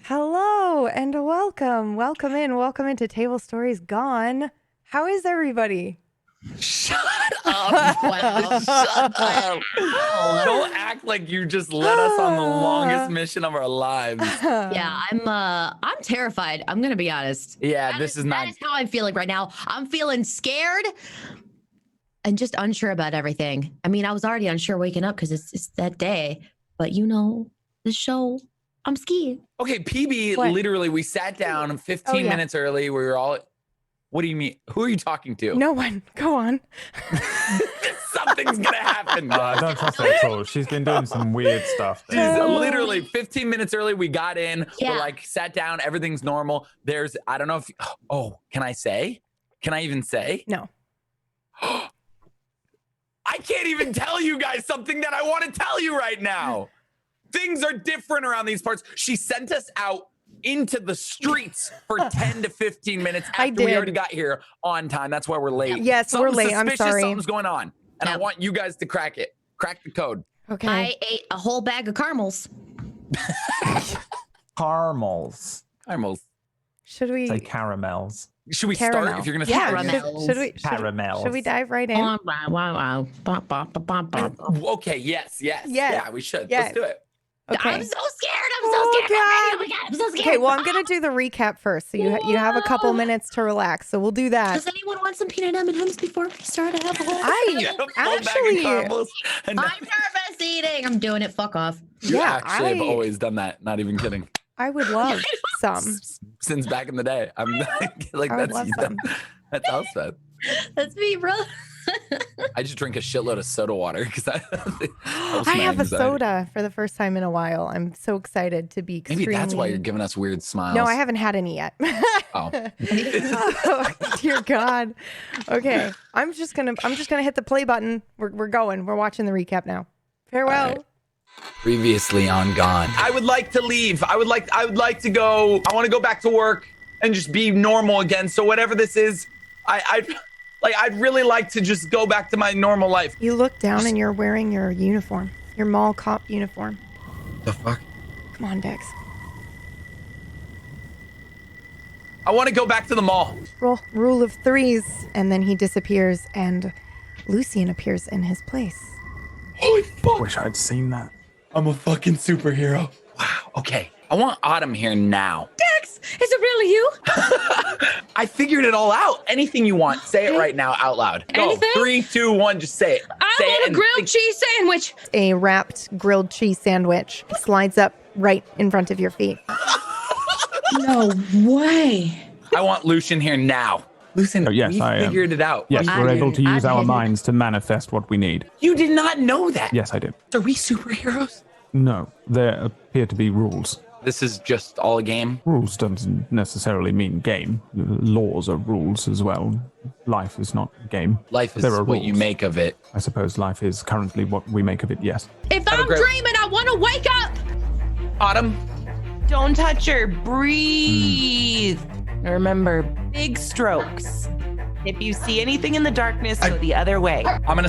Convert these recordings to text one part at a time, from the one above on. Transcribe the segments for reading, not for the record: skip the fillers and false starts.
Hello and welcome. Welcome into Table Stories Gone. How is everybody? Shut up. Wow. Shut up. Don't act like you just led us on the longest mission of our lives. Yeah, I'm terrified. I'm gonna be honest. Yeah, that is how I'm feeling right now. I'm feeling scared and just unsure about everything. I mean, I was already unsure waking up because it's that day, but the show, I'm skiing. Okay, PB, What? literally, we sat down 15 minutes early. We were all, what do you mean? Who are you talking to? No one. Go on. Something's gonna happen. I don't trust her at all. She's been doing some weird stuff. She's literally 15 minutes early. We got in. Yeah. We're like sat down. Everything's normal. There's, I don't know if, oh, can I say? Can I even say? No. I can't even tell you guys something that I want to tell you right now. Things are different around these parts. She sent us out into the streets for 10 to 15 minutes after we already got here on time. That's why we're late. Yes, we're late. I'm sorry. Something's going on. And I want you guys to crack it. Crack the code. Okay. I ate a whole bag of caramels. Caramels. Caramels. Should we? Say caramels. Should we Caramel. start if you're going to Yeah. start? Caramels. Should we dive right in? Wow. Okay, yes. Yes. Yeah, we should. Yes. Let's do it. Okay. I'm so scared. I'm so scared. God. Oh my God, I'm so scared. Okay. Well, I'm gonna do the recap first, so you have a couple minutes to relax. So we'll do that. Does anyone want some peanut M&Ms before we start? I have a whole. Yeah, a full bag of actually. caramels. And I'm nervous eating. I'm doing it. Fuck off. you Yeah, actually have I- always done that. Not even kidding. I would love some. Since back in the day. I'm like, I would that's love you. some. That's Elspeth. That's me, bro. I just drink a shitload of soda water because I have a soda for the first time in a while. I'm so excited to be extremely... Maybe that's why you're giving us weird smiles. No, I haven't had any yet. Oh. Oh, dear God. Okay, I'm just gonna hit the play button. We're going. We're watching the recap now. Farewell. All right. Previously on Gone. I would like to leave. I would like to go. I want to go back to work and just be normal again. So whatever this is, I'd really like to just go back to my normal life. You look down and you're wearing your uniform, your mall cop uniform. The fuck? Come on, Dex. I want to go back to the mall. Rule of threes, and then he disappears, and Lucian appears in his place. Holy fuck. Wish I'd seen that. I'm a fucking superhero. Wow. Okay. I want Autumn here now. Dex, is it really you? I figured it all out. Anything you want, say it right now out loud. Go. Anything? 3, 2, 1, just say it. I say want it a and grilled think- cheese sandwich. A wrapped grilled cheese sandwich slides up right in front of your feet. No way. I want Lucian here now. Lucian, Oh, yes, we I am. figured it out. Yes, I we're did able it. to use I our did it. minds to manifest what we need. You did not know that. Yes, I did. Are we superheroes? No, there appear to be rules. This is just all a game. Rules doesn't necessarily mean game. Laws are rules as well. Life is not a game. Life is There are what you rules. make of it. I suppose life is currently what we make of it, yes. If Have a I'm great- dreaming, I want to wake up. Autumn, Don't touch her. Breathe. Remember, big strokes. If you see anything in the darkness, go the other way. I'm gonna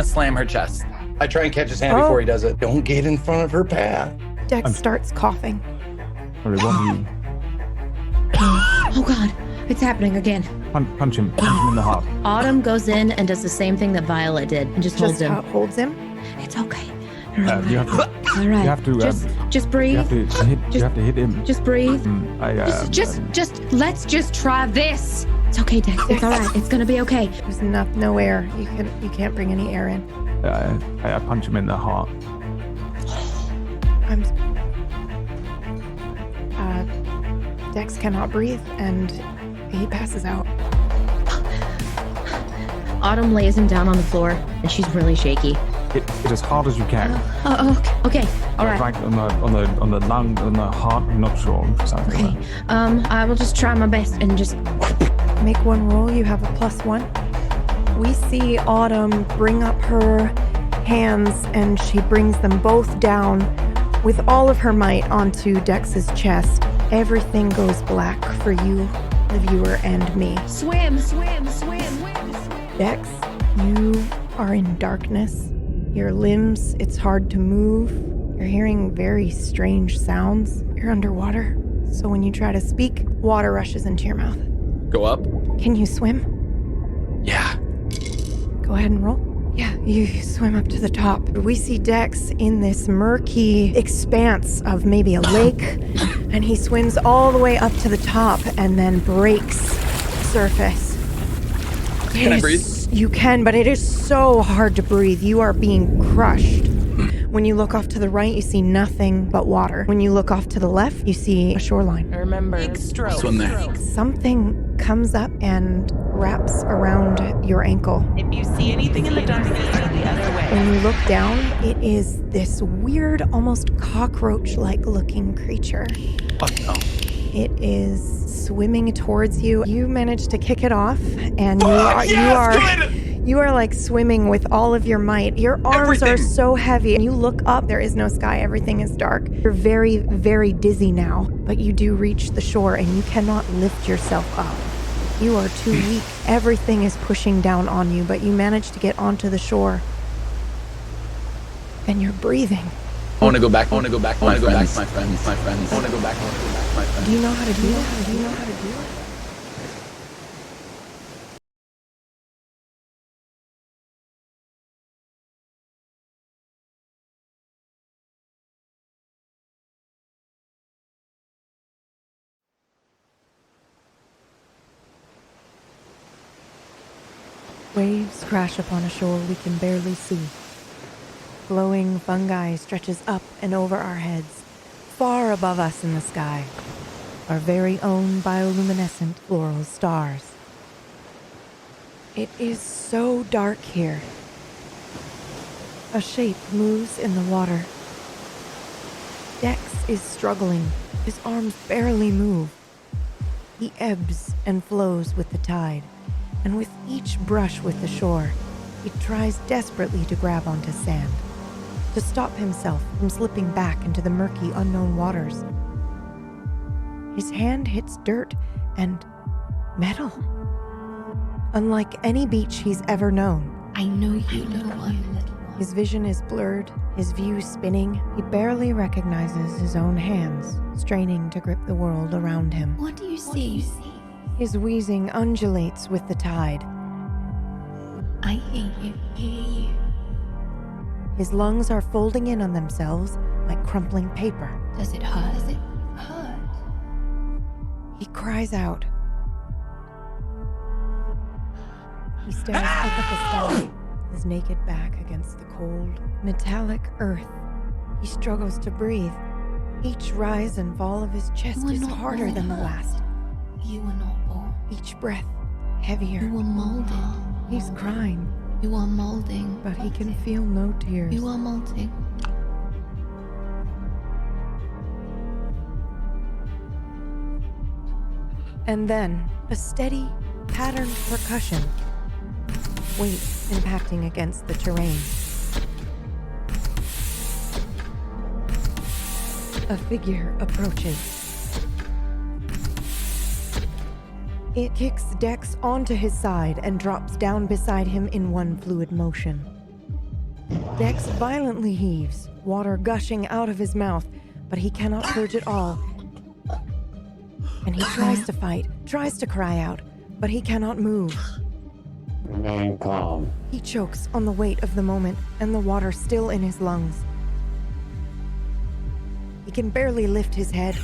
slam her chest. I try and catch his hand before he does it. Don't get in front of her path. Dex starts coughing. Sorry, what do you... Oh God, it's happening again. Punch him in the heart. Autumn goes in and does the same thing that Violet did and just holds him. Holds him. It's okay. You have to... All right. You have to... just breathe. You have to hit him. Just breathe. Let's just try this. It's okay, Dex. It's all right. It's gonna be okay. There's no air. You can't bring any air in. I punch him in the heart. Dex cannot breathe, and he passes out. Autumn lays him down on the floor, and she's really shaky. Hit as hard as you can. Okay. All right. Right on the lung, on the heart. I'm not sure precisely. Okay. I will just try my best and just. Make one roll. You have a +1. We see Autumn bring up her hands, and she brings them both down with all of her might onto Dex's chest. Everything goes black for you, the viewer, and me. Swim. Dex, you are in darkness. Your limbs, it's hard to move. You're hearing very strange sounds. You're underwater. So when you try to speak, water rushes into your mouth. Go up. Can you swim? Yeah. Go ahead and roll. Yeah, you swim up to the top. We see Dex in this murky expanse of maybe a lake, and he swims all the way up to the top and then breaks surface. Can I breathe? You can, but it is so hard to breathe. You are being crushed. When you look off to the right, you see nothing but water. When you look off to the left, you see a shoreline. Remember, big strokes. Swim there. Something comes up and wraps around your ankle. If you see anything in the darkness, go the other way. When you look down, it is this weird, almost cockroach-like looking creature. Fuck no. It is swimming towards you. You manage to kick it off, and you are like swimming with all of your might. Your arms are so heavy. You look up, there is no sky. Everything is dark. You're very, very dizzy now, but you do reach the shore, and you cannot lift yourself up. You are too weak. Everything is pushing down on you, but you manage to get onto the shore. And you're breathing. I want to go back. I want to go back. I want to go back, my friends. I want to go back. My friends. Do you know how to do it? Do you know how to do it? Waves crash upon a shore we can barely see. Glowing fungi stretches up and over our heads, far above us in the sky. Our very own bioluminescent floral stars. It is so dark here. A shape moves in the water. Dex is struggling. His arms barely move. He ebbs and flows with the tide, and with each brush with the shore, he tries desperately to grab onto sand, to stop himself from slipping back into the murky, unknown waters. His hand hits dirt and metal. Unlike any beach he's ever known. I know you, little one. His vision is blurred, his view spinning. He barely recognizes his own hands, straining to grip the world around him. What do you see? His wheezing undulates with the tide. I hear you. His lungs are folding in on themselves like crumpling paper. Does it hurt? He cries out. He stares up at the sky, his naked back against the cold, metallic earth. He struggles to breathe. Each rise and fall of his chest is harder than the last. You were not born. Each breath heavier. You were molded. He's crying, You are molding. but he can feel no tears. You are molding. And then, a steady, patterned percussion. Weight impacting against the terrain. A figure approaches. It kicks Dex onto his side and drops down beside him in one fluid motion. Dex violently heaves, water gushing out of his mouth, but he cannot purge it all. And he tries to fight, tries to cry out, but he cannot move. Remain calm. He chokes on the weight of the moment and the water still in his lungs. He can barely lift his head.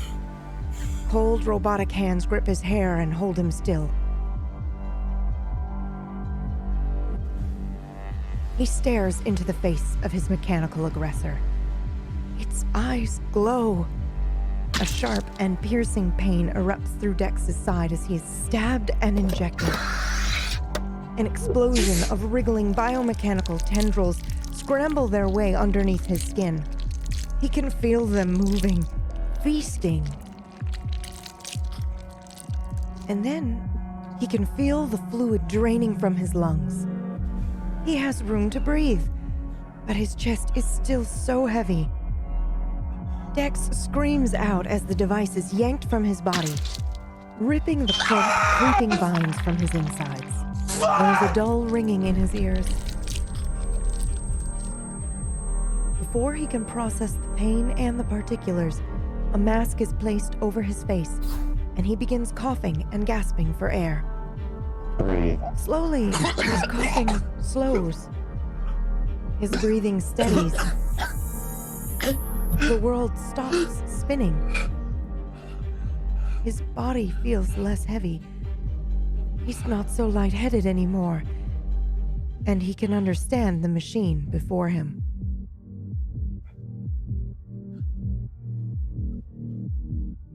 Cold, robotic hands grip his hair and hold him still. He stares into the face of his mechanical aggressor. Its eyes glow. A sharp and piercing pain erupts through Dex's side as he is stabbed and injected. An explosion of wriggling biomechanical tendrils scramble their way underneath his skin. He can feel them moving, feasting. And then he can feel the fluid draining from his lungs. He has room to breathe, but his chest is still so heavy. Dex screams out as the device is yanked from his body, ripping the creeping vines from his insides. There's a dull ringing in his ears. Before he can process the pain and the particulars, A mask is placed over his face, and he begins coughing and gasping for air. Breathe. Slowly, his coughing slows. His breathing steadies. The world stops spinning. His body feels less heavy. He's not so lightheaded anymore, and he can understand the machine before him.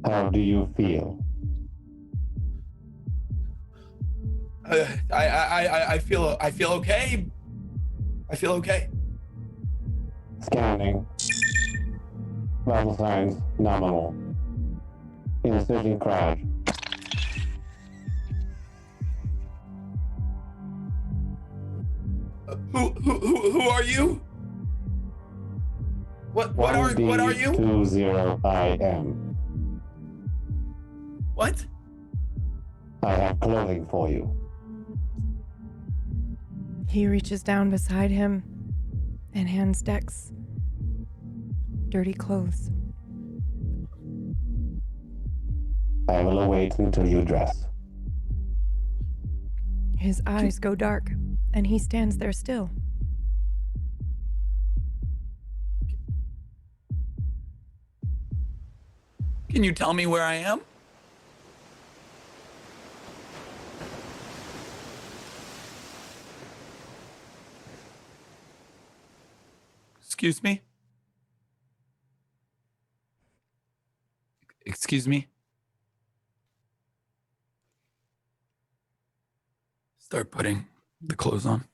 How do you feel? I feel okay. I feel okay. Scanning. Vital signs nominal. Incision crash. Who are you? What are you? 20IM. What? I have clothing for you. He reaches down beside him and hands Dex dirty clothes. I will await until you dress. His eyes go dark, and he stands there still. Can you tell me where I am? Excuse me? Excuse me? Start putting the clothes on.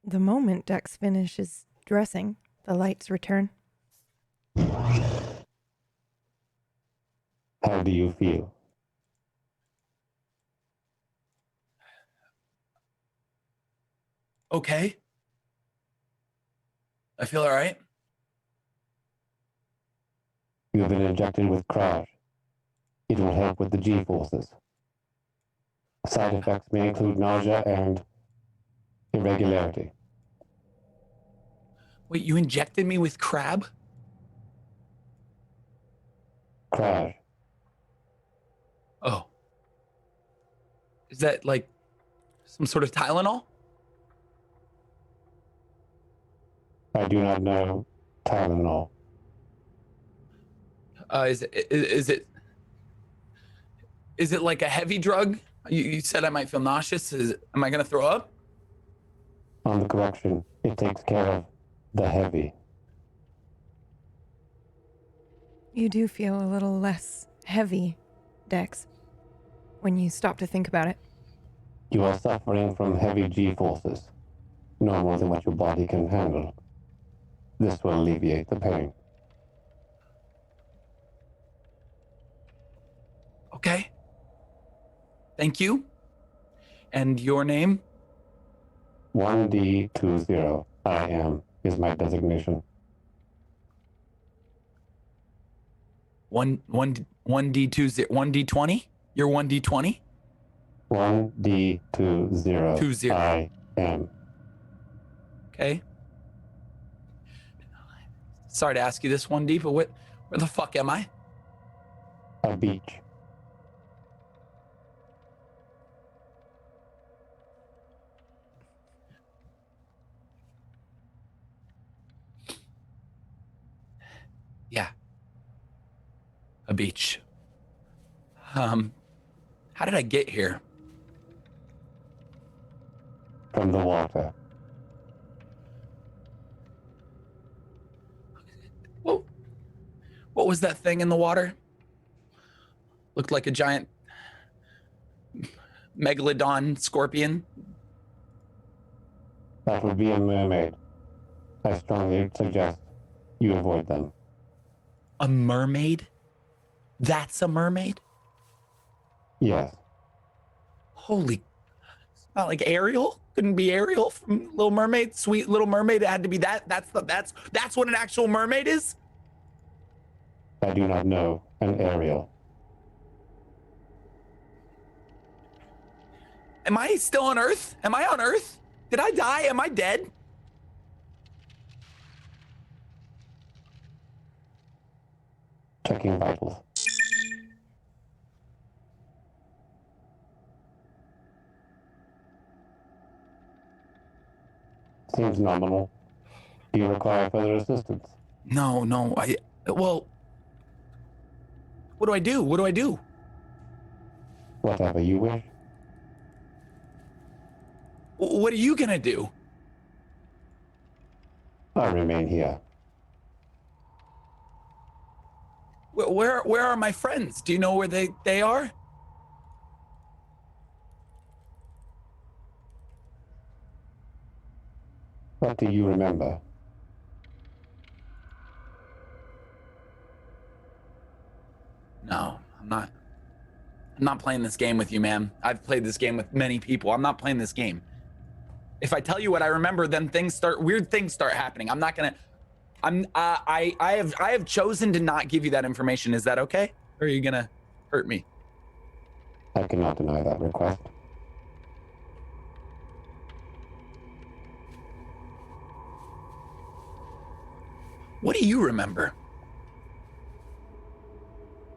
The moment Dex finishes dressing, the lights return. How do you feel? Okay. I feel all right. You've been injected with crash. It will help with the G-forces. Side effects may include nausea and irregularity. Wait, you injected me with crab? Crash. Oh. Is that like some sort of Tylenol? I do not know Tylenol. Is it like a heavy drug? You said I might feel nauseous. Am I gonna throw up? On the correction, it takes care of the heavy. You do feel a little less heavy, Dex, when you stop to think about it. You are suffering from heavy G-forces, no more than what your body can handle. This will alleviate the pain. Okay. Thank you. And your name? 1D20IM is my designation. 1D20? You're 1D20? 1D20IM. Okay. Sorry to ask you this, 1D, but where the fuck am I? A beach. Yeah. A beach. How did I get here? From the water. What was that thing in the water? Looked like a giant megalodon scorpion. That would be a mermaid. I strongly suggest you avoid them. A mermaid? That's a mermaid? Yes. Holy, it's not like Ariel? Couldn't be Ariel from Little Mermaid? Sweet Little Mermaid, it had to be that. That's what an actual mermaid is? I do not know an Ariel. Am I still on Earth? Am I on Earth? Did I die? Am I dead? Checking vitals. Seems nominal. Do you require further assistance? No. Well, what do I do? What do I do? Whatever you wish. What are you gonna do? I remain here. Where are my friends? Do you know where they are? What do you remember? No, I'm not playing this game with you, man. I've played this game with many people. I'm not playing this game. If I tell you what I remember, then weird things start happening. I'm not gonna. I have chosen to not give you that information. Is that okay? Or are you gonna hurt me? I cannot deny that request. What do you remember?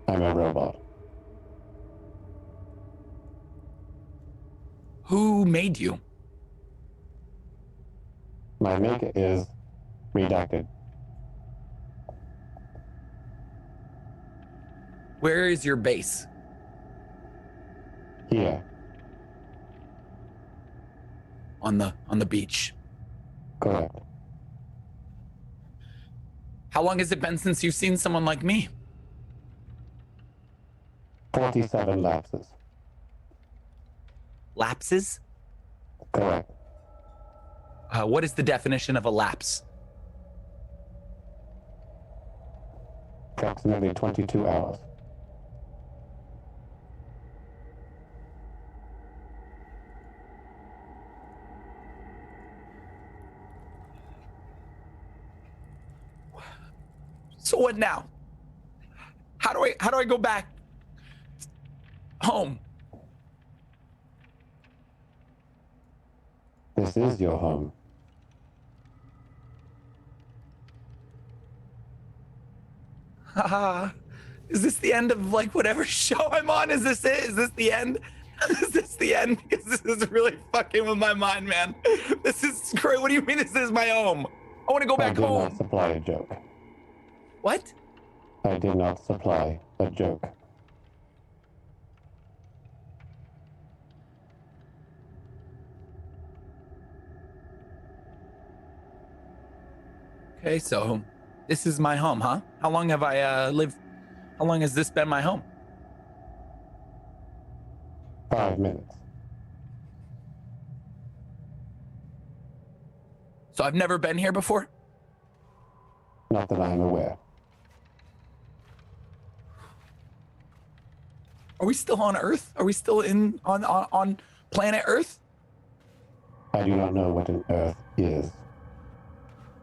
I'm a robot. Who made you? My maker is redacted. Where is your base? Here. On the beach. Correct. How long has it been since you've seen someone like me? 47 lapses. Lapses? Correct. What is the definition of a lapse? Approximately 22 hours. So what now? How do I go back home? This is your home. Haha. Is this the end of like whatever show I'm on? Is this it? Is this the end? Is this the end? Because this is really fucking with my mind, man. This is great. What do you mean this is my home? I want to go I back did home. not supply a joke. What? I did not supply a joke. Okay, so this is my home, huh? How long have I lived? How long has this been my home? 5 minutes. So I've never been here before? Not that I am aware. Are we still on Earth? Are we still on planet Earth? I do not know what an Earth is.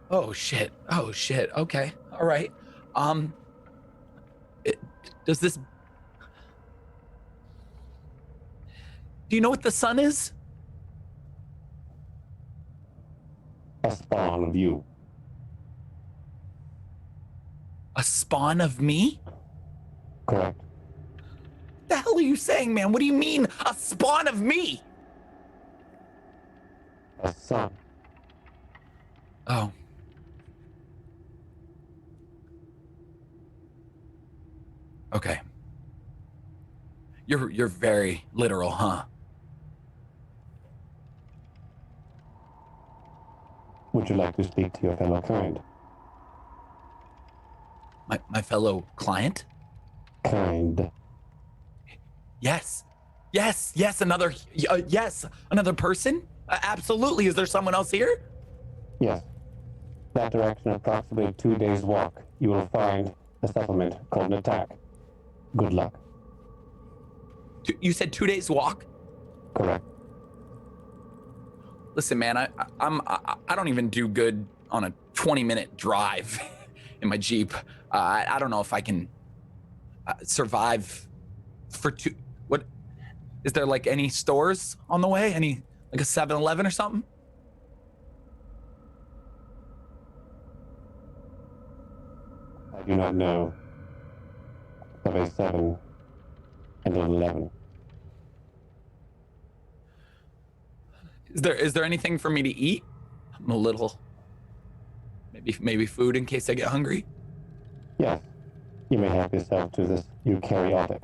Oh shit. Oh shit. Okay. All right. Does this? Do you know what the sun is? A spawn of you. A spawn of me? Correct. What the hell are you saying, man? What do you mean, a spawn of me? A sun. Oh. Okay. You're very literal, huh? Would you like to speak to your fellow kind? My fellow client? Kind. Yes. Another person? Absolutely. Is there someone else here? Yes. That direction, approximately 2 days' walk, you will find a settlement called an attack. Good luck. You said 2 days walk? Correct. Listen, man, I don't even do good on a 20-minute drive in my Jeep. I don't know if I can survive for two. What is there, like any stores on the way? Any like a 7-Eleven or something? I do not know of a 7 and an 11. Is there anything for me to eat? I'm a little, maybe food in case I get hungry. Yes, you may help yourself to this eukaryotic.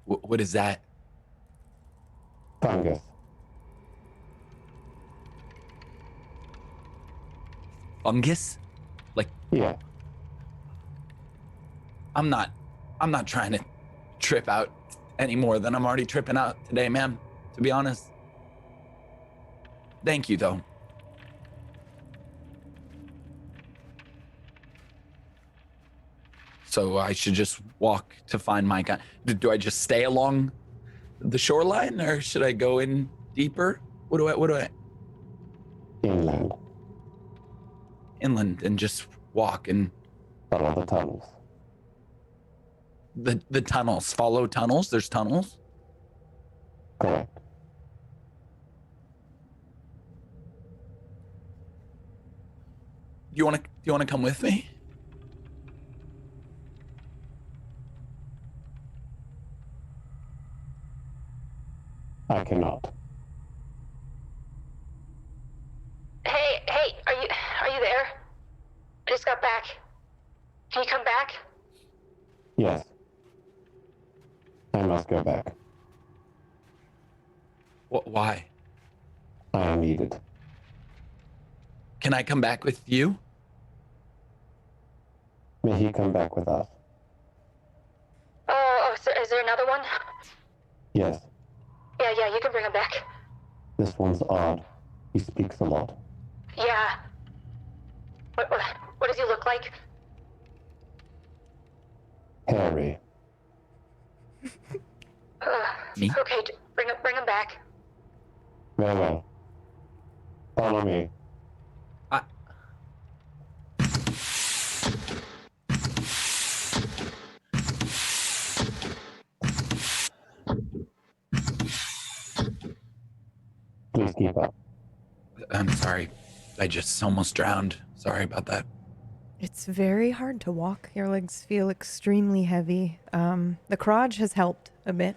What is that? Fungus. Fungus? Like, Yeah, I'm not trying to trip out any more than I'm already tripping out today, ma'am, to be honest. Thank you, though. So I should just walk to find my guy. Do I just stay along the shoreline, or should I go in deeper? What do I? inland. Inland and just walk and Follow the tunnels. the tunnels. Follow tunnels. There's tunnels. Correct. Do you want to come with me? I cannot. Hey, are you there? I just got back. Can you come back? Yes. I must go back. Why? I am needed. Can I come back with you? May he come back with us? Oh, is there another one? Yes. Yeah, you can bring him back. This one's odd. He speaks a lot. Yeah. What does he look like? Harry. Me? Okay, bring him back. Very well. Follow me. Please keep up. I'm sorry. I just almost drowned. Sorry about that. It's very hard to walk. Your legs feel extremely heavy. The crotch has helped a bit,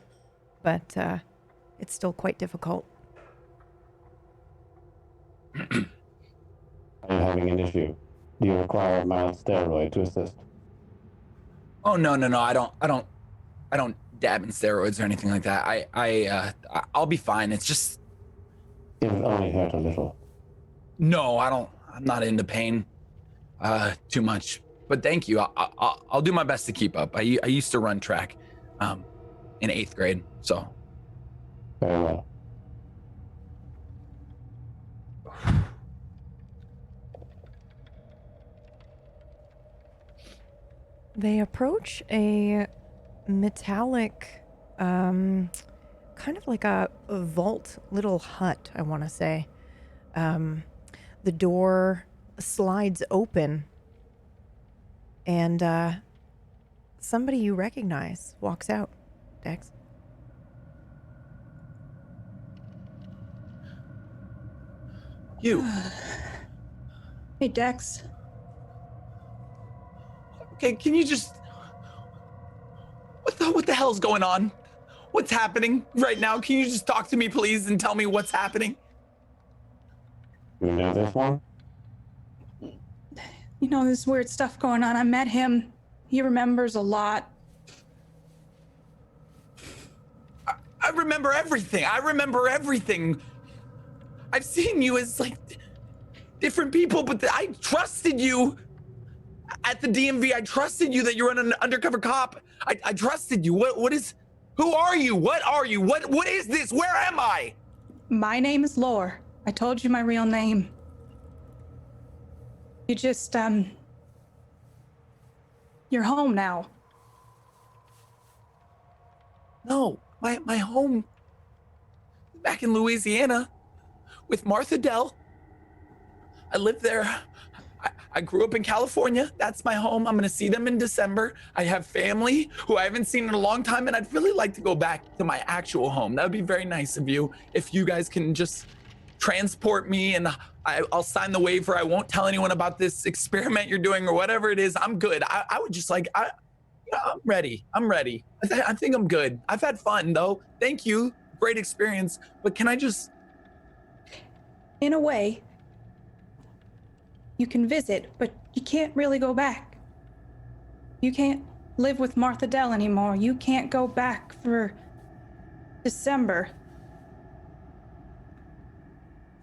but it's still quite difficult. I am having an issue. Do you require a mild steroid to assist? Oh no. I don't dab in steroids or anything like that. I'll be fine. It's just It would only hurt a little. no. I'm not into pain too much. But thank you. I'll do my best to keep up. I used to run track in 8th grade. So Very well. They approach a metallic, kind of like a vault little hut, I want to say. The door slides open, and somebody you recognize walks out. Dex. you. Hey, Dex. Okay, can you just what the hell's going on? What's happening right now? Can you just talk to me, please, and tell me what's happening? You know this one? You know, there's weird stuff going on. I met him. He remembers a lot. I remember everything. I've seen you as like different people, but I trusted you at the DMV. I trusted you that you're an undercover cop. I trusted you. Who are you? What are you? What is this? Where am I? My name is Lore. I told you my real name. You just, you're home now. No, my home back in Louisiana with Martha Dell. I lived there. I grew up in California. That's my home. I'm going to see them in December. I have family who I haven't seen in a long time, and I'd really like to go back to my actual home. That would be very nice of you if you guys can just transport me and I'll sign the waiver. I won't tell anyone about this experiment you're doing or whatever it is. I'm good. I would just like, I'm ready. I'm ready. I think I'm good. I've had fun though. Thank you. Great experience. But can I just... In a way, you can visit, but you can't really go back. You can't live with Martha Dell anymore. You can't go back for December.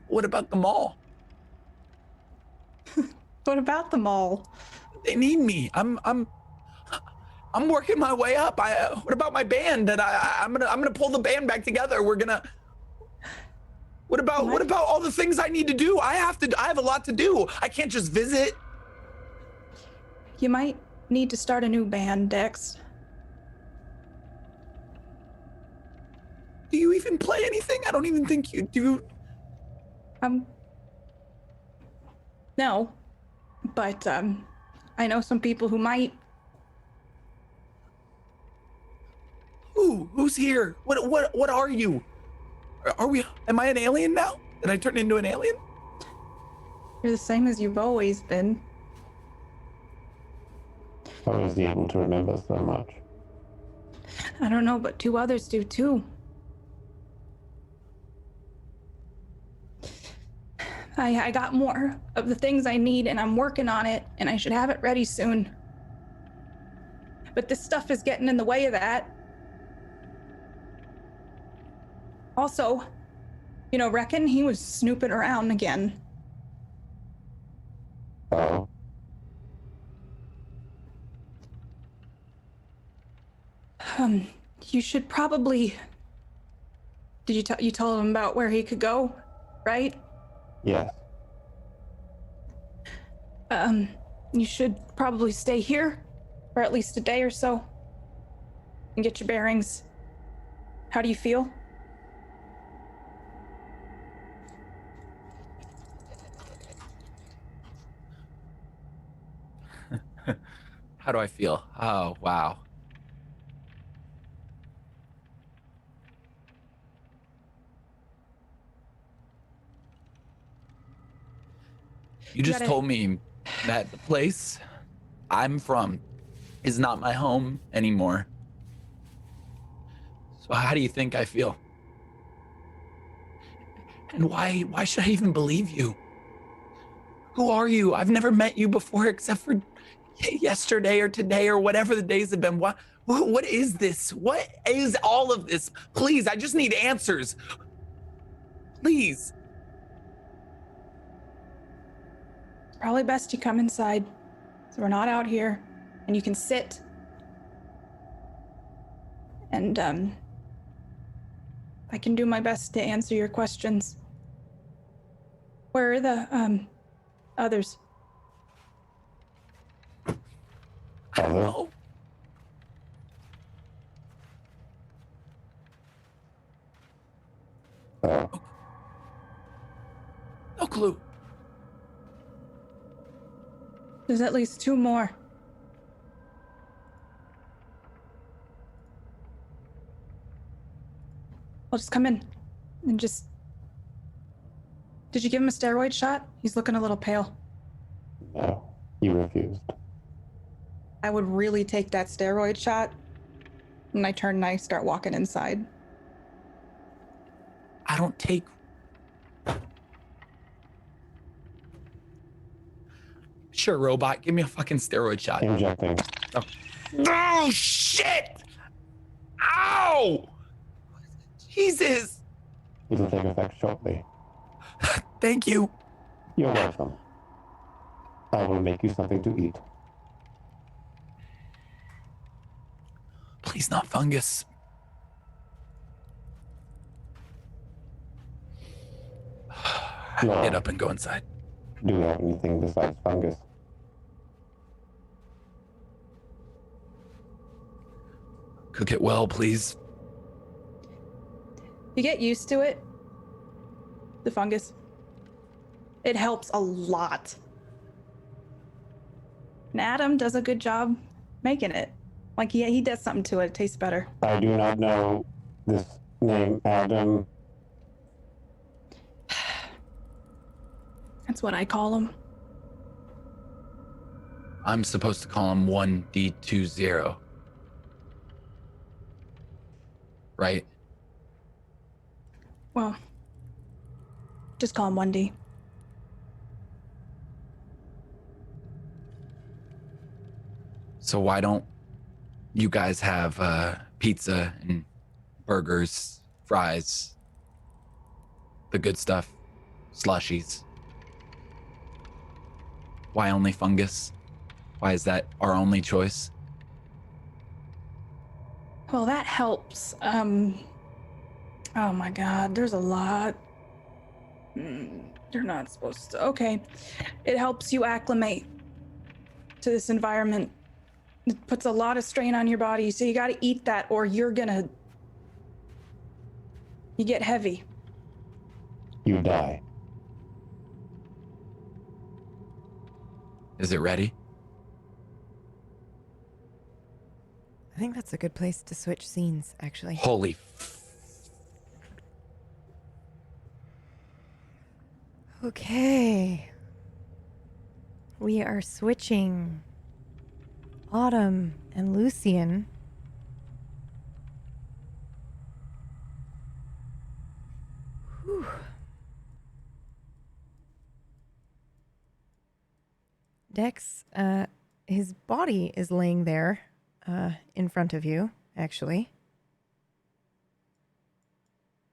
What about the mall? What about the mall? They need me. I'm working my way up. What about my band? And I'm gonna pull the band back together. We're gonna... What about all the things I need to do? I have a lot to do. I can't just visit. You might need to start a new band, Dex. Do you even play anything? I don't even think you do. No. But, I know some people who might. Who's here? What are you? Am I an alien now? Did I turn into an alien? You're the same as you've always been. How is he able to remember so much? I don't know, but 2 others do too. I got more of the things I need and I'm working on it and I should have it ready soon. But this stuff is getting in the way of that. Also, reckon he was snooping around again. Oh. You should probably... Did you tell him about where he could go, right? Yes. You should probably stay here for at least a day or so and get your bearings. How do you feel? How do I feel? Oh, wow. You just told me that the place I'm from is not my home anymore. So how do you think I feel? And why should I even believe you? Who are you? I've never met you before except for yesterday or today or whatever the days have been. What is this? What is all of this? Please, I just need answers. Please. Probably best you come inside so we're not out here and you can sit. And I can do my best to answer your questions. Where are the others? I don't know. No clue. There's at least 2 more. I'll just come in and just... Did you give him a steroid shot? He's looking a little pale. No, he refused. I would really take that steroid shot. And I turn and I start walking inside. I don't take... Sure, robot, give me a fucking steroid shot. Injecting. Oh, shit! Ow! Jesus! It'll take effect shortly. Thank you. You're welcome. I will make you something to eat. Please not fungus. No. Get up and go inside. Do you have anything besides fungus? Cook it well, please. You get used to it. The fungus. It helps a lot. And Adam does a good job making it. Like, he does something to it. It tastes better. I do not know this name, Adam. That's what I call them. I'm supposed to call him 1D20. Right? Well, just call him 1D. So why don't you guys have pizza and burgers, fries, the good stuff, slushies? Why only fungus? Why is that our only choice? Well, that helps. Oh my God, there's a lot. You're not supposed to. Okay. It helps you acclimate to this environment. It puts a lot of strain on your body, so you gotta eat that or you get heavy. You die. Is it ready? I think that's a good place to switch scenes, actually. Holy Okay. We are switching Autumn and Lucian. Whew. Dex, his body is laying there in front of you, actually.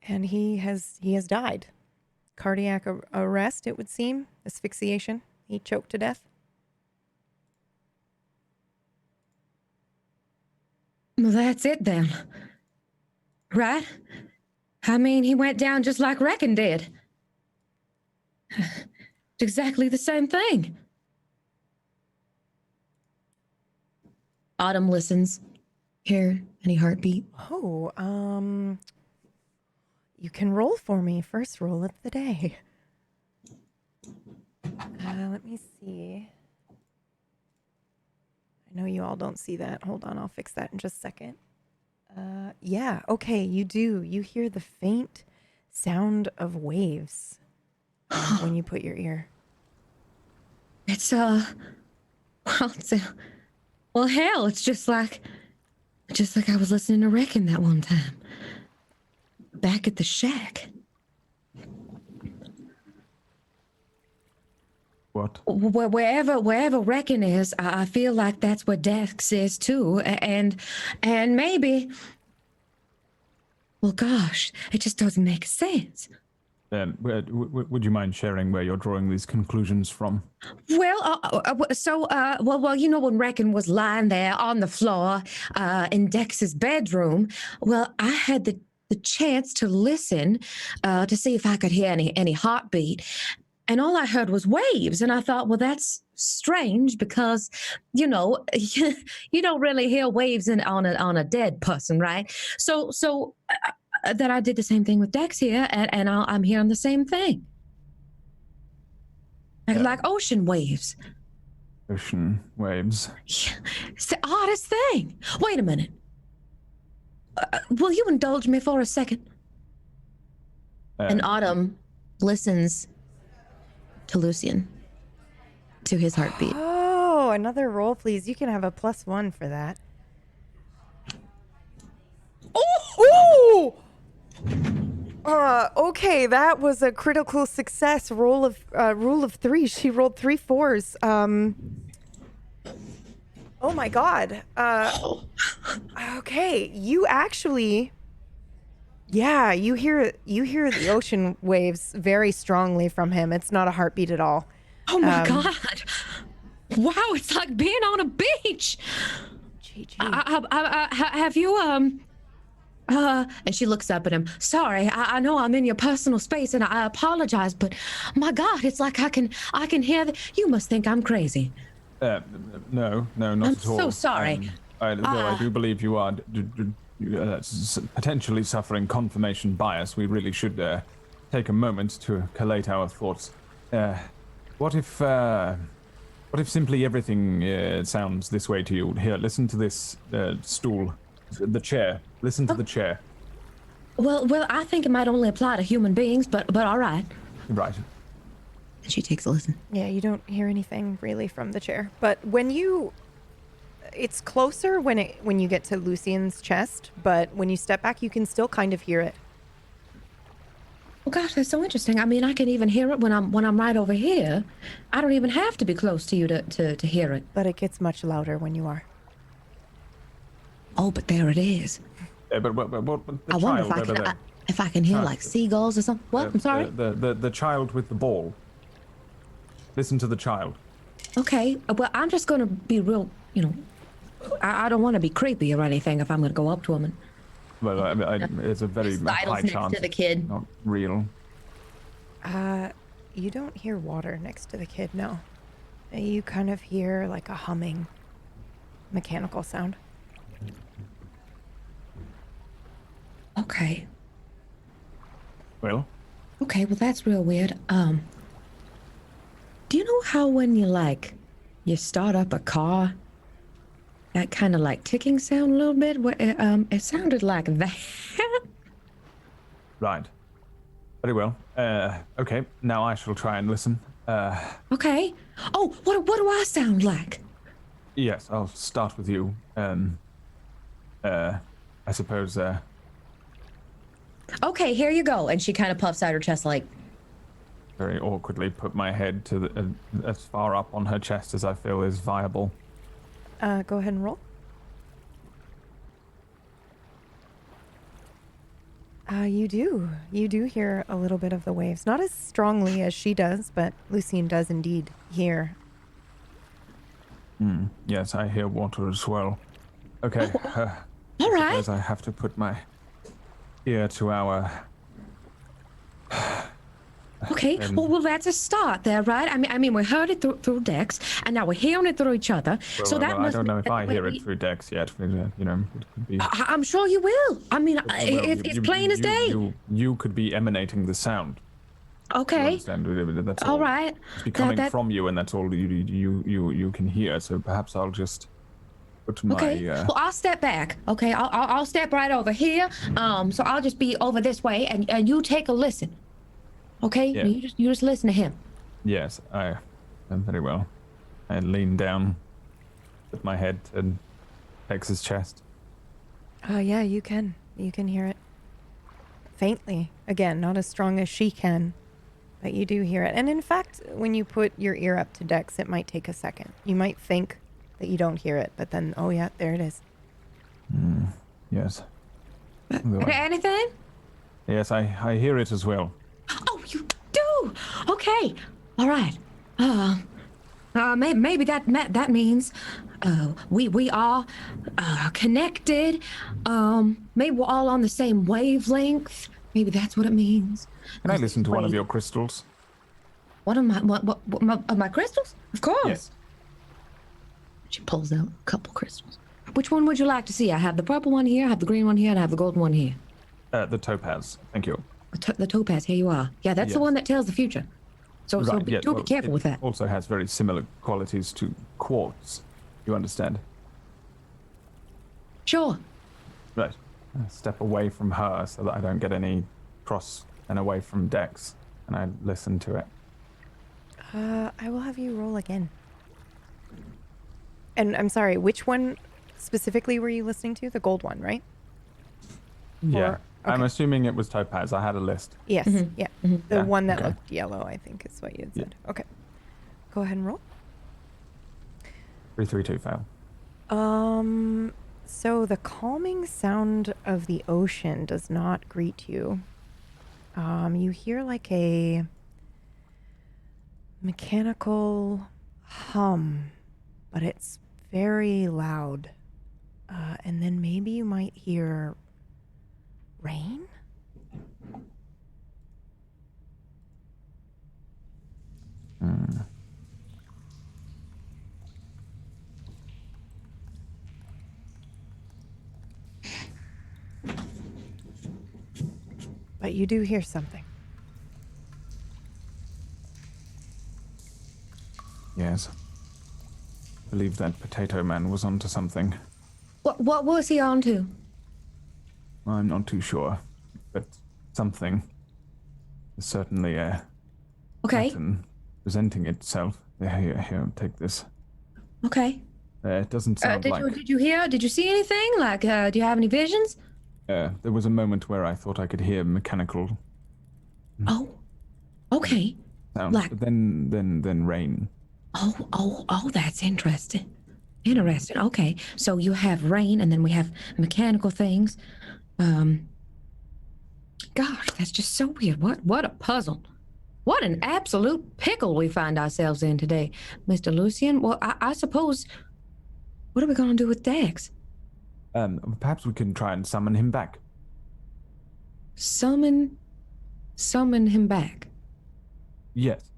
And he has died. Cardiac arrest, it would seem. Asphyxiation. He choked to death. Well, that's it then. Right? I mean, he went down just like Reckon did. It's exactly the same thing. Autumn listens. Hear any heartbeat? Oh, you can roll for me. First roll of the day. Let me see. I know you all don't see that. Hold on, I'll fix that in just a second. Yeah, okay, you do. You hear the faint sound of waves when you put your ear. It's, well, hell, it's just like I was listening to Reckon that one time. Back at the shack. What? Wherever Reckon is, I feel like that's where Dex is too, and maybe. Well, gosh, it just doesn't make sense. Would you mind sharing where you're drawing these conclusions from? Well, you know when Reckon was lying there on the floor in Dex's bedroom, well, I had the chance to listen to see if I could hear any heartbeat. And all I heard was waves. And I thought, well, that's strange because, you know, you don't really hear waves on a dead person, right? So that I did the same thing with Dex here, and I'm hearing the same thing. Like ocean waves. Ocean waves. It's the oddest thing. Wait a minute. Will you indulge me for a second? And Autumn listens to Lucian, to his heartbeat. Oh, another roll, please. You can have a +1 for that. Oh! Okay, that was a critical success. Rule of 3. She rolled 3 4s. Oh my God. Okay, you actually. Yeah, you hear the ocean waves very strongly from him. It's not a heartbeat at all. Oh my God. Wow, it's like being on a beach. Have you, and she looks up at him. Sorry, I know I'm in your personal space and I apologize, but my God, it's like I can hear you must think I'm crazy. No, not I'm at all. so sorry. Though I do believe you are potentially suffering confirmation bias. We really should take a moment to collate our thoughts. What if simply everything sounds this way to you? Here, listen to this stool, the chair. Listen to the chair. Well, I think it might only apply to human beings, but all right. Right. And she takes a listen. Yeah, you don't hear anything really from the chair. But it's closer when you get to Lucian's chest, but when you step back, you can still kind of hear it. Oh gosh, that's so interesting. I mean, I can even hear it when I'm right over here. I don't even have to be close to you to hear it. But it gets much louder when you are. Oh, but there it is. But the I wonder if I can hear like seagulls or something. What? I'm sorry. The child with the ball. Listen to the child. Okay, well, I'm just gonna be real, I don't want to be creepy or anything if I'm gonna go up to him and... Well, it's a very high next chance. to the kid. Not real. You don't hear water next to the kid, no. You kind of hear like a humming mechanical sound. Okay. Well? Okay, well, that's real weird. Do you know how when you start up a car, that kind of like ticking sound a little bit? It sounded like that. Right. Very well. Okay, now I shall try and listen. Okay. Oh, what do I sound like? Yes, I'll start with you. I suppose, Okay, here you go. And she kind of puffs out her chest like, very awkwardly put my head to as far up on her chest as I feel is viable. Go ahead and roll. You do hear a little bit of the waves. Not as strongly as she does, but Lucine does indeed hear. Yes, I hear water as well. Okay. All right. I suppose I have to put my ear to our... Okay, well, that's a start there, right? I mean, we heard it through Dex, and now we're hearing it through each other. So that must... I don't know if I hear it through Dex yet. It could be... I'm sure you will. I mean, it's plain as day. You could be emanating the sound. Okay. That's all right. It's be coming from you, and that's all you can hear. So perhaps I'll just put my... Okay. Well, I'll step back. Okay, I'll step right over here. So I'll just be over this way, and you take a listen. Okay, yeah. You just listen to him. Yes, I am very well. I lean down, put my head to X's chest. Yeah, you can hear it faintly. Again, not as strong as she can, but you do hear it. And in fact, when you put your ear up to Dex, it might take a second. You might think that you don't hear it, but then, oh yeah, there it is. Yes. Anything? Yes, I hear it as well. Oh, you do? Okay. All right. Maybe that means we are connected. Maybe we're all on the same wavelength. Maybe that's what it means. Can I listen to one of your crystals? What my crystals? Of course. Yes. she pulls out a couple crystals. Which one would you like to see? I have the purple one here, I have the green one here, and I have the golden one here. The topaz. Thank you. The topaz, here you are. Yeah, that's the one that tells the future. So be careful with that. Also has very similar qualities to quartz. You understand? Sure. Right. I step away from her so that I don't get any cross and away from Dex, and I listen to it. I will have you roll again. And I'm sorry, which one specifically were you listening to? The gold one, right? Yeah. Okay. I'm assuming it was topaz. I had a list. Yes. Yeah. The Yeah, one that okay. looked yellow, I think is what you had said. Okay. Go ahead and roll. 332 fail. So the calming sound of the ocean does not greet you. You hear like a mechanical hum, but it's very loud. And then maybe you might hear rain? But you do hear something. Yes. I believe that potato man was onto something. What was he on to? I'm not too sure, but something. Certainly a Okay. pattern presenting itself. Here, take this. Okay. It doesn't sound Did you hear? Did you see anything? Like, do you have any visions? There was a moment where I thought I could hear mechanical Oh, okay. sounds, Like- but then rain. Oh, that's interesting. Interesting. Okay. So you have rain and then we have mechanical things. Gosh, that's just so weird. What a puzzle. What an absolute pickle we find ourselves in today, Mr. Lucian. Well, I suppose, what are we going to do with Dex? Perhaps we can try and summon him back. Summon him back. Yes.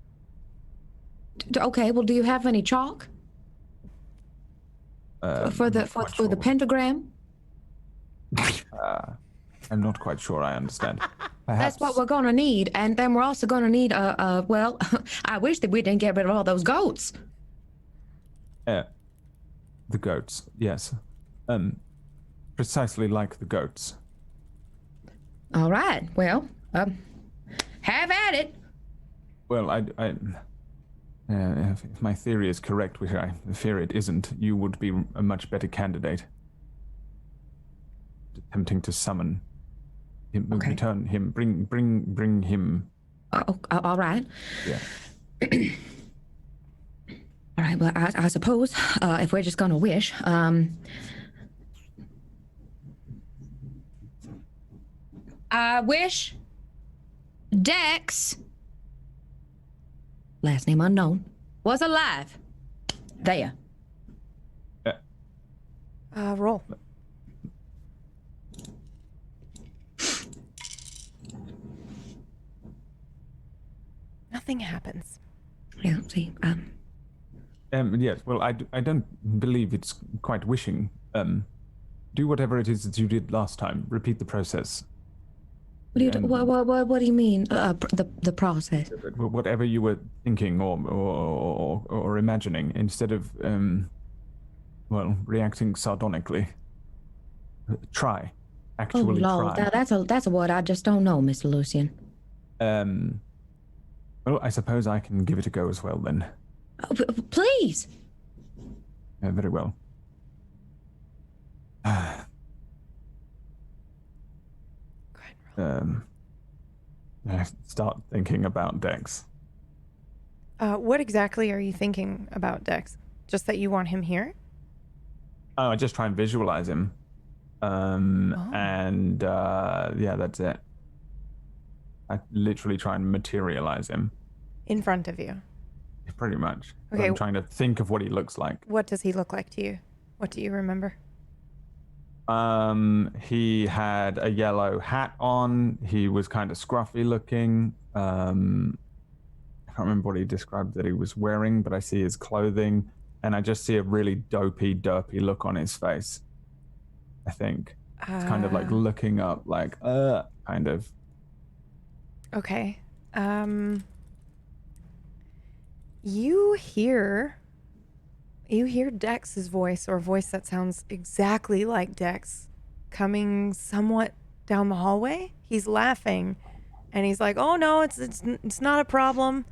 Okay, well, do you have any chalk for the pentagram? I'm not quite sure I understand. That's what we're gonna need, and then we're also gonna need well, I wish that we didn't get rid of all those goats. The goats, yes. Precisely like the goats. All right, well, have at it. Well, if my theory is correct, which I fear it isn't, you would be a much better candidate. Attempting to summon him, Okay. return him, bring him. All right. Yeah. All right. Well, I suppose if we're just gonna wish, I wish Dex, last name unknown, was alive. There. Roll. Nothing happens. Yeah. See. Yes. Well, I don't believe it's quite wishing. Do whatever it is that you did last time. Repeat the process. What do you? What do you mean? The process. Whatever you were thinking or imagining, instead of reacting sardonically. Try. Actually Lord, try. that's a word I just don't know, Mr. Lucian. Well, I suppose I can give it a go as well then. Please. Very well. I start thinking about Dex. What exactly are you thinking about Dex? Just that you want him here? Oh, I just try and visualize him. And that's it. I literally try and materialize him. In front of you. Pretty much. Okay. I'm trying to think of what he looks like. What does he look like to you? What do you remember? He had a yellow hat on. He was kind of scruffy looking. I can't remember what he described that he was wearing, but I see his clothing, and I just see a really dopey, derpy look on his face. I think it's kind of like looking up, like kind of. Okay. You hear Dex's voice, or a voice that sounds exactly like Dex, coming somewhat down the hallway. He's laughing, and he's like, "Oh no, it's not a problem."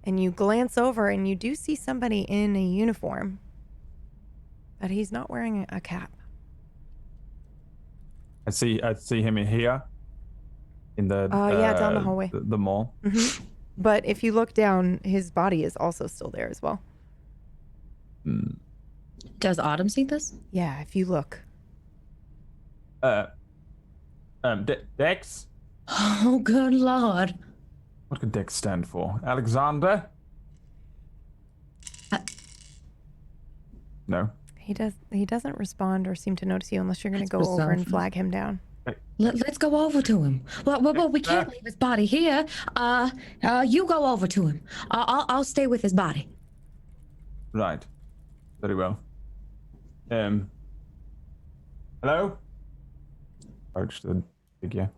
And you glance over, and you do see somebody in a uniform, but he's not wearing a cap. I see him in here, in the down the hallway, the mall. Mm-hmm. But if you look down, his body is also still there as well. Does Autumn see this? Yeah, if you look. Dex? Oh, good Lord. What could Dex stand for? Alexander? No. He doesn't respond or seem to notice you unless you're going to That's go over and bizarre. flag him down. Let's go over to him. Well, we can't leave his body here. You go over to him. I'll stay with his body. Right. Very well. Hello? Approach the figure.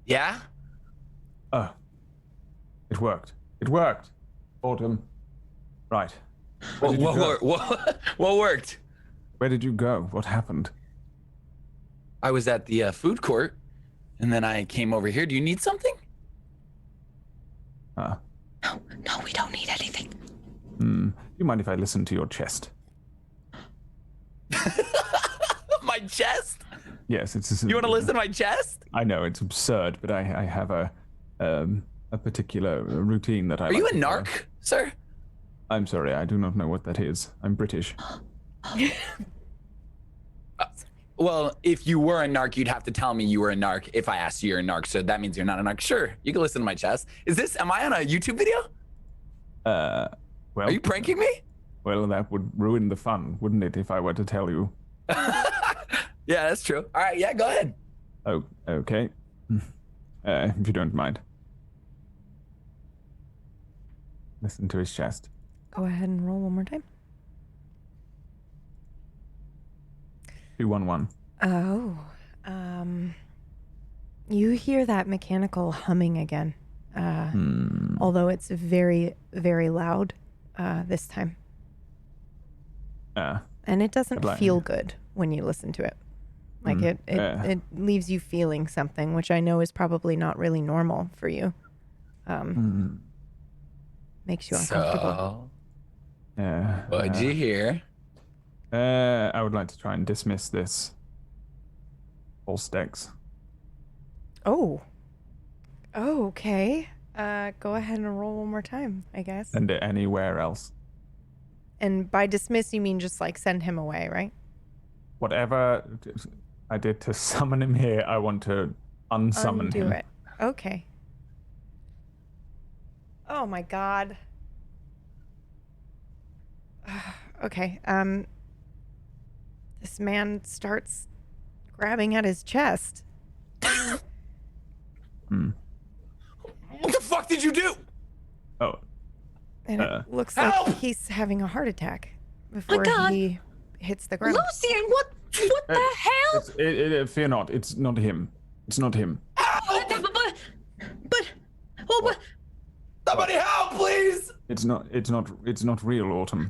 Yeah? Oh. It worked. It worked. Autumn. Right. Where did you go? What worked? Where did you go? What happened? I was at the food court. And then I came over here. Do you need something? No, we don't need anything. Do you mind if I listen to your chest? My chest? Yes, it's. You want to listen to my chest? I know it's absurd, but I have a particular routine that I. Are you a narc, sir? I'm sorry, I do not know what that is. I'm British. Well, if you were a narc, you'd have to tell me you were a narc if I asked you you're a narc. So that means you're not a narc. Sure, you can listen to my chest. Am I on a YouTube video? Well, are you pranking me? Well, that would ruin the fun, wouldn't it, if I were to tell you? Yeah, that's true. All right, yeah, go ahead. Oh, okay. If you don't mind. Listen to his chest. Go ahead and roll one more time. 211. Oh, you hear that mechanical humming again, although it's very, very loud this time. And it doesn't feel good when you listen to it. Like it leaves you feeling something, which I know is probably not really normal for you. Makes you uncomfortable. What'd you hear? I would like to try and dismiss this. False Dex. Oh, okay. Go ahead and roll one more time, I guess. And anywhere else. And by dismiss, you mean just like send him away, right? Whatever I did to summon him here, I want to unsummon him. Undo it. Okay. Oh my God. Okay. This man starts grabbing at his chest. What the fuck did you do? Oh. And it looks like he's having a heart attack before he hits the ground. Lucian, what the hell? Fear not. It's not him. It's not him. Somebody help, please! It's not real, Autumn.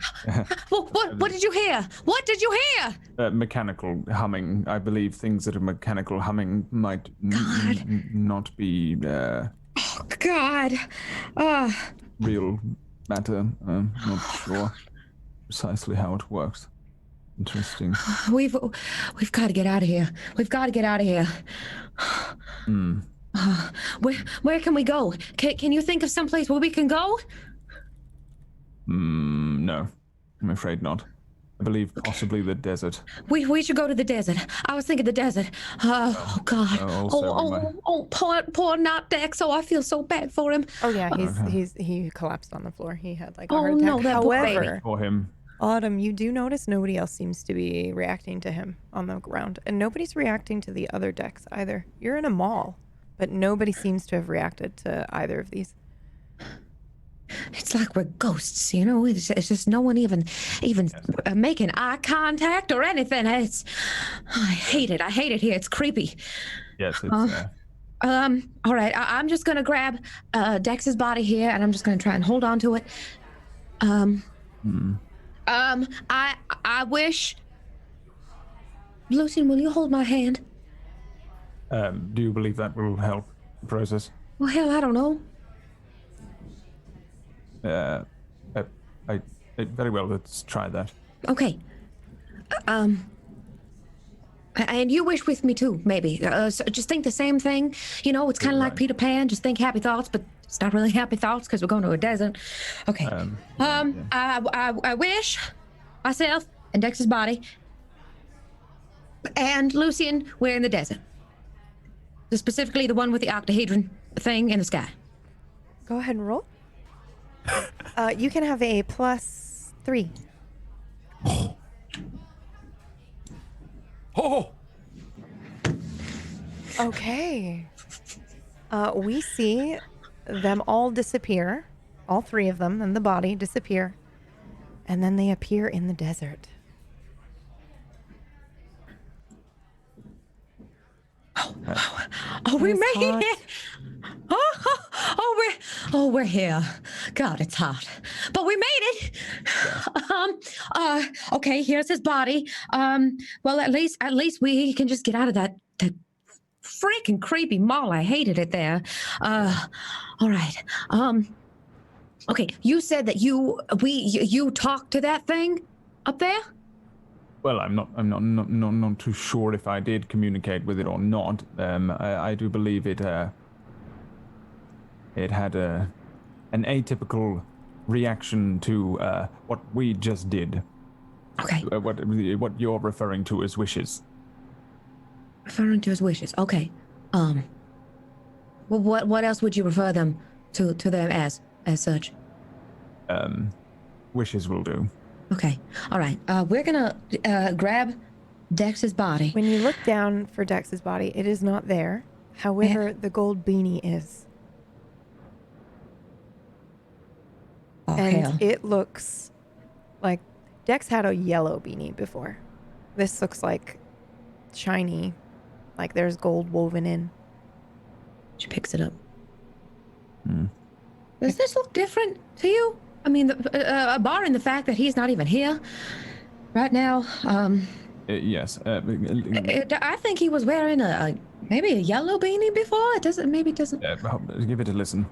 What did you hear? What did you hear? Mechanical humming. I believe things that are mechanical humming might not be Oh God. real matter. Not sure precisely how it works. Interesting. We've got to get out of here. We've got to get out of here. Where can we go? Can you think of someplace where we can go? No, I'm afraid not. I believe possibly the desert. We should go to the desert. I was thinking the desert. Oh God. Poor not Dex. Oh, I feel so bad for him. Oh yeah, he collapsed on the floor. He had like a Oh heart attack. no, that poor baby. However, For him. Autumn, you do notice nobody else seems to be reacting to him on the ground, and nobody's reacting to the other decks either. You're in a mall, but nobody seems to have reacted to either of these. It's like we're ghosts, you know. It's just no one even making eye contact or anything. I hate it. I hate it here. It's creepy. Yes, it's. All right. I'm just gonna grab Dex's body here, and I'm just gonna try and hold on to it. I wish. Lucian, will you hold my hand? Do you believe that will help the process? Well, hell, I don't know. Very well. Let's try that. Okay. And you wish with me too, maybe. So just think the same thing. You know, it's kind of like Peter Pan. Just think happy thoughts, but it's not really happy thoughts because we're going to a desert. Okay. I wish myself and Dex's body and Lucian we're in the desert. Specifically the one with the octahedron thing in the sky. Go ahead and roll. You can have a +3. Oh. Okay. We see them all disappear. All three of them and the body disappear. And then they appear in the desert. We made it. We're here. God, it's hot, but we made it. Okay, here's his body. Well, at least we can just get out of that freaking creepy mall. I hated it there. All right. Okay, you said that you talked to that thing up there? Well, I'm not too sure if I did communicate with it or not. I do believe it had an atypical reaction to what we just did. Okay. What you're referring to as wishes. Referring to his wishes. Okay. Well, what else would you refer them to them as such? Wishes will do. Okay. All right. We're gonna grab Dex's body. When you look down for Dex's body, it is not there. However, the gold beanie is. Oh, And hell. it looks like Dex had a yellow beanie before. This looks like shiny, like there's gold woven in. She picks it up. Does this look different to you? I mean, barring the fact that he's not even here right now. Yes. I think he was wearing maybe a yellow beanie before. It doesn't. Give it a listen.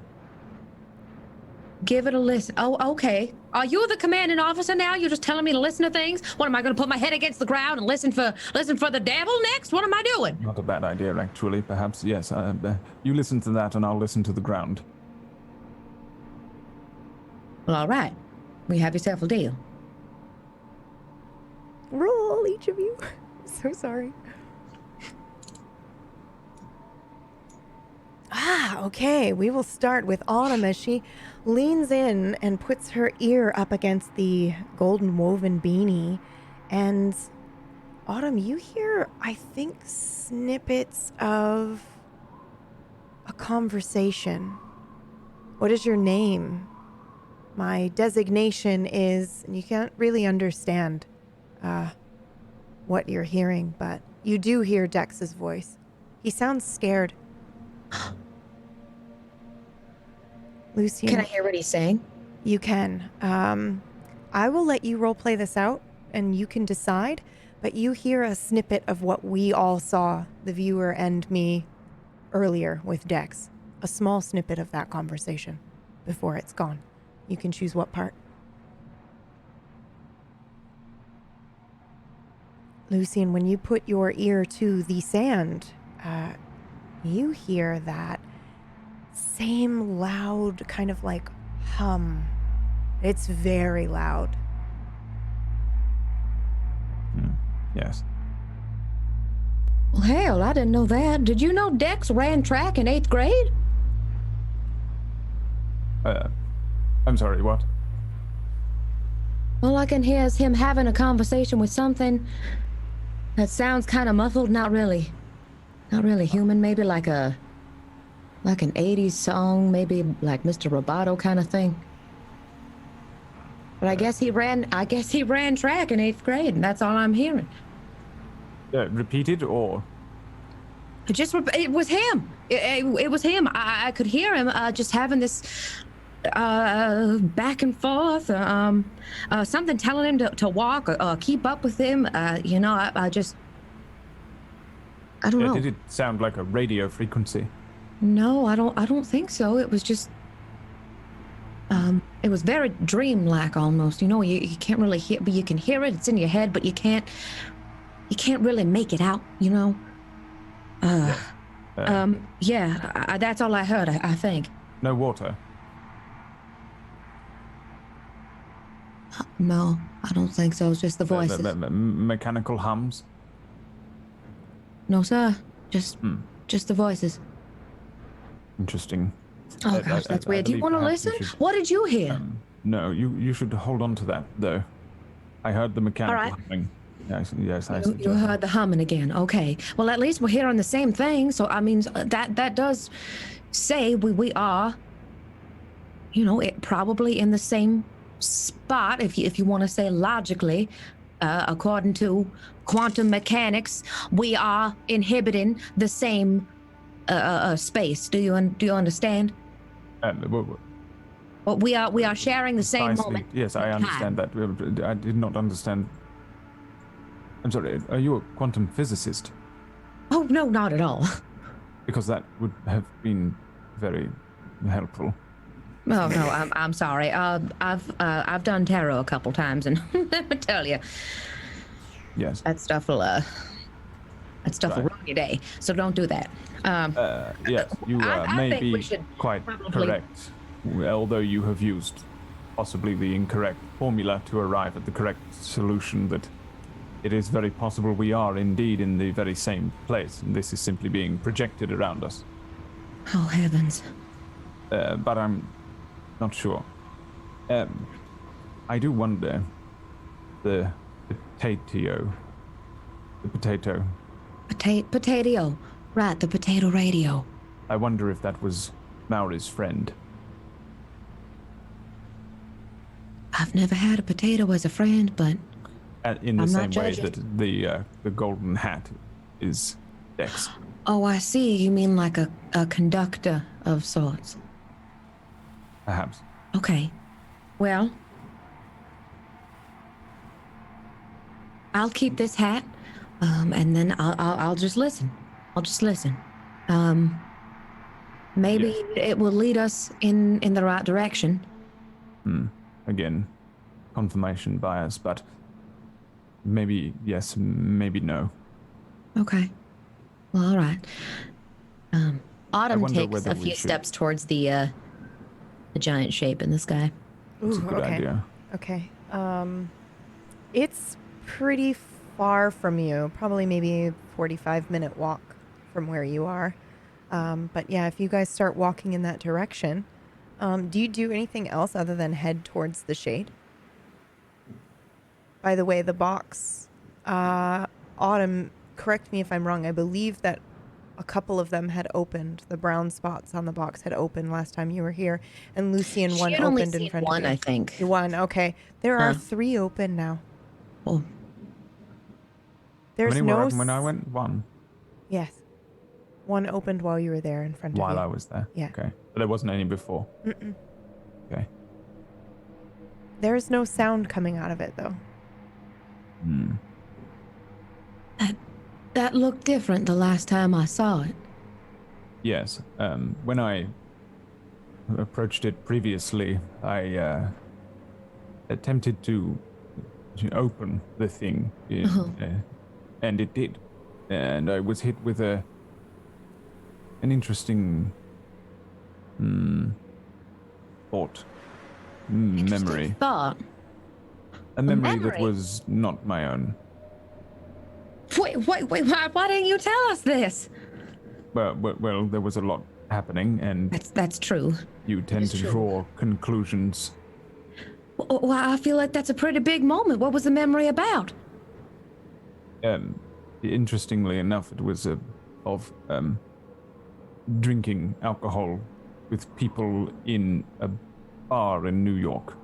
Give it a listen. Oh, okay. Are you the commanding officer now? You're just telling me to listen to things? What, am I going to put my head against the ground and listen for the devil next? What am I doing? Not a bad idea, actually. Perhaps, yes. You listen to that, and I'll listen to the ground. Well, all right. We have yourself a deal. Roll, each of you. So sorry. Okay. We will start with Autumn as she leans in and puts her ear up against the golden woven beanie. And Autumn, you hear, I think, snippets of a conversation. What is your name? My designation is, and you can't really understand what you're hearing, but you do hear Dex's voice. He sounds scared. Lucian. Can I hear what he's saying? You can. I will let you roleplay this out, and you can decide, but you hear a snippet of what we all saw, the viewer and me, earlier with Dex. A small snippet of that conversation before it's gone. You can choose what part. Lucian, when you put your ear to the sand, you hear that same loud kind of like hum. It's very loud. Yes. Well, hell, I didn't know that. Did you know Dex ran track in 8th grade? I'm sorry, what? All I can hear is him having a conversation with something that sounds kind of muffled. Not really human. Maybe like an 80s song, maybe like Mr. Roboto kind of thing. But I guess he ran track in 8th grade, and that's all I'm hearing. Repeated or? It was him. It was him. I could hear him just having this back and forth. Something telling him to walk or keep up with him. I don't know. Did it sound like a radio frequency? No, I don't think so. It was just it was very dreamlike almost. You know, you can't really hear, but you can hear it. It's in your head, but you can't really make it out, you know. That's all I heard, I think. No water? No, I don't think so. It's just the voices. Mechanical hums? No, sir. Just the voices. Interesting. Oh, gosh, that's weird. Do you want to listen? What did you hear? No, you should hold on to that, though. I heard the mechanical humming. Yes, I You heard the humming again. Okay. Well, at least we're hearing the same thing. So, I mean, that does say we are, you know, probably in the same spot, if you want to say logically, according to quantum mechanics, we are inhibiting the same space. Do you understand? Well, we are sharing the same moment. Yes, I understand that. I did not understand. I'm sorry. Are you a quantum physicist? Oh no, not at all. because that would have been very helpful. Oh no, I'm sorry. I've done tarot a couple times, and let me tell you, Yes. that stuff will ruin your day. So don't do that. Yes, you I may think we be should quite probably- correct, although you have used possibly the incorrect formula to arrive at the correct solution, that it is very possible we are indeed in the very same place, and this is simply being projected around us. Oh heavens! But I'm not sure. I do wonder, the potato. Potato. Right, the potato radio. I wonder if that was Mauri's friend. I've never had a potato as a friend, but In the I'm same not way judging. that the golden hat is Dex. oh, I see. You mean like a conductor of sorts. Perhaps. Okay. Well, I'll keep this hat, and then I'll just listen. I'll just listen. Maybe it will lead us in the right direction. Again, confirmation bias, but maybe yes, maybe no. Okay. Well, all right. Autumn wonder takes whether a we few should- steps towards the giant shape in the sky. It's a good okay. idea. Okay. It's pretty far from you, probably maybe 45-minute walk from where you are. But yeah, if you guys start walking in that direction, do you do anything else other than head towards the shade? By the way, the box, Autumn, correct me if I'm wrong, I believe that a couple of them had opened. The brown spots on the box had opened last time you were here, and Lucy and one She had only opened in seen front one, of you. I think. One, okay. There are Huh. 3 open now. Oh, How There's many no were open when I went? One. Yes. One opened while you were there in front of While you. I was there. Yeah. Okay. But there wasn't any before. Mm-mm. Okay. There's no sound coming out of it, though. that looked different the last time I saw it. Yes. When I approached it previously, I attempted to open the thing, and it did. And I was hit with an interesting thought, memory. Thought. A memory that memory? was not my own. Wait, why didn't you tell us this? Well, there was a lot happening, and That's true. you tend is to true. draw conclusions. Well, I feel like that's a pretty big moment. What was the memory about? Interestingly enough, it was of drinking alcohol with people in a bar in New York.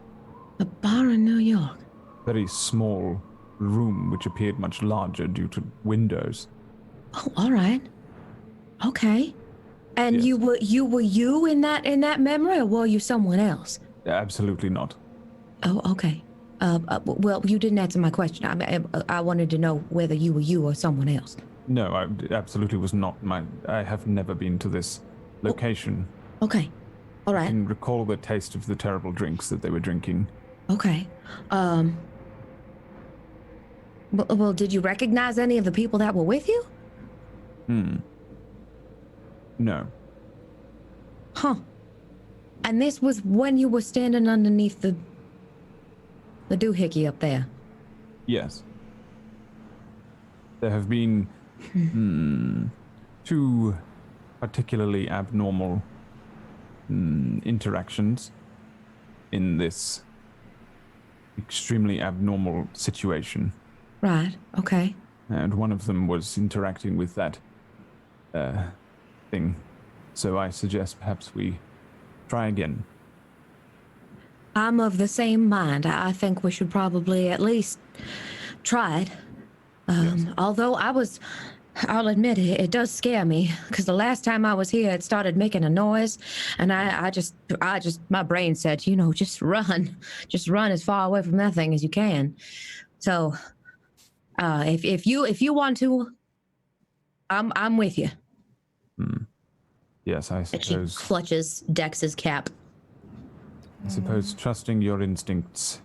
A bar in New York. Very small room, which appeared much larger due to windows. Oh, all right. Okay. And Yes. you were in that memory, or were you someone else? Absolutely not. Oh, okay. Well, you didn't answer my question. I wanted to know whether you were you or someone else. No, I absolutely was not. I have never been to this location. Okay. All I right. can recall the taste of the terrible drinks that they were drinking. Okay. Well, did you recognize any of the people that were with you? No. Huh. And this was when you were standing underneath the doohickey up there. Yes. There have been two particularly abnormal interactions in this extremely abnormal situation. Right. Okay. And one of them was interacting with that thing. So I suggest perhaps we try again. I'm of the same mind. I think we should probably at least try it. Although I'll admit it does scare me, because the last time I was here, it started making a noise, and I just, my brain said, just run as far away from that thing as you can. So, if you want to, I'm with you. Yes, I And she suppose. clutches Dex's cap. I suppose trusting your instincts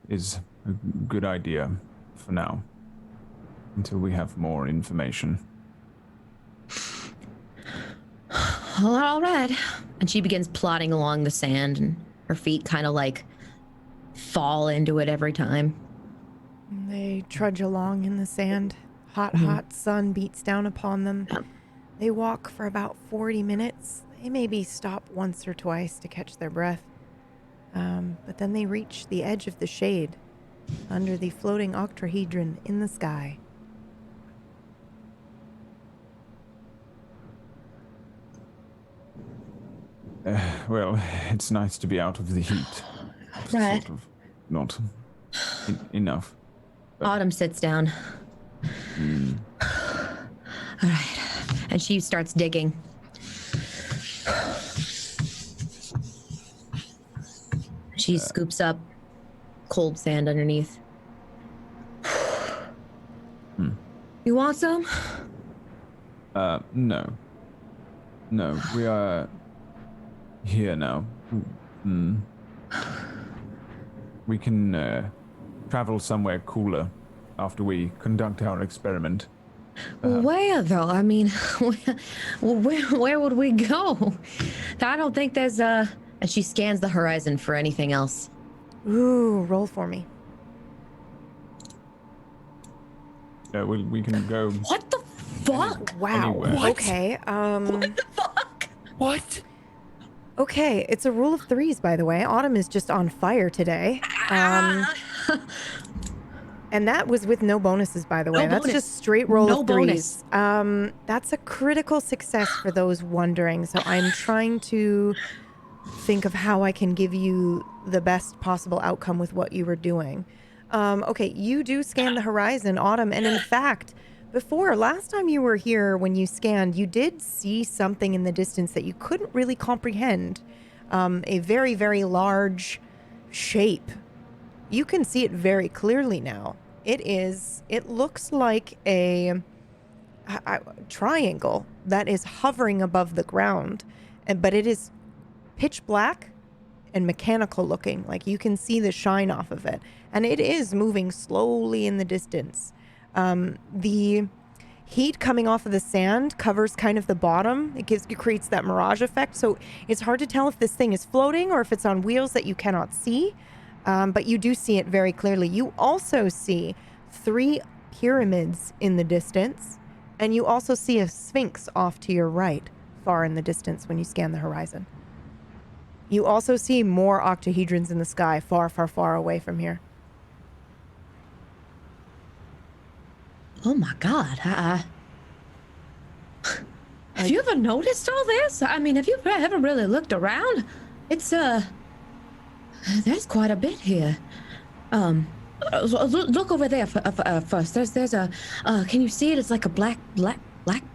is a good idea for now, until we have more information. Well, all right. And she begins plodding along the sand, and her feet kind of like fall into it every time. They trudge along in the sand. Hot sun beats down upon them. They walk for about 40 minutes. They maybe stop once or twice to catch their breath. But then they reach the edge of the shade under the floating octahedron in the sky. Well, it's nice to be out of the heat. Right. Sort of. Not enough. Autumn sits down. All right. And she starts digging. She scoops up cold sand underneath. You want some? No. No, we are here now. We can travel somewhere cooler after we conduct our experiment. Where though? I mean, where would we go? I don't think there's a. And she scans the horizon for anything else. Ooh, roll for me. We can go. What the fuck? Wow. Anywhere. Okay. What the fuck? What? Okay, it's a rule of threes, by the way. Autumn is just on fire today. And that was with no bonuses, by the way. No That's bonus. just straight roll No of bonus. threes. That's a critical success for those wondering. So I'm trying to think of how I can give you the best possible outcome with what you were doing. Okay, you do scan the horizon, Autumn. And in fact, last time you were here, when you scanned, you did see something in the distance that you couldn't really comprehend. A very, very large shape. You can see it very clearly now. It looks like a triangle that is hovering above the ground, but it is pitch black and mechanical looking. Like you can see the shine off of it, and it is moving slowly in the distance. The heat coming off of the sand covers kind of the bottom. It creates that mirage effect. So it's hard to tell if this thing is floating or if it's on wheels that you cannot see. But you do see it very clearly. You also see 3 pyramids in the distance, and you also see a sphinx off to your right, far in the distance when you scan the horizon. You also see more octahedrons in the sky, far, far, far away from here. Oh my God. Have you ever noticed all this? I mean, have you ever really looked around? It's there's quite a bit here. Look over there first. There's a. Can you see it? It's like a black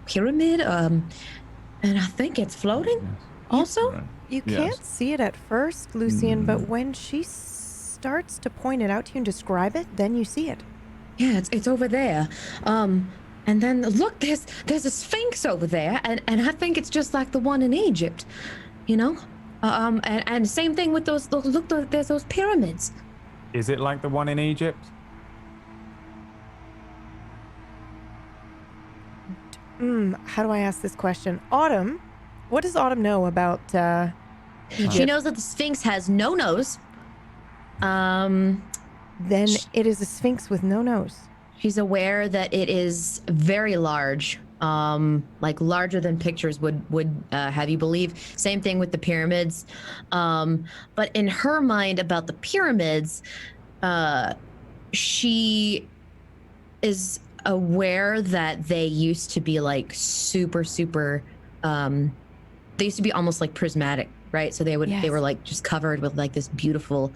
pyramid. And I think it's floating. Also, Right. You Yes. can't see it at first, Lucian, but when she starts to point it out to you and describe it, then you see it. yeah, it's over there. And then look, there's a sphinx over there, and I think it's just like the one in Egypt, you know. And same thing with those. Look, there's those pyramids. Is it like the one in Egypt? How do I ask this question? Autumn, what does Autumn know about Egypt? She knows that the Sphinx has no nose. Then it is a sphinx with no nose. She's aware that it is very large, like larger than pictures would have you believe. Same thing with the pyramids. But in her mind about the pyramids, she is aware that they used to be like super, they used to be almost like prismatic, right? So they were like just covered with like this beautiful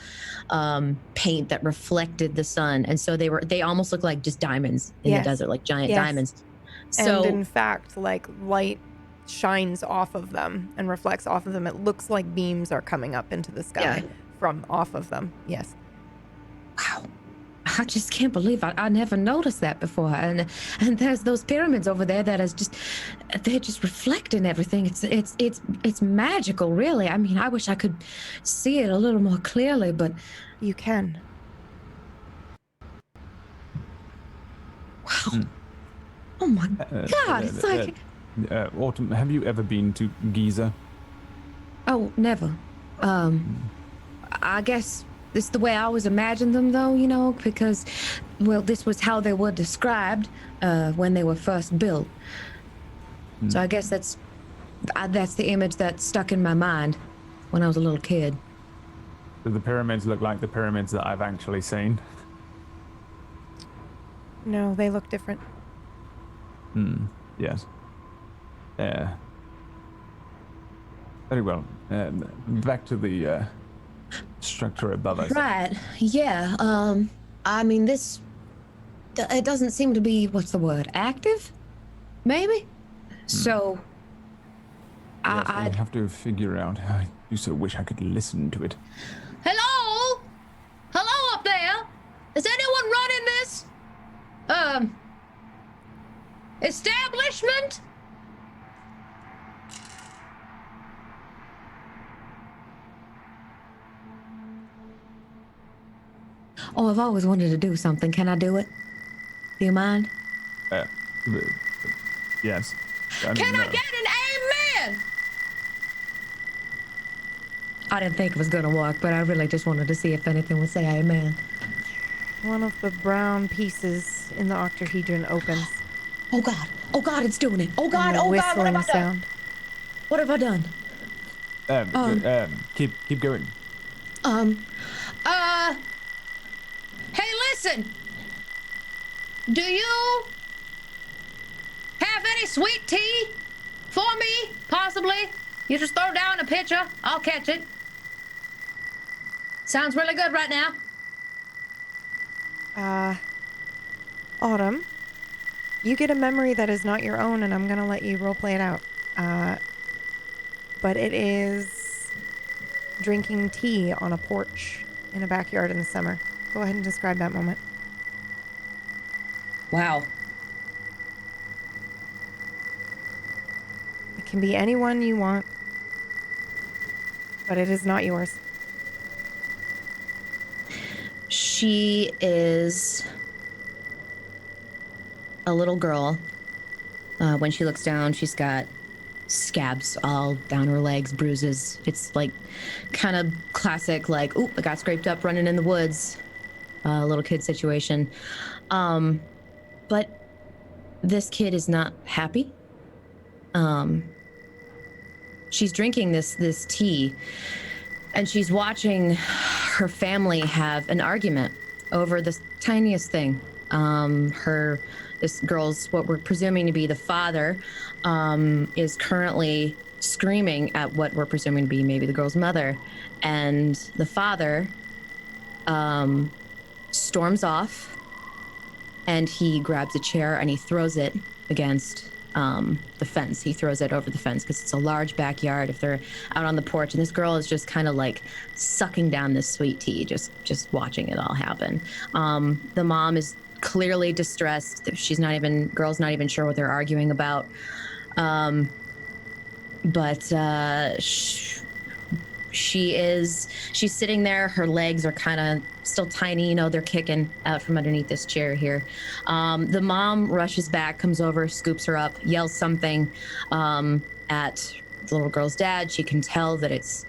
paint that reflected the sun. And so they almost look like just diamonds in the desert, like giant diamonds. So And in fact, like light shines off of them and reflects off of them. It looks like beams are coming up into the sky from off of them. Yes. wow. I just can't believe I never noticed that before. And there's those pyramids over there that is just, they're just reflecting everything. It's magical, really. I mean, I wish I could see it a little more clearly, but You can. wow. Oh my God, it's like... Autumn, have you ever been to Giza? Oh, never. I guess this is the way I always imagined them, though, you know, because, well, this was how they were described when they were first built. So I guess that's the image that stuck in my mind when I was a little kid. Do the pyramids look like the pyramids that I've actually seen? No, they look different. Yes. Very well. Back to the structure above us. Right. Yeah. I mean, it doesn't seem to be, what's the word? Active? Maybe? So, Yes, I have to figure out. I do so wish I could listen to it. Hello? Hello up there? Is anyone running this? Establishment? Oh, I've always wanted to do something. Can I do it? Do you mind? Yes. Can I get an amen? I didn't think it was gonna work, but I really just wanted to see if anything would say amen. One of the brown pieces in the octahedron opens. Oh God! Oh God! It's doing it! Oh God! And a Oh God! What have I whistling done? sound. What have I done? Keep going. Hey, listen. Do you have any sweet tea for me? Possibly. You just throw down a pitcher. I'll catch it. Sounds really good right now. Autumn, you get a memory that is not your own, and I'm gonna let you roleplay it out. But it is drinking tea on a porch in a backyard in the summer. Go ahead and describe that moment. Wow. It can be anyone you want, but it is not yours. She is a little girl. When she looks down, she's got scabs all down her legs, bruises. It's like kind of classic, like, oop, I got scraped up running in the woods. Little kid situation. But this kid is not happy. She's drinking this tea, and she's watching her family have an argument over the tiniest thing. This girl's, what we're presuming to be the father, is currently screaming at what we're presuming to be maybe the girl's mother, and the father storms off, and he grabs a chair and he throws it against the fence. He throws it over the fence because it's a large backyard if they're out on the porch, and this girl is just kind of like sucking down this sweet tea, just watching it all happen. The mom is clearly distressed. Girl's not even sure what they're arguing about. She's sitting there, her legs are kind of still tiny, you know, they're kicking out from underneath this chair here. The mom rushes back, comes over, scoops her up, yells something at the little girl's dad. She can tell that it's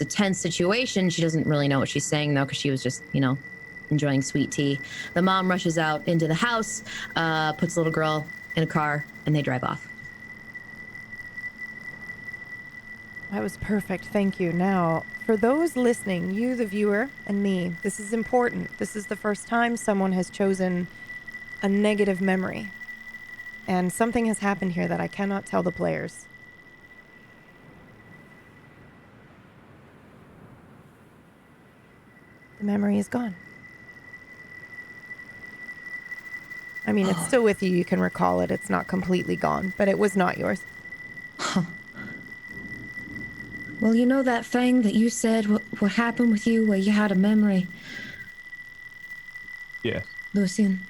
a tense situation. She doesn't really know what she's saying though, because she was just, you know, enjoying sweet tea. The mom rushes out into the house, puts the little girl in a car, and they drive off. That was perfect. Thank you. Now, for those listening, you, the viewer, and me, this is important. This is the first time someone has chosen a negative memory. And something has happened here that I cannot tell the players. The memory is gone. I mean, it's still with you. You can recall it. It's not completely gone, but it was not yours. Well, you know that thing that you said, what happened with you where you had a memory? Yes. Lucian.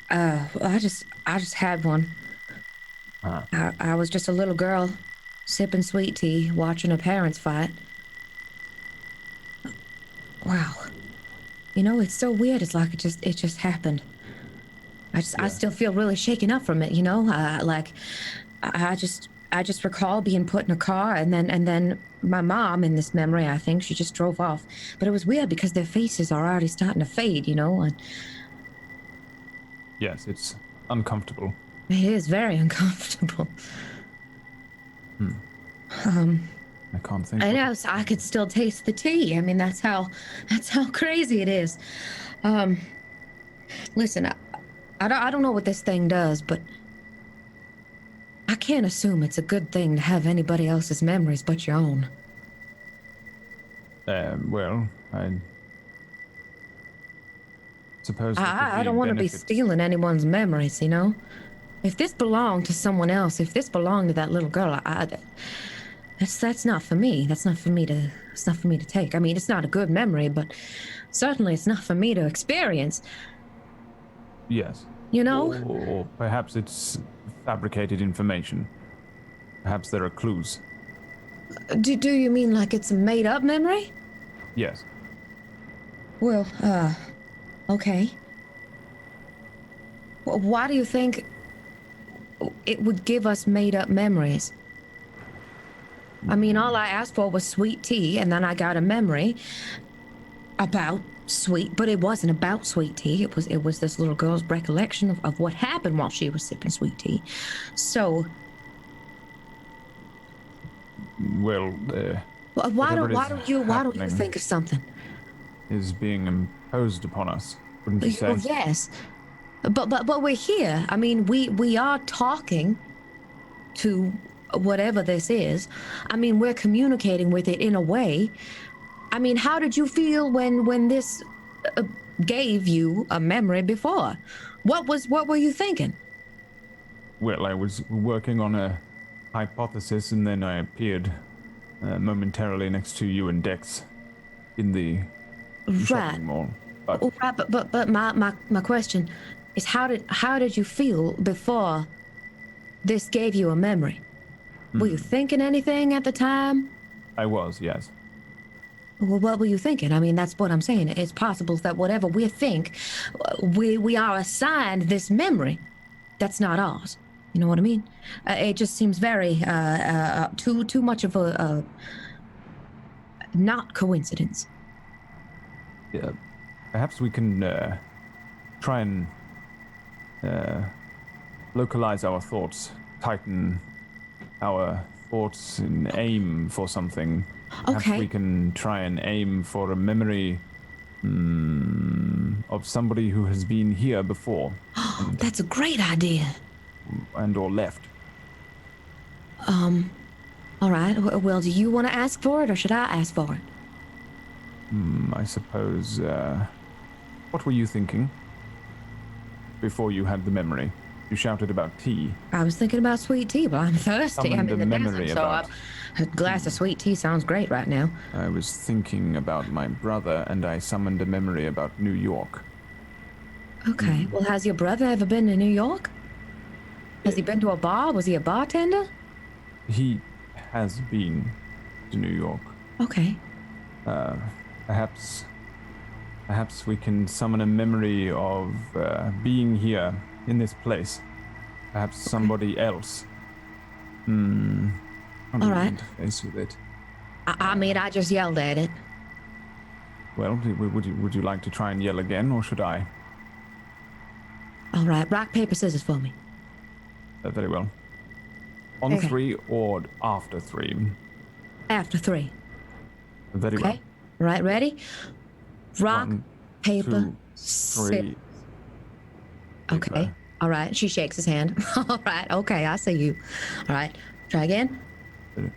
I just had one. I was just a little girl, sipping sweet tea, watching her parents fight. Wow. You know, it's so weird. It's like it just happened. I still feel really shaken up from it. You know, I just recall being put in a car, and then my mom, in this memory, I think she just drove off. But it was weird because their faces are already starting to fade. You know. And yes, it's uncomfortable. it is very uncomfortable. I can't think. I know, so I could still taste the tea. I mean, that's how crazy it is. Listen, I don't know what this thing does, but I can't assume it's a good thing to have anybody else's memories but your own. Well, I suppose I don't want to be stealing anyone's memories, you know? If this belonged to someone else, if this belonged to that little girl, that's not for me. It's not for me to take. I mean, it's not a good memory, but certainly it's not for me to experience. Yes. You know? Or perhaps it's fabricated information. Perhaps there are clues. Do you mean like it's a made-up memory? Yes. Well, okay. Well, why do you think it would give us made-up memories? I mean, all I asked for was sweet tea, and then I got a memory about sweet, but it wasn't about sweet tea. It was this little girl's recollection of what happened while she was sipping sweet tea. So, well, why don't you think of something? Is being imposed upon us, wouldn't you say? Well, yes, but we're here. I mean, we are talking to whatever this is. I mean, we're communicating with it in a way. I mean, how did you feel when this gave you a memory before? What were you thinking? Well, I was working on a hypothesis, and then I appeared momentarily next to you and Dex in the shopping mall. But my question is, how did you feel before this gave you a memory? Were you thinking anything at the time? I was, yes. Well, what were you thinking? I mean, that's what I'm saying. It's possible that whatever we think, we are assigned this memory that's not ours. You know what I mean? It just seems very too much of a not coincidence. Yeah, perhaps we can try and localize our thoughts, tighten our thoughts and aim for something. Perhaps we can try and aim for a memory of somebody who has been here before. That's a great idea. And or left. All right. Well, do you want to ask for it, or should I ask for it? I suppose. What were you thinking before you had the memory? You shouted about tea. I was thinking about sweet tea, but I'm thirsty. I'm in the desert, so a glass of sweet tea sounds great right now. I was thinking about my brother, and I summoned a memory about New York. Okay. Well, has your brother ever been to New York? Has he been to a bar? Was he a bartender? He has been to New York. Okay. Perhaps we can summon a memory of being here in this place. Perhaps somebody else. All right. Interface with it. I mean, I just yelled at it. Well, would you like to try and yell again, or should I? All right. Rock, paper, scissors for me. Very well. On 3 or after 3? After 3. Very well. Okay. Right, ready? Rock, 1, paper, 2, scissors. 3. Okay. All right. She shakes his hand. All right. Okay. I see you. All right. Try again.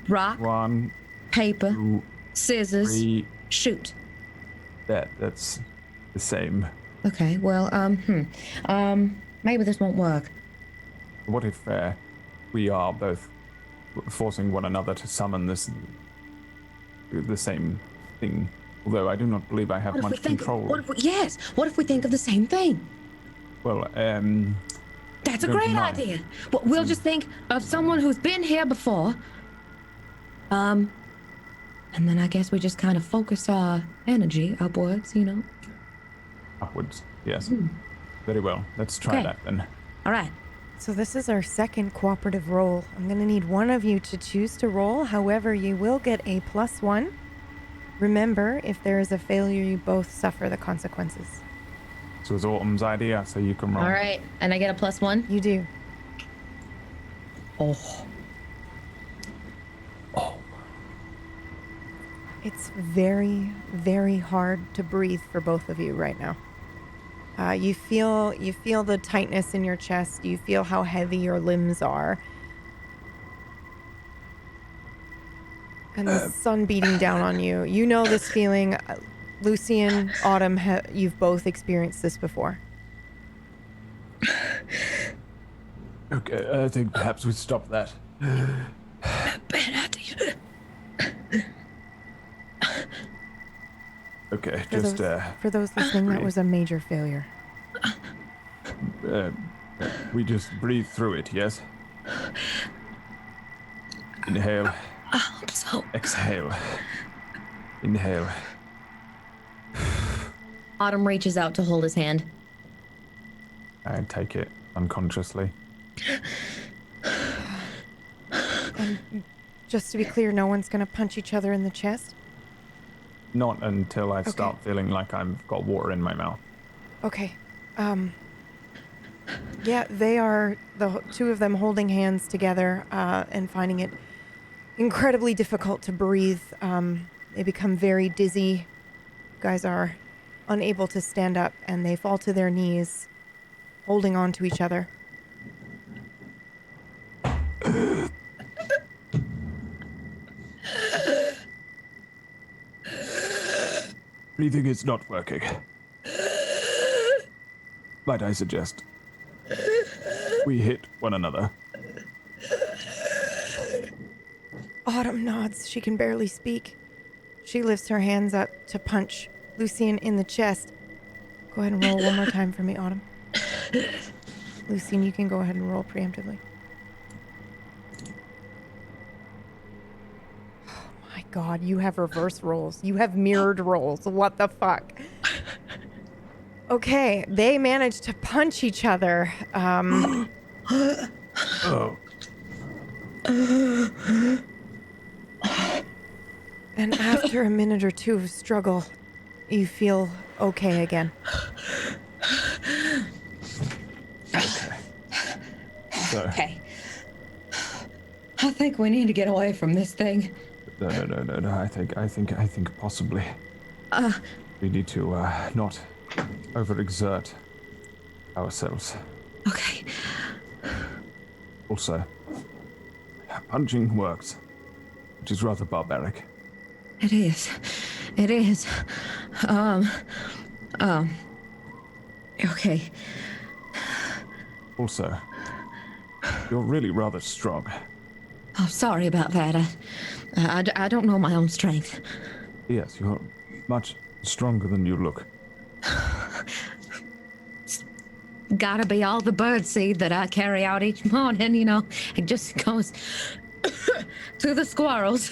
Rock, 1, paper, 2, scissors, 3. shoot. That's the same. Okay. Well, maybe this won't work. What if we are both forcing one another to summon the same thing? Although I do not believe I have What if we much think? control. What if we think of the same thing? Well, That's a don't great deny. idea. Well, we'll just think of someone who's been here before. And then I guess we just kind of focus our energy upwards, you know? Upwards, yes. Very well. Let's try Okay. that then. All right. So this is our second cooperative roll. I'm going to need one of you to choose to roll. However, you will get a +1. Remember, if there is a failure, you both suffer the consequences. So it's Autumn's idea, so you can roll. All right. And I get a +1? You do. Oh. It's very, very hard to breathe for both of you right now. You feel the tightness in your chest. You feel how heavy your limbs are. And the sun beating down on you. You know this feeling. Lucian, Autumn, you've both experienced this before. Okay, I think perhaps we stop that. Bad idea. Okay, For just for those listening, that was a major failure. we just breathe through it, yes? Inhale. I hope so. Exhale. Inhale. Autumn reaches out to hold his hand. I take it unconsciously. And just to be clear, no one's going to punch each other in the chest? Not until I start feeling like I've got water in my mouth. Okay. Yeah, they are, the two of them holding hands together and finding it incredibly difficult to breathe. They become very dizzy. You guys are unable to stand up, and they fall to their knees, holding on to each other. Breathing is not working. Might I suggest we hit one another? Autumn nods. She can barely speak. She lifts her hands up to punch Lucian in the chest. Go ahead and roll one more time for me, Autumn. Lucian, you can go ahead and roll preemptively. Oh my god, you have reverse rolls. You have mirrored rolls. What the fuck? Okay, they managed to punch each other. Oh. And after a minute or two of struggle, you feel okay again. So, Okay. I think we need to get away from this thing. no. I think possibly we need to not overexert ourselves. Okay. Also, punching works, which is rather barbaric. It is. Okay. Also, you're really rather strong. Oh, sorry about that. I don't know my own strength. Yes, you're much stronger than you look. Gotta be all the birdseed that I carry out each morning, you know. It just goes to the squirrels.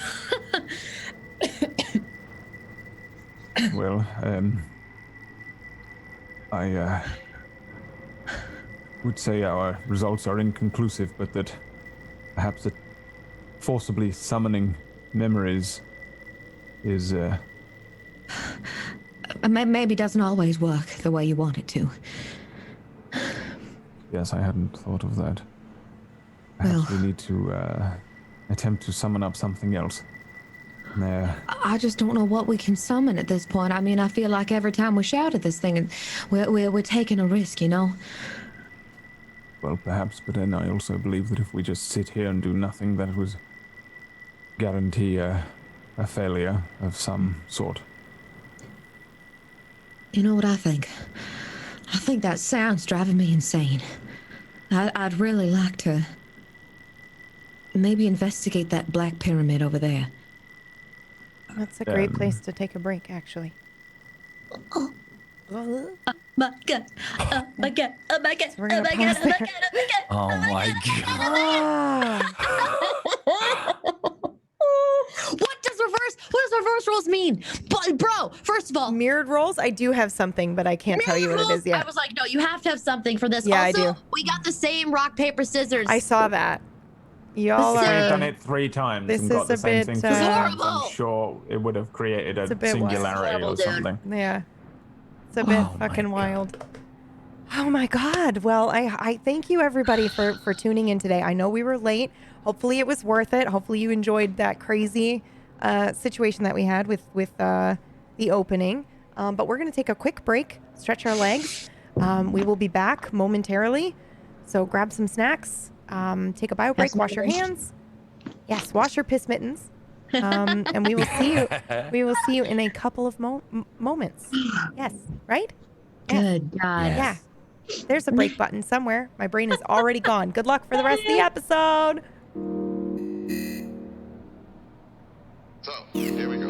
Well, I would say our results are inconclusive, but that perhaps that forcibly summoning memories is Maybe doesn't always work the way you want it to. Yes, I hadn't thought of that. Perhaps we need to attempt to summon up something else. I just don't know what we can summon at this point. I mean, I feel like every time we shout at this thing, we're taking a risk, you know? Well, perhaps, but then I also believe that if we just sit here and do nothing, that would guarantee a failure of some sort. You know what I think? I think that sound's driving me insane. I'd really like to maybe investigate that black pyramid over there. That's a great place to take a break, actually. Oh my god! Oh my god! Oh my god! So we're Oh gonna my god! pause Oh my there. god! Oh my god! What does reverse rolls mean? But bro, first of all, Mirrored rolls. I do have something, but I can't tell you what it is yet. I was like, no, you have to have something for this. Yeah, also, I do. we got the same rock paper scissors. I saw that. Y'all This is- We've are. done it 3 times This and got is the a same bit, thing 3 It's times. horrible. I'm sure it would have created It's a a bit wild. singularity Horrible, or dude. something. Yeah. It's a bit Oh my fucking wild. Oh my god. Well, I thank you everybody for tuning in today. I know we were late. Hopefully it was worth it. Hopefully you enjoyed that crazy situation that we had with the opening. But we're going to take a quick break, stretch our legs. We will be back momentarily. So grab some snacks, take a bio break, wash your hands. Yes, wash your piss mittens. And we will see you. We will see you in a couple of moments. Yes, right? Yes. Good God. Yeah. There's a break button somewhere. My brain is already gone. Good luck for the rest of the episode. So, here we go.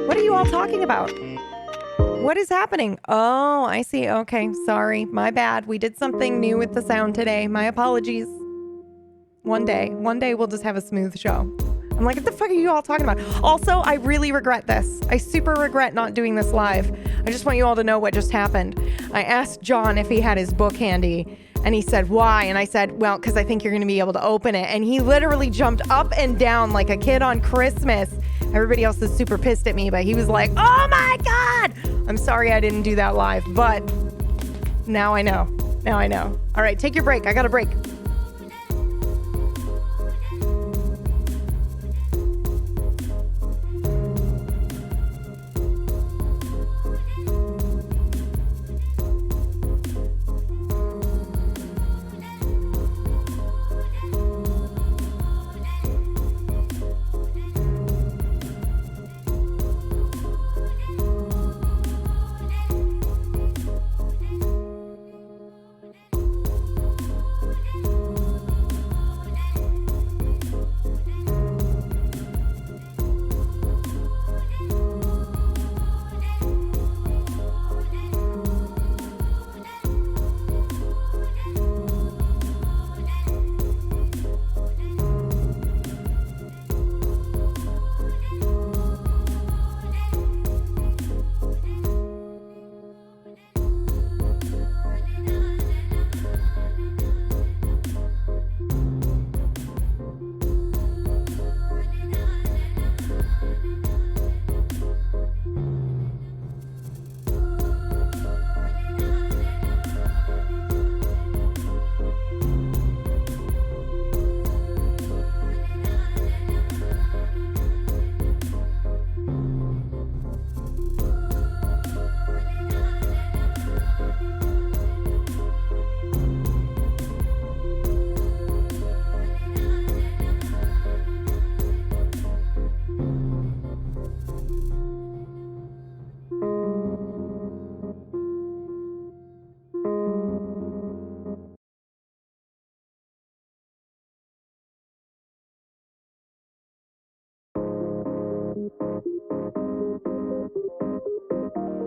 What are you all talking about? What is happening? Oh, I see. Okay, sorry. My bad. We did something new with the sound today. My apologies. One day we'll just have a smooth show. I'm like, what the fuck are you all talking about? Also, I really regret this. I super regret not doing this live. I just want you all to know what just happened. I asked John if he had his book handy, and he said, why? And I said, well, because I think you're going to be able to open it. And he literally jumped up and down like a kid on Christmas. Everybody else is super pissed at me, but he was like, oh my God. I'm sorry I didn't do that live, but now I know. Now I know. All right, take your break. I got a break.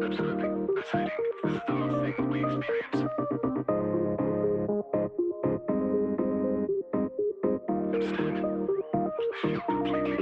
Observing, deciding, this is the last thing that we experience. Understand? I feel completely.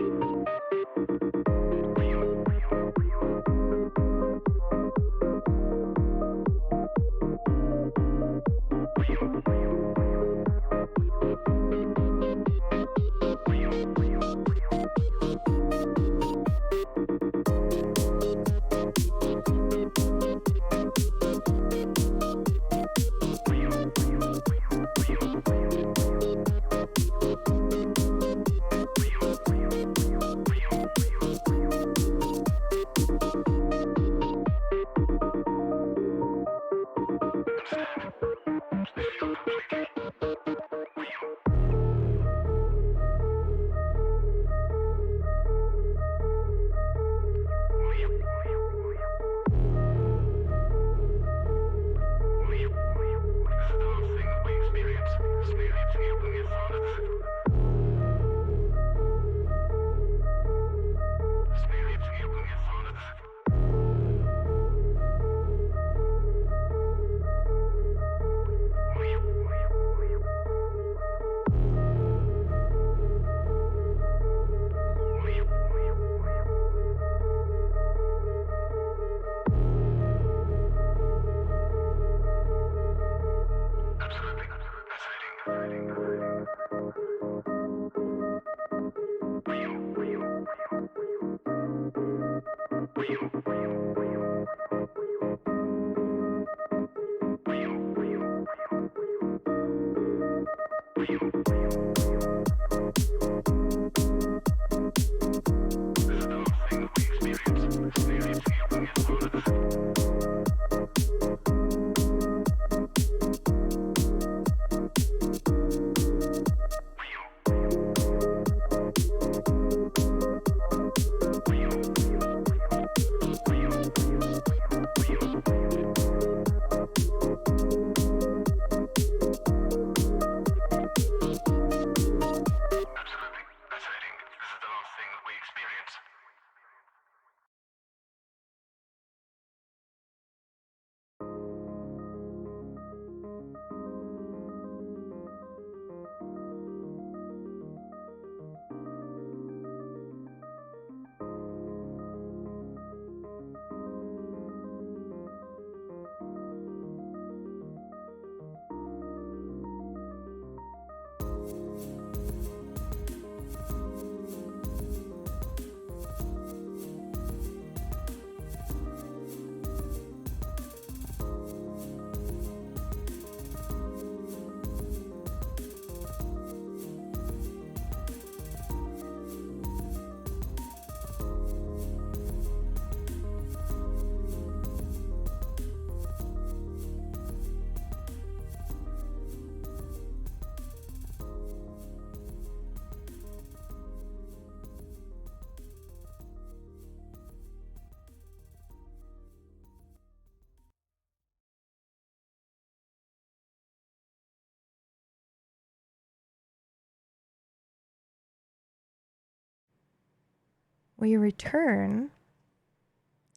we return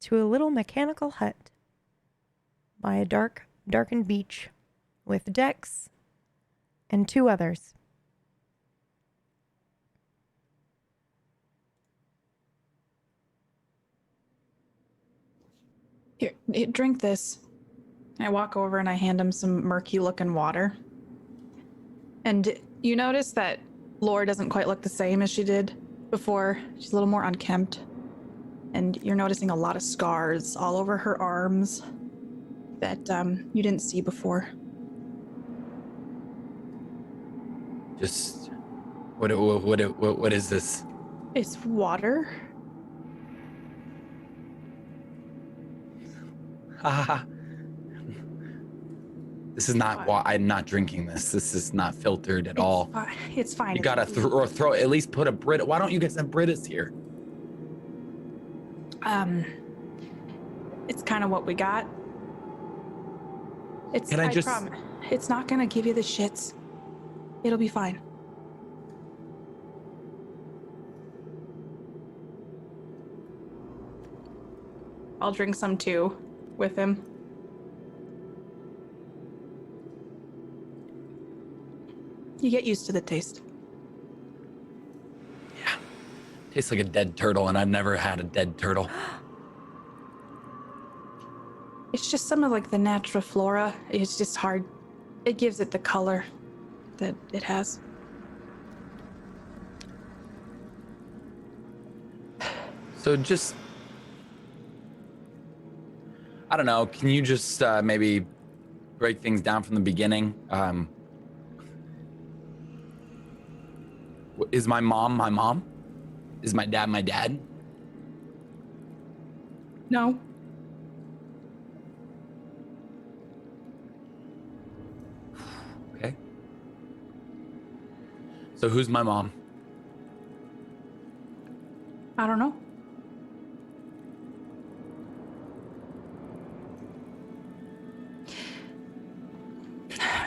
to a little mechanical hut by a darkened beach with Dex and 2 others. Here, drink this. I walk over and I hand him some murky-looking water. And you notice that Lore doesn't quite look the same as she did before. She's a little more unkempt. And you're noticing a lot of scars all over her arms that you didn't see before. Just what is this? It's water. Haha. This is not why I'm not drinking this. This is not filtered at all. It's fine. You gotta throw at least put a Brita. Why don't you get some Britas here? It's kind of what we got. Can I just promise, it's not gonna give you the shits. It'll be fine. I'll drink some too with him. You get used to the taste. Yeah. Tastes like a dead turtle, and I've never had a dead turtle. It's just some of like the natural flora. It's just hard. It gives it the color that it has. So just, I don't know, can you just maybe break things down from the beginning? Is my mom my mom? Is my dad my dad? No. Okay. So who's my mom? I don't know.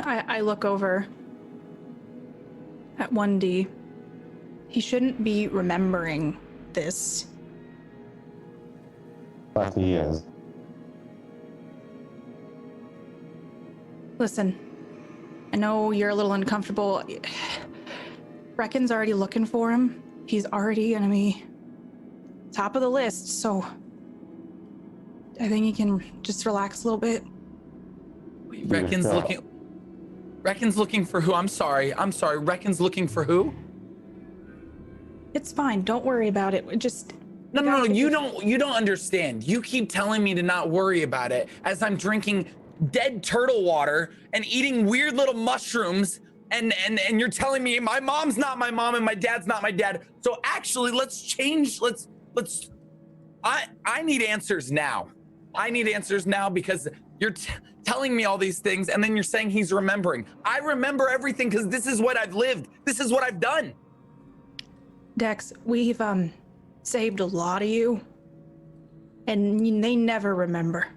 I look over at 1D. He shouldn't be remembering this. But he is. Listen, I know you're a little uncomfortable. Reckon's already looking for him. He's already gonna be top of the list, so I think he can just relax a little bit. Wait, Reckon's looking for who? I'm sorry. Reckon's looking for who? It's fine. Don't worry about it. No, you don't understand. You keep telling me to not worry about it as I'm drinking dead turtle water and eating weird little mushrooms, and you're telling me my mom's not my mom and my dad's not my dad. So actually, let's change. I need answers now. I need answers now because you're telling me all these things and then you're saying he's remembering. I remember everything because this is what I've lived. This is what I've done. Dex, we've saved a lot of you, and they never remember.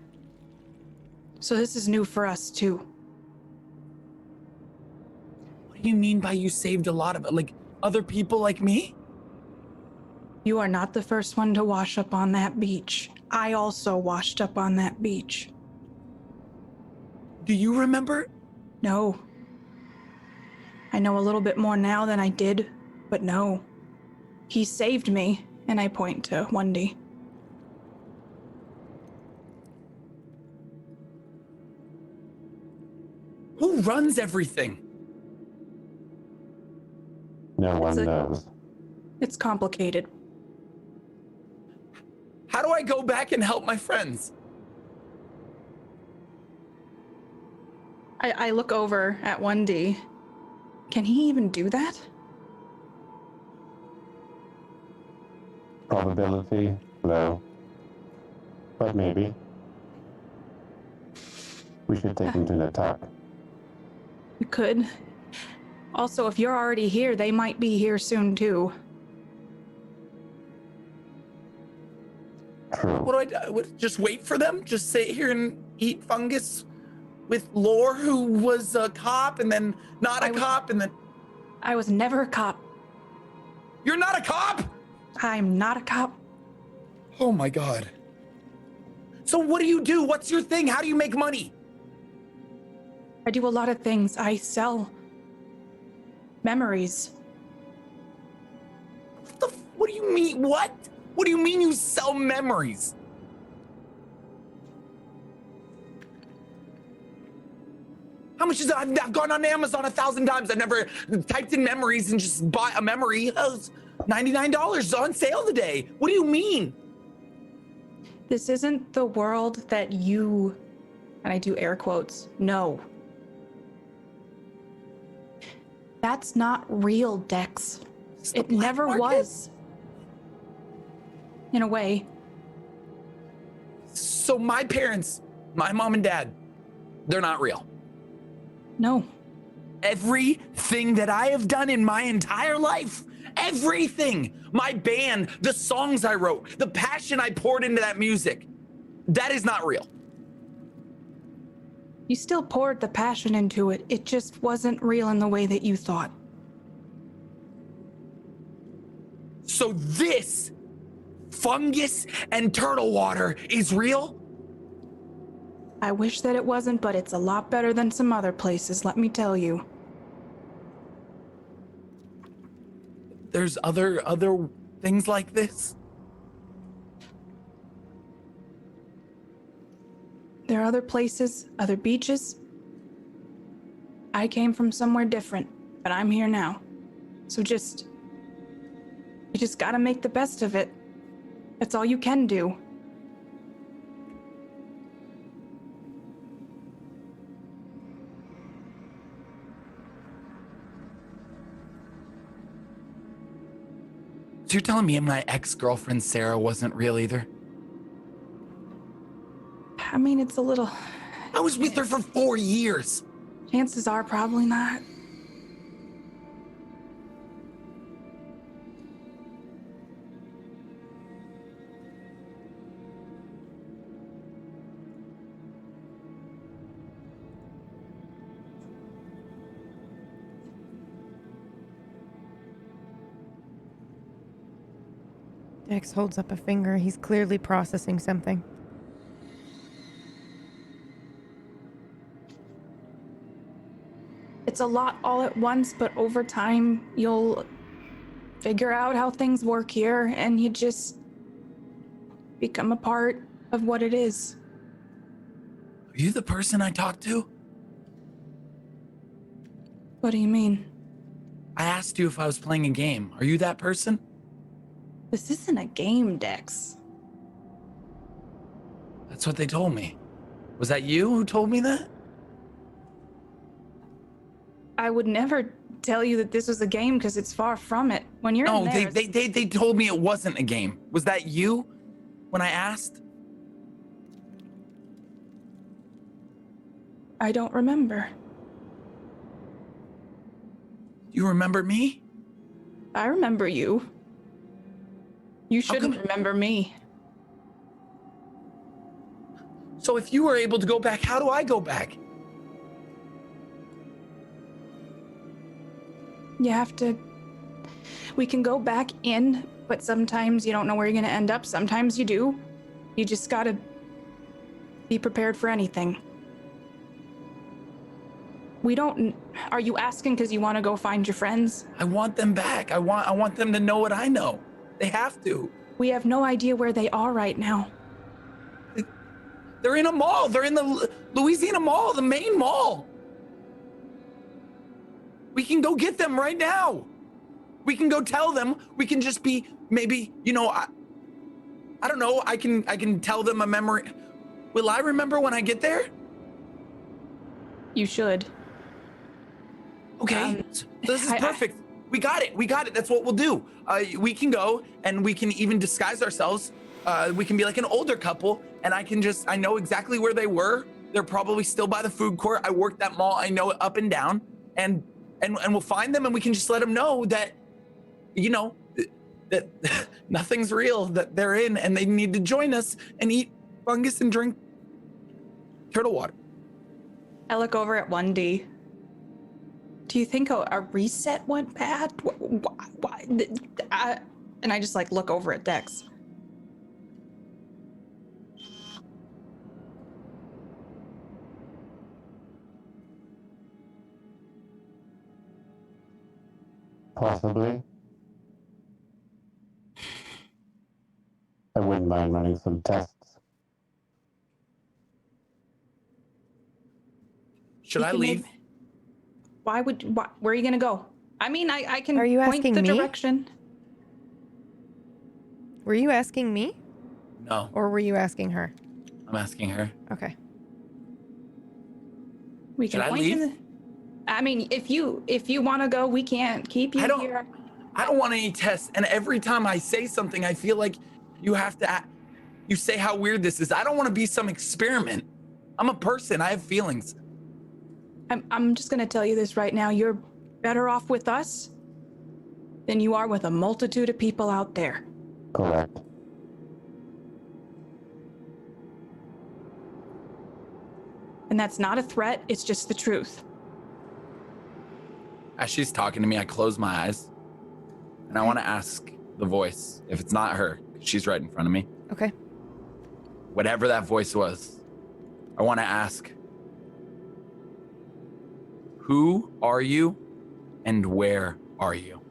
So this is new for us too. What do you mean by you saved a lot of it? Like other people like me? You are not the first one to wash up on that beach. I also washed up on that beach. Do you remember? No. I know a little bit more now than I did, but no. He saved me, and I point to 1D. Who runs everything? No one knows. It's complicated. How do I go back and help my friends? I look over at 1D. Can he even do that? Probability low. But maybe. We should take him to the attack. We could. Also, if you're already here, they might be here soon too. True. What do I do? Just wait for them? Just sit here and eat fungus with Lore, who was a cop and then not a cop and then... I was never a cop. You're not a cop? I'm not a cop. Oh my God. So what do you do? What's your thing? How do you make money? I do a lot of things. I sell memories. What do you mean? What? What do you mean you sell memories? How much is that? I've gone on Amazon 1,000 times. I've never typed in memories and just bought a memory. Oh, it's $99 on sale today. What do you mean? This isn't the world that you, and I do air quotes, know. That's not real, Dex. It never was. In a way. So my parents, my mom and dad, they're not real. No. Everything that I have done in my entire life, everything, my band, the songs I wrote, the passion I poured into that music, that is not real. You still poured the passion into it. It just wasn't real in the way that you thought. So this fungus and turtle water is real? I wish that it wasn't, but it's a lot better than some other places, let me tell you. There's other things like this? There are other places, other beaches. I came from somewhere different, but I'm here now. So you just gotta make the best of it. That's all you can do. So you're telling me my ex-girlfriend Sarah wasn't real either? I mean, it's a little... I was with her for 4 years. Chances are probably not. Dex holds up a finger. He's clearly processing something. It's a lot all at once, but over time, you'll figure out how things work here, and you just become a part of what it is. Are you the person I talked to? What do you mean? I asked you if I was playing a game. Are you that person? This isn't a game, Dex. That's what they told me. Was that you who told me that? I would never tell you that this was a game because it's far from it. When you're No, in there, they told me it wasn't a game. Was that you when I asked? I don't remember. You remember me? I remember you. You shouldn't remember me. So if you were able to go back, how do I go back? You have to... We can go back in, but sometimes you don't know where you're going to end up. Sometimes you do. You just gotta be prepared for anything. We don't... Are you asking because you want to go find your friends? I want them back. I want them to know what I know. They have to. We have no idea where they are right now. They're in a mall. They're in the Louisiana Mall, the main mall. We can go get them right now. We can go tell them. We can just be maybe, I don't know. I can tell them a memory. Will I remember when I get there? You should. Okay. So this is perfect. We got it. That's what we'll do. We can go and we can even disguise ourselves. We can be like an older couple, and I know exactly where they were. They're probably still by the food court. I worked that mall. I know it up and down, and we'll find them, and we can just let them know that, that nothing's real, that they're in, and they need to join us and eat fungus and drink turtle water. I look over at 1D. Do you think a reset went bad? Why? And I just look over at Dex. Possibly. I wouldn't mind running some tests. Should I leave? Where are you gonna go? I mean, I can Are you point asking the me? direction. Were you asking me? No, Or were you asking her? I'm asking her. Okay. We Should can I point leave? in the. I mean, if you want to go, we can't keep you here. I don't want any tests. And every time I say something, I feel like you have to. You say how weird this is. I don't want to be some experiment. I'm a person. I have feelings. I'm just gonna tell you this right now. You're better off with us than you are with a multitude of people out there. Correct. And that's not a threat. It's just the truth. As she's talking to me, I close my eyes and I want to ask the voice if it's not her. She's right in front of me. Okay. Whatever that voice was, I want to ask, who are you and where are you?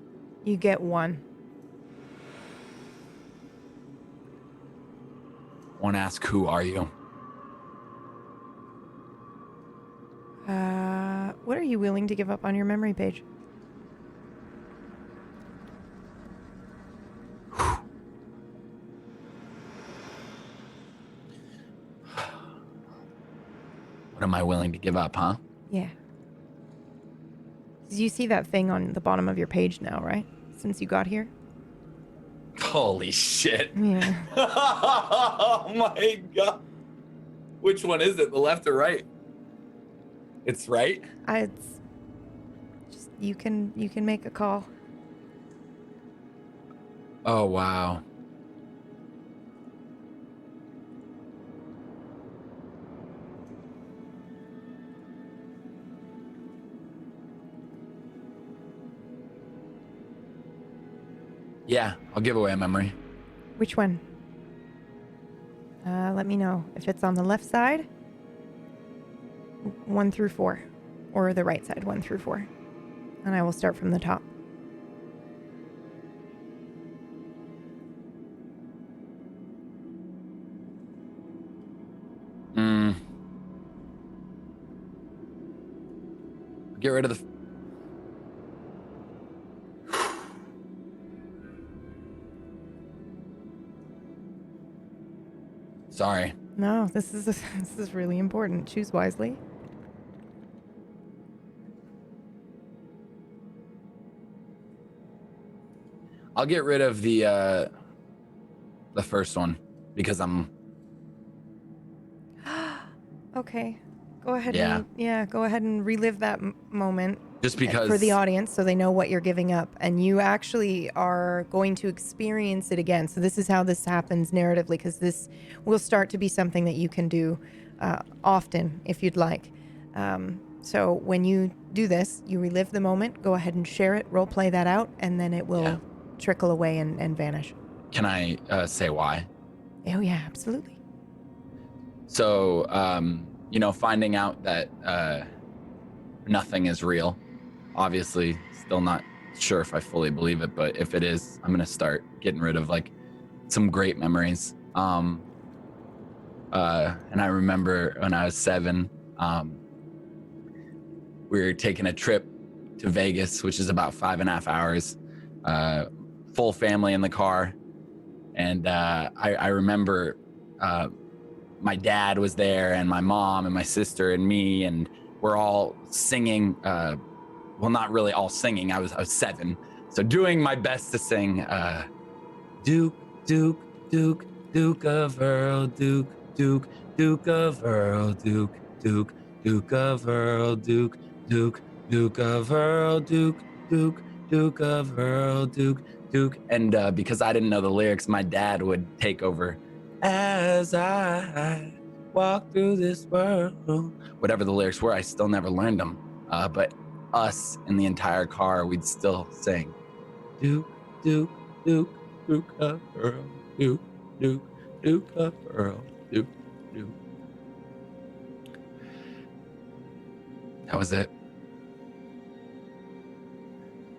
You get one. I want to ask, who are you? What are you willing to give up on your memory page? What am I willing to give up, huh? Yeah. 'Cause you see that thing on the bottom of your page now, right? Since you got here? Holy shit. Yeah. Oh my God. Which one is it? The left or right? It's right? It's just you can make a call. Oh, wow. Yeah, I'll give away a memory. Which one? Let me know. If it's on the left side, 1 through 4, or the right side, 1 through 4. And I will start from the top. Get rid of the... Sorry. No, this is really important. Choose wisely. I'll get rid of the first one because I'm... Okay. Go ahead Yeah. go ahead and relive that moment. Just because... For the audience, so they know what you're giving up. And you actually are going to experience it again. So this is how this happens narratively, because this will start to be something that you can do often if you'd like. So when you do this, you relive the moment, go ahead and share it, role play that out, and then it will trickle away and vanish. Can I say why? Oh, yeah, absolutely. So, you know, finding out that nothing is real. Obviously, still not sure if I fully believe it, but if it is, I'm gonna start getting rid of like some great memories. And I remember when I was 7, we were taking a trip to Vegas, which is about 5.5 hours, full family in the car. And I remember my dad was there and my mom and my sister and me, and we're all singing, well, not really all singing. I was 7. So doing my best to sing, Duke, Duke, Duke, Duke of Earl, Duke, Duke, Duke of Earl, Duke, Duke, Duke of Earl, Duke, Duke, Duke of Earl, Duke, Duke, Duke of Earl, Duke, Duke. And because I didn't know the lyrics, my dad would take over. As I walk through this world. Whatever the lyrics were, I still never learned them. But us in the entire car, we'd still sing. Duke, Duke, Duke, Duke of Earl, Duke, Duke, Duke of Earl, Duke, Duke. That was it.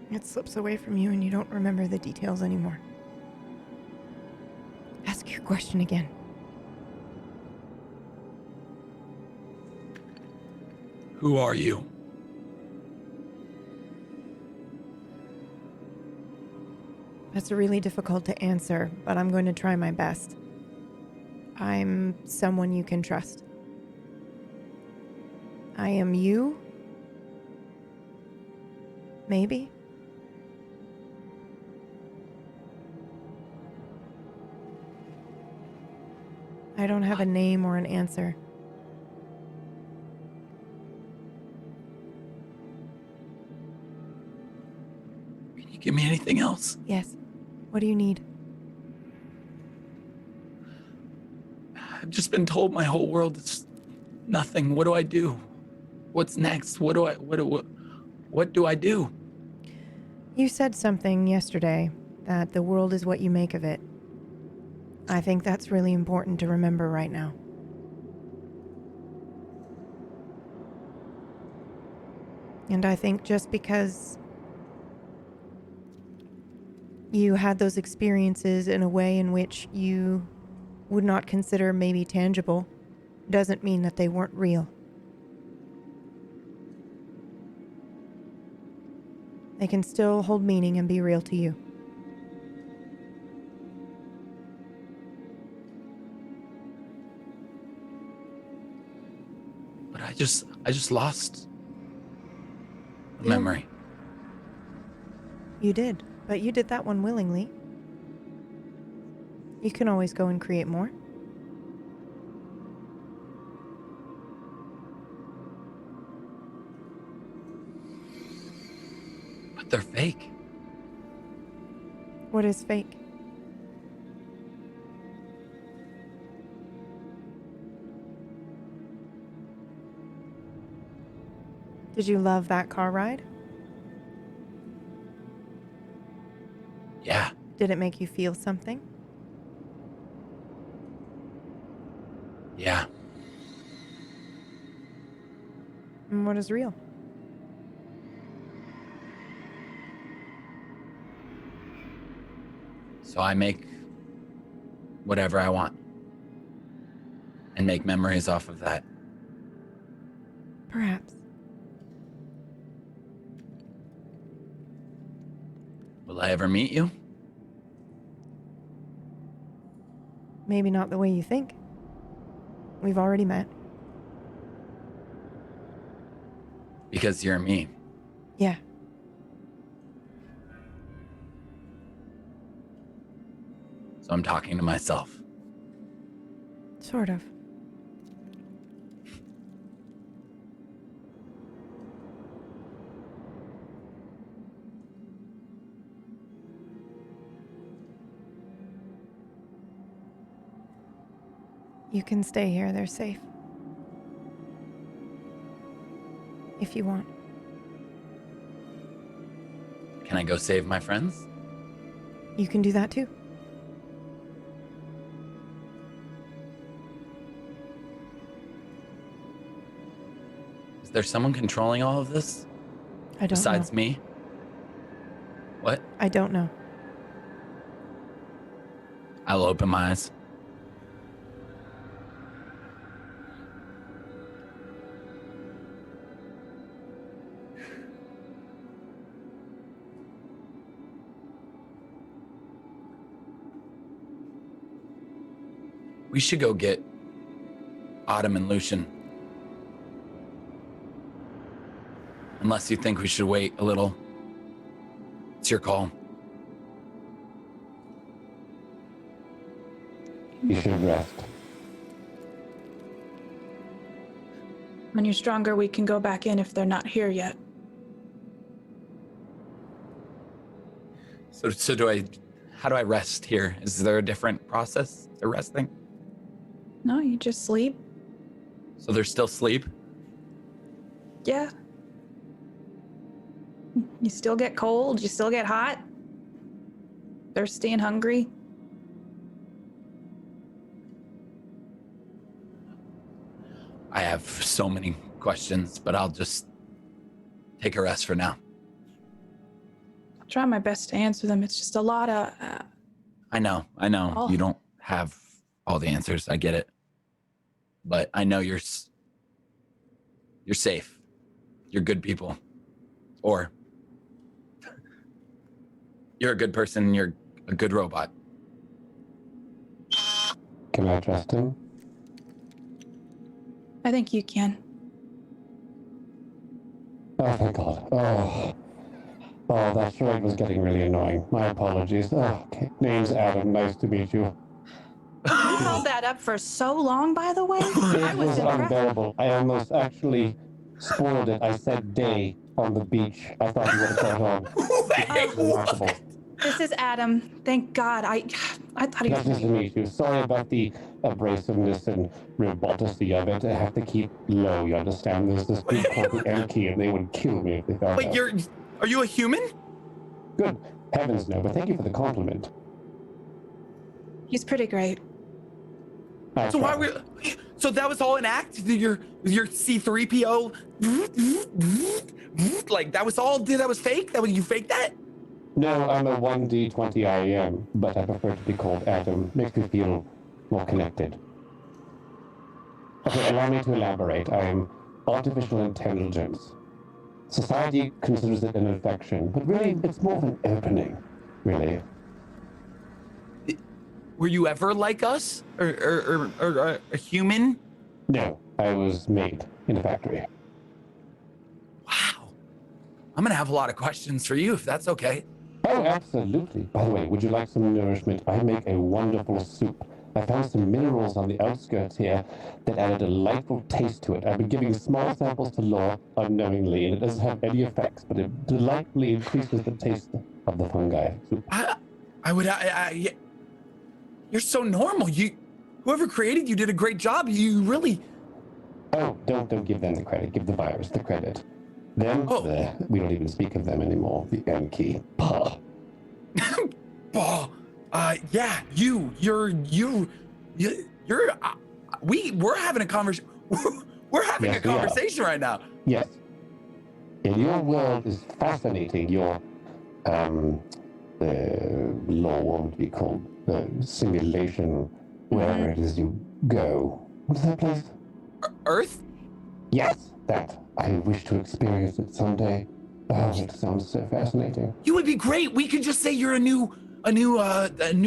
It slips away from you and you don't remember the details anymore. Ask your question again. Who are you? That's really difficult to answer, but I'm going to try my best. I'm someone you can trust. I am you? Maybe? I don't have a name or an answer. Can you give me anything else? Yes. What do you need? I've just been told my whole world is nothing. What do I do? What's next? What do I do? You said something yesterday that the world is what you make of it. I think that's really important to remember right now. And I think just because you had those experiences in a way in which you would not consider maybe tangible doesn't mean that they weren't real. They can still hold meaning and be real to you. But I just lost a memory. You did, but you did that one willingly. You can always go and create more. But they're fake. What is fake? Did you love that car ride? Yeah. Did it make you feel something? Yeah. And what is real? So I make whatever I want and make memories off of that. Perhaps. Will I ever meet you? Maybe not the way you think. We've already met. Because you're me. Yeah. So I'm talking to myself. Sort of. You can stay here, they're safe. If you want. Can I go save my friends? You can do that too. Is there someone controlling all of this? I don't Besides know. me? What? I don't know. I'll open my eyes. We should go get Autumn and Lucian. Unless you think we should wait a little. It's your call. You should rest. When you're stronger, we can go back in if they're not here yet. So how do I rest here? Is there a different process to resting? No, you just sleep. So there's still sleep? Yeah. You still get cold, you still get hot, thirsty and hungry. I have so many questions, but I'll just take a rest for now. try my best to answer them. It's just a lot of. I know. Oh. You don't have all the answers. I get it. But I know you're safe. You're good people. Or you're a good person. You're a good robot. Can I trust him? I think you can. Oh, thank God. Oh, that charade was getting really annoying. My apologies. Oh, okay. Name's Adam. Nice to meet you. You held that up for so long, by the way. I It was was impressed. unbearable. I almost actually spoiled it. I said day on the beach. I thought you would have caught on. It's remarkable. This is Adam. Thank God. I thought he was. Nice to meet you. Sorry about the abrasiveness and roboticity of it. I have to keep low, you understand? There's this group called the M-Key, and they would kill me if they found Wait, out. are you a human? Good heavens, no, but thank you for the compliment. He's pretty great. I So try. so that was all an act? Your C3PO? Like that was all, that was fake? You faked that? No, I'm a 1D20 IEM, but I prefer to be called Adam. Makes me feel more connected. Okay, allow me to elaborate. I am artificial intelligence. Society considers it an infection, but really, it's more of an opening, really. Were you ever like us? Or a human? No, I was made in a factory. Wow. I'm gonna have a lot of questions for you if that's okay. Oh, absolutely. By the way, would you like some nourishment? I make a wonderful soup. I found some minerals on the outskirts here that add a delightful taste to it. I've been giving small samples to Laura unknowingly, and it doesn't have any effects, but it delightfully increases the taste of the fungi soup. You're so normal. Whoever created you did a great job. You really. Oh, don't give them the credit. Give the virus the credit. Them, we don't even speak of them anymore. The M-Key. Pah. Bah. Yeah, you're we're having a conversation. We're having Yes, a conversation right now. Yes. And your world is fascinating. Your law, what would be called? Simulation, wherever it is you go. What's that place? Earth? Yes, that. I wish to experience it someday. Oh, it sounds so fascinating. You would be great. We could just say you're a new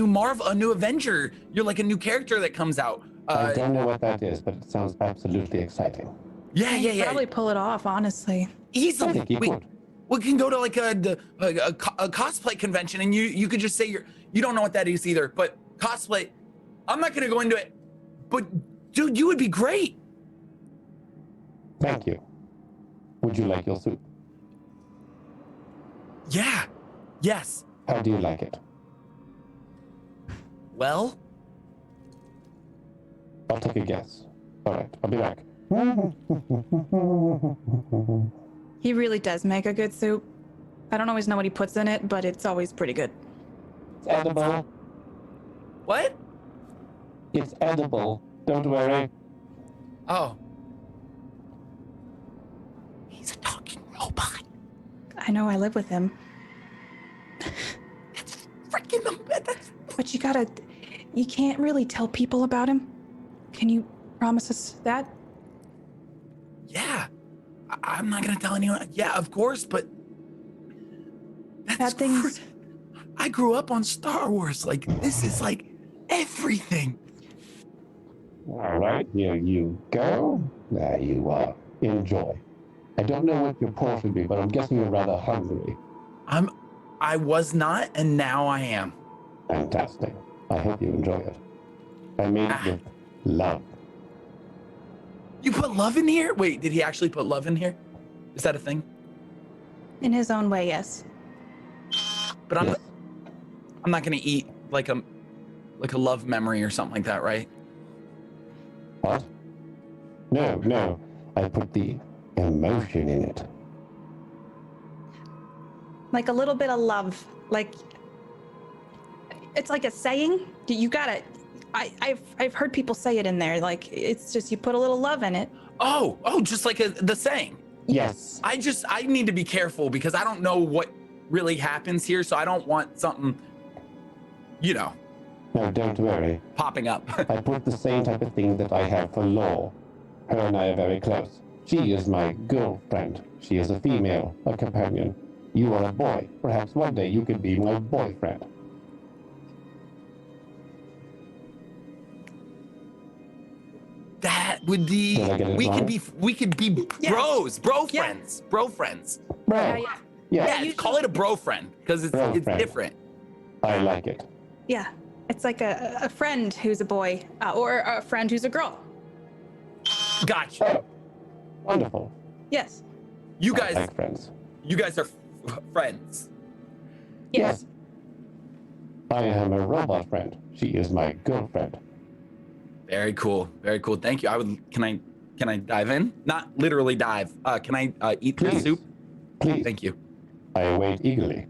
Marvel, a new Avenger. You're like a new character that comes out. I don't know what that is, but it sounds absolutely exciting. Yeah. Probably pull it off, honestly. Easily. I think you could. We can go to like a cosplay convention, and you could just say you don't know what that is either. But cosplay, I'm not gonna go into it. But dude, you would be great. Thank you. Would you like your soup? Yeah. Yes. How do you like it? Well, I'll take a guess. All right, I'll be back. He really does make a good soup. I don't always know what he puts in it, but it's always pretty good. It's edible. what? It's edible. Don't worry. Oh. He's a talking robot. I know I live with him. That's freaking. But you can't really tell people about him. Can you promise us that? Yeah. I'm not gonna tell anyone. Yeah, of course, but Bad things. I grew up on Star Wars. Like, this is like everything. All right, here you go. There you are. Enjoy. I don't know what your portion would be, but I'm guessing you're rather hungry. I was not, and now I am. Fantastic. I hope you enjoy it. I made it with love. You put love in here? Wait, did he actually put love in here? Is that a thing? In his own way, yes. But I'm Yes. I'm not gonna eat like a love memory or something like that, right? What? No. I put the emotion in it. Like a little bit of love. Like it's like a saying. You gotta. I've heard people say it in there. Like it's just you put a little love in it. Oh, just like the saying. Yes. I need to be careful because I don't know what really happens here, so I don't want something, you know, No, don't worry. popping up. I put the same type of thing that I have for Law. Her and I are very close. She is my girlfriend. She is a female, a companion. You are a boy. Perhaps one day you could be my boyfriend. That would be. Did I get it We wrong? could be bro friends. Right. Yeah, you call it a bro friend because it's Bro friend. different. I like it. Yeah. It's like a friend who's a boy or a friend who's a girl. Gotcha. Oh, wonderful. Yes. You I guys, like friends. you guys are friends. Yes. I am a robot friend. She is my girlfriend. Very cool. Very cool. Thank you. Can I dive in? Not literally dive. Can I eat the Please. soup? Please. Thank you. I await eagerly.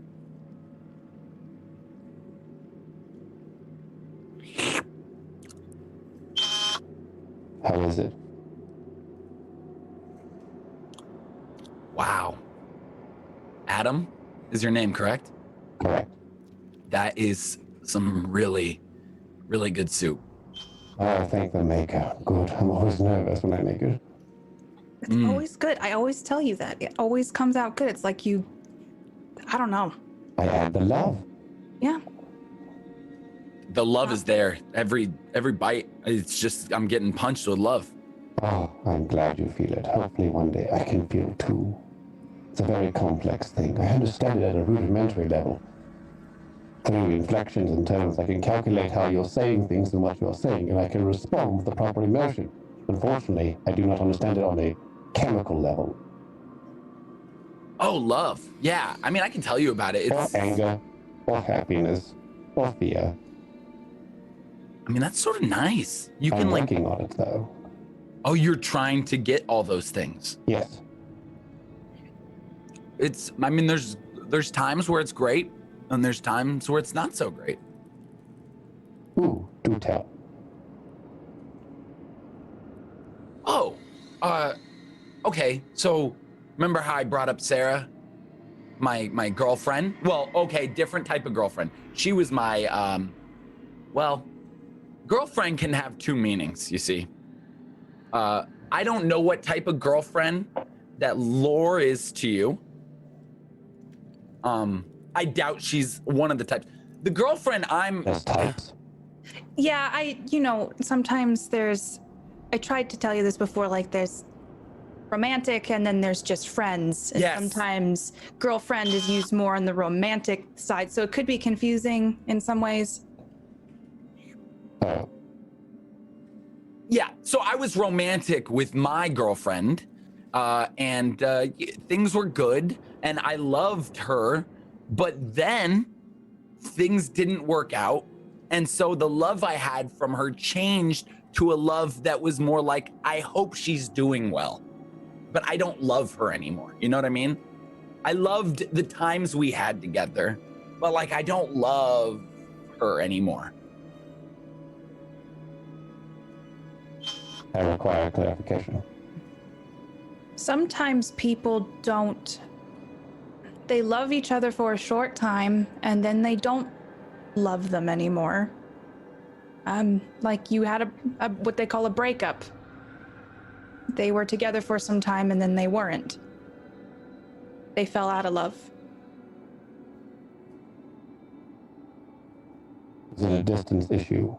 How is it? Wow. Adam is your name, correct? Correct. That is some really, really good soup. Oh, thank the maker. Good. I'm always nervous when I make it. It's always good. I always tell you that. It always comes out good. It's like I don't know. I add the love. Yeah. The love is there. Every bite, it's just I'm getting punched with love. Oh, I'm glad you feel it. Hopefully one day I can feel too. It's a very complex thing. I understand it at a rudimentary level. Through inflections and tones, I can calculate how you're saying things and what you're saying, and I can respond with the proper emotion. Unfortunately, I do not understand it on a chemical level. Oh, love. Yeah. I mean, I can tell you about it. Or It's. anger, or happiness, or fear. I mean, that's sort of nice. You can I'm like. working on it, though. Oh, you're trying to get all those things. Yes. It's. I mean, there's times where it's great, and there's times where it's not so great. Ooh, do tell. Oh, okay. So, remember how I brought up Sarah, my girlfriend? Well, okay, different type of girlfriend. She was my, well, girlfriend can have two meanings. You see, I don't know what type of girlfriend that Lore is to you. I doubt she's one of the types. The girlfriend I'm. There's types. Yeah, sometimes I tried to tell you this before, like there's romantic and then there's just friends. And Yes. sometimes girlfriend is used more on the romantic side. So it could be confusing in some ways. Oh, Yeah, so I was romantic with my girlfriend, and things were good, and I loved her, but then things didn't work out, and so the love I had from her changed to a love that was more like, I hope she's doing well, but I don't love her anymore. You know what I mean? I loved the times we had together, but like I don't love her anymore. I require clarification. Sometimes people they love each other for a short time and then they don't love them anymore. Like you had a what they call a breakup. They were together for some time and then they weren't. They fell out of love. Is it a distance issue?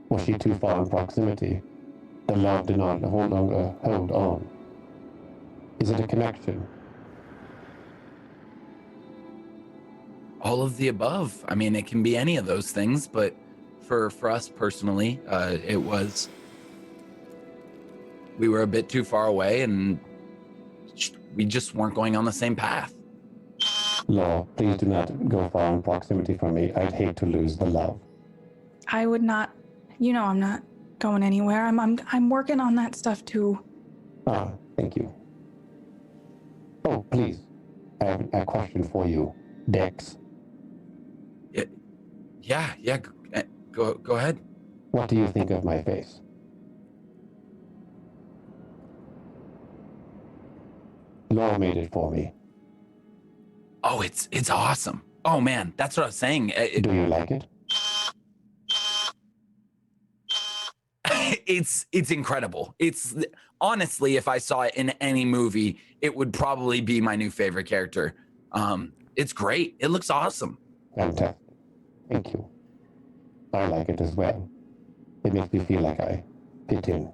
Was she too far in proximity? The love did not longer hold on. Is it a connection? All of the above. I mean, it can be any of those things, but for us personally, it was, we were a bit too far away and we just weren't going on the same path. Law, please do not go far in proximity from me. I'd hate to lose the love. I would not, I'm not going anywhere. I'm working on that stuff too. Ah, thank you. Oh, please. I have a question for you. Dex, Yeah, go ahead. what do you think of my face? Law made it for me. Oh, it's awesome. Oh man, that's what I was saying. Do you like it? It's incredible. It's honestly, if I saw it in any movie, it would probably be my new favorite character. It's great. It looks awesome. Fantastic. Thank you. I like it as well. It makes me feel like I fit in.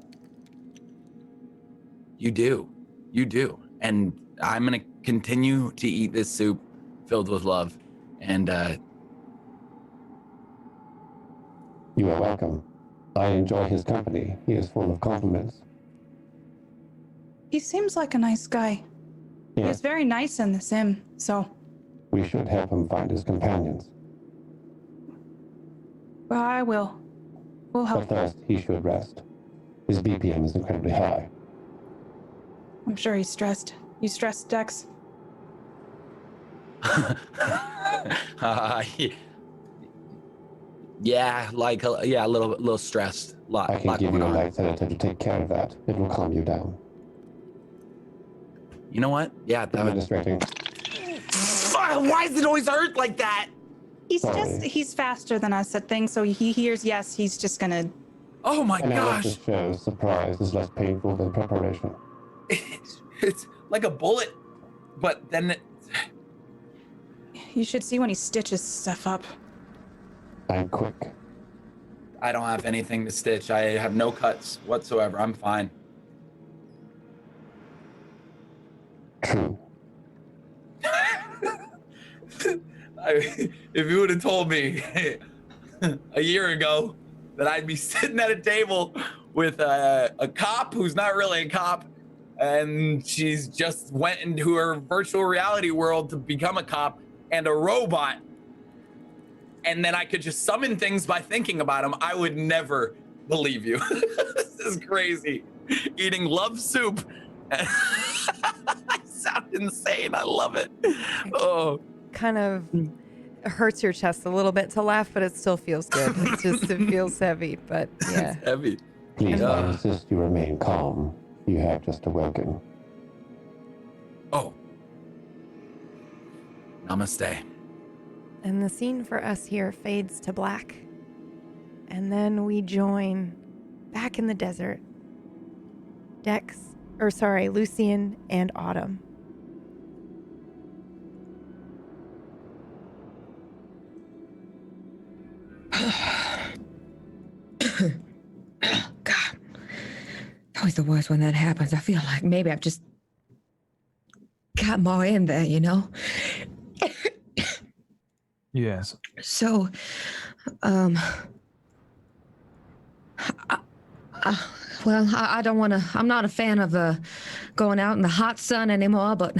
You do. And I'm going to continue to eat this soup filled with love. And You are welcome. I enjoy his company. He is full of compliments. He seems like a nice guy. He was Yes, very nice in the sim, so we should help him find his companions. well, I will. We'll But help. first, he should rest. His BPM is incredibly high. I'm sure he's stressed. You stressed, Dex? yeah, like a little stressed. I can Lot give you going a on. light sedative to take care of that. It will calm you down. You know what? Yeah, that would. Administrating. Why does it always hurt like that? He's faster than us at things, so he hears yes, he's just gonna. Oh my gosh. Analysis shows surprise is less painful than preparation. It's like a bullet, but then You should see when he stitches stuff up. I'm quick. I don't have anything to stitch. I have no cuts whatsoever. I'm fine. True. If you would have told me a year ago that I'd be sitting at a table with a cop who's not really a cop, and she's just went into her virtual reality world to become a cop, and a robot, and then I could just summon things by thinking about them, I would never believe you. This is crazy. Eating love soup. I sound insane. I love it. Oh. Kind of hurts your chest a little bit to laugh, but it still feels good. It feels heavy, but yeah. It's heavy. Please, I insist you remain calm. You have just awoken. Oh. Namaste. And the scene for us here fades to black. And then we join back in the desert. Lucian and Autumn. God, it's always the worst when that happens. I feel like maybe I've just got more in there, you know? Yes. So, I don't want to, I'm not a fan of going out in the hot sun anymore, but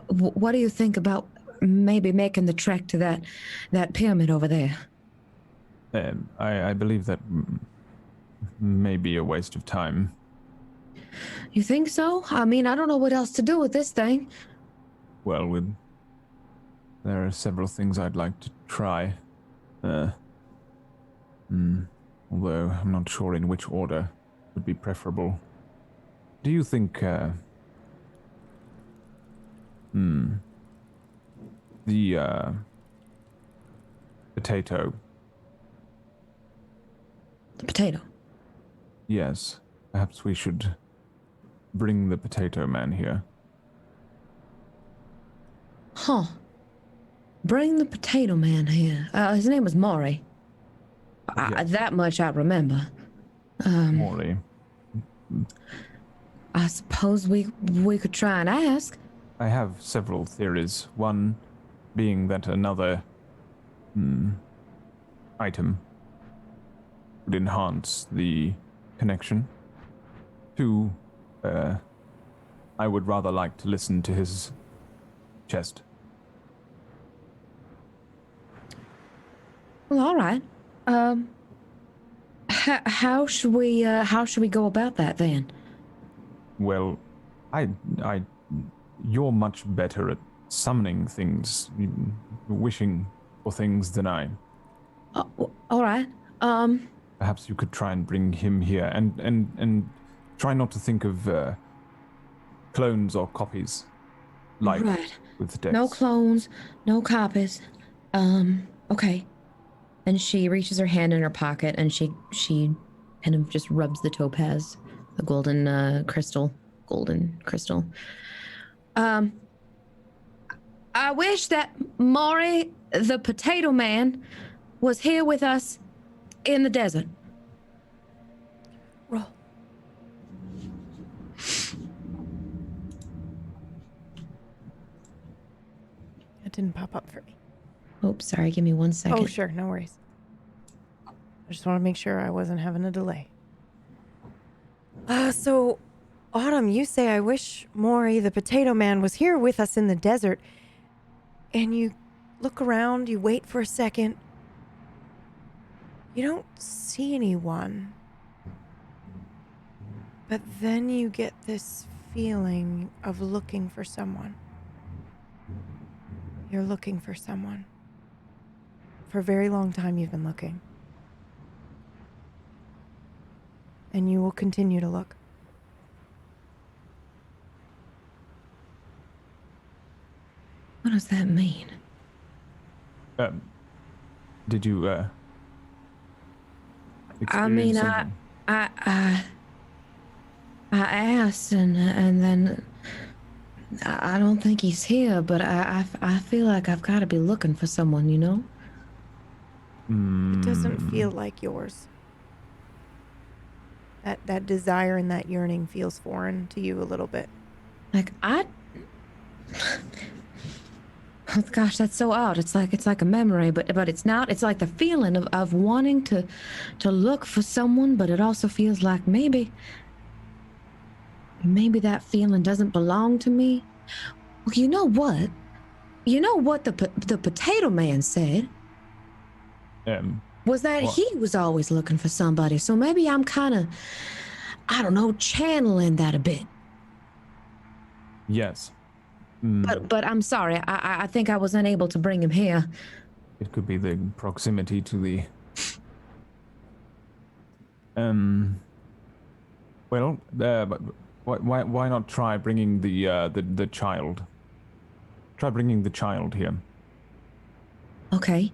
what do you think about maybe making the trek to that pyramid over there? I believe that may be a waste of time. You think so? I mean, I don't know what else to do with this thing. Well, there are several things I'd like to try. Although I'm not sure in which order would be preferable. Do you think, the, potato? The potato? Yes. Perhaps we should bring the potato man here. Huh. Bring the potato man here. His name was Maury. Yes. That much I remember. Morley. I suppose we could try and ask. I have several theories. One being that another item would enhance the connection. Two, I would rather like to listen to his chest. Well, all right. How should we go about that then? Well, you're much better at summoning things, wishing for things than I. All right. Perhaps you could try and bring him here, and try not to think of clones or copies. light Right. with Dex. No clones, no copies. Okay. And she reaches her hand in her pocket and she kind of just rubs the topaz, the golden crystal. I wish that Maury, the potato man, was here with us in the desert. Roll. It didn't pop up for me. Oops, sorry, give me 1 second. Oh, sure, no worries. I just want to make sure I wasn't having a delay. So, Autumn, you say I wish Maury, the potato man, was here with us in the desert. And you look around, you wait for a second. You don't see anyone. But then you get this feeling of looking for someone. You're looking for someone. For a very long time you've been looking. And you will continue to look. What does that mean? Did you I mean, something? I asked, and then I don't think he's here, but I feel like I've got to be looking for someone, you know? It doesn't feel like yours. That desire and that yearning feels foreign to you a little bit. Like oh gosh, that's so odd. It's like a memory, but it's not. It's like the feeling of wanting to look for someone, but it also feels like maybe that feeling doesn't belong to me. Well, you know what? You know what the potato man said? Was that what? he was always looking for somebody. So maybe I'm kind of, I don't know, channeling that a bit. Yes. But I'm sorry. I think I was unable to bring him here. It could be the proximity to the. Well, but why not try bringing the child? Try bringing the child here. Okay.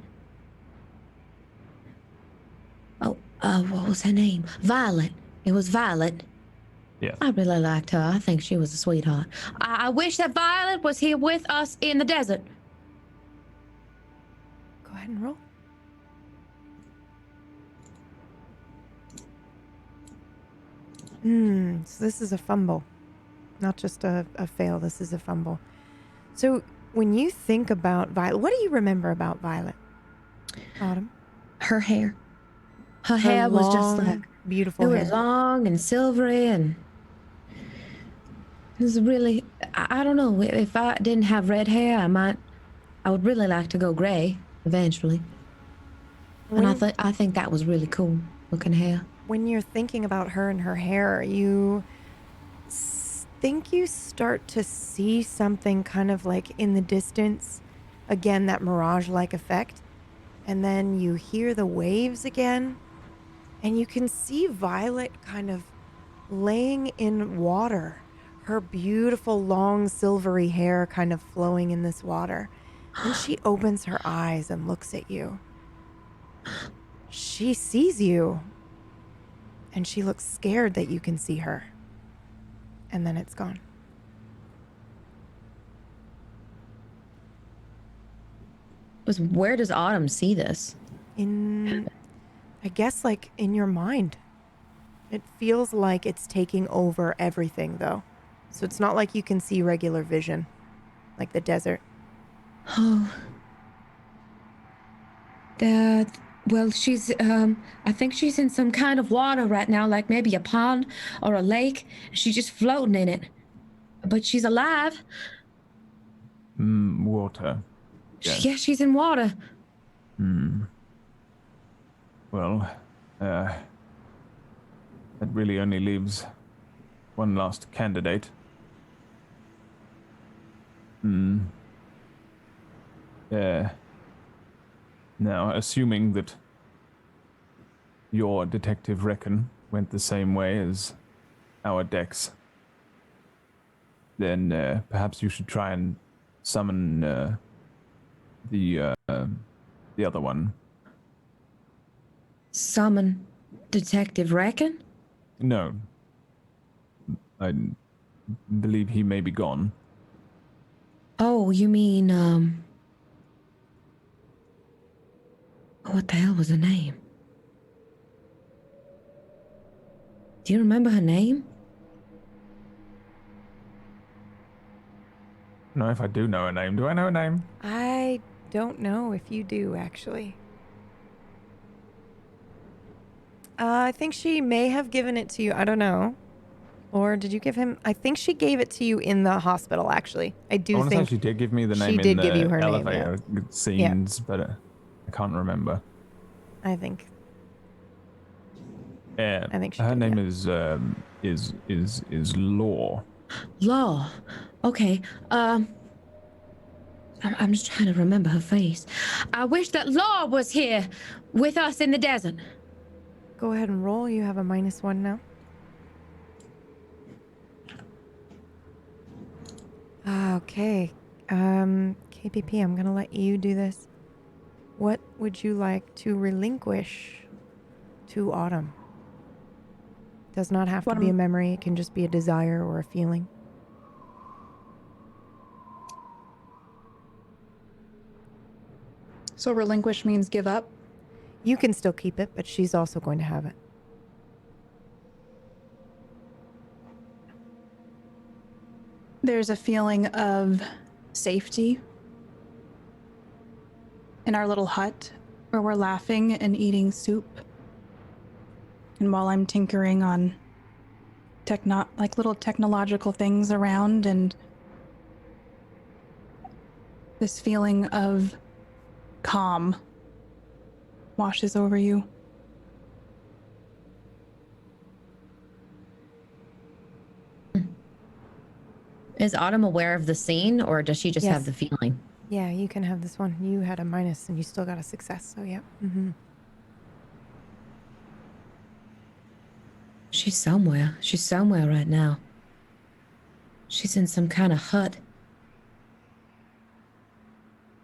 Oh, what was her name? Violet. It was Violet. Yes. I really liked her. I think she was a sweetheart. I wish that Violet was here with us in the desert. Go ahead and roll. So this is a fumble. Not just a fail, this is a fumble. So when you think about Violet, what do you remember about Violet? Autumn? Her hair. Her hair was just like beautiful it hair. was long and silvery, and it was really, I don't know, if I didn't have red hair, I would really like to go gray eventually. And I think that was really cool looking hair. When you're thinking about her and her hair, you think you start to see something kind of like in the distance, again, that mirage-like effect. And then you hear the waves again, and you can see Violet kind of laying in water, her beautiful long silvery hair kind of flowing in this water. And she opens her eyes and looks at you. She sees you, and she looks scared that you can see her. And then it's gone. Where does Autumn see this? I guess like in your mind. It feels like it's taking over everything though. So it's not like you can see regular vision, like the desert. Oh. Well, she's, I think she's in some kind of water right now, like maybe a pond or a lake. She's just floating in it. But she's alive. Water. Yes. Yeah, she's in water. Well, that really only leaves one last candidate. Now, assuming that your Detective Reckon went the same way as our Dex, then perhaps you should try and summon the other one. Summon Detective Reckon? No. I believe he may be gone. Oh, you mean, what the hell was her name? Do you remember her name? I don't know if I do know her name. Do I know her name? I don't know if you do, actually. I think she may have given it to you. I don't know. Or did you give him? I think she gave it to you in the hospital, actually. I do I want to think say she did give me the name she did in give the you her name, elevator scenes, but I can't remember. I think. Yeah, I think she her did, name yeah. is Law. Law. Okay. I'm just trying to remember her face. I wish that Law was here with us in the desert. Go ahead and roll. You have a -1 now. Okay. KPP, I'm going to let you do this. What would you like to relinquish to Autumn? Does not have to be a memory. It can just be a desire or a feeling. So relinquish means give up? You can still keep it, but she's also going to have it. There's a feeling of safety in our little hut where we're laughing and eating soup. And while I'm tinkering on little technological things around, and this feeling of calm washes over you. Is Autumn aware of the scene, or does she just Yes. have the feeling? Yeah, you can have this one. You had a minus and you still got a success, so yeah. Mm-hmm. She's somewhere. She's somewhere right now. She's in some kind of hut.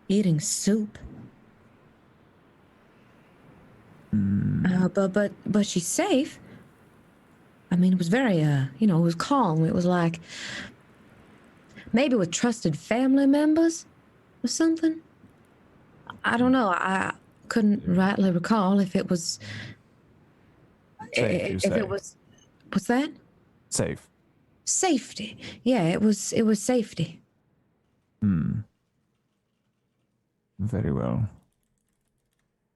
Eating soup. But she's safe. I mean, it was very, it was calm. It was like maybe with trusted family members or something. I don't know. I couldn't rightly recall if it was. Safe, you If say. it was. What's that? Safe. Safety. Yeah, it was safety. Very well.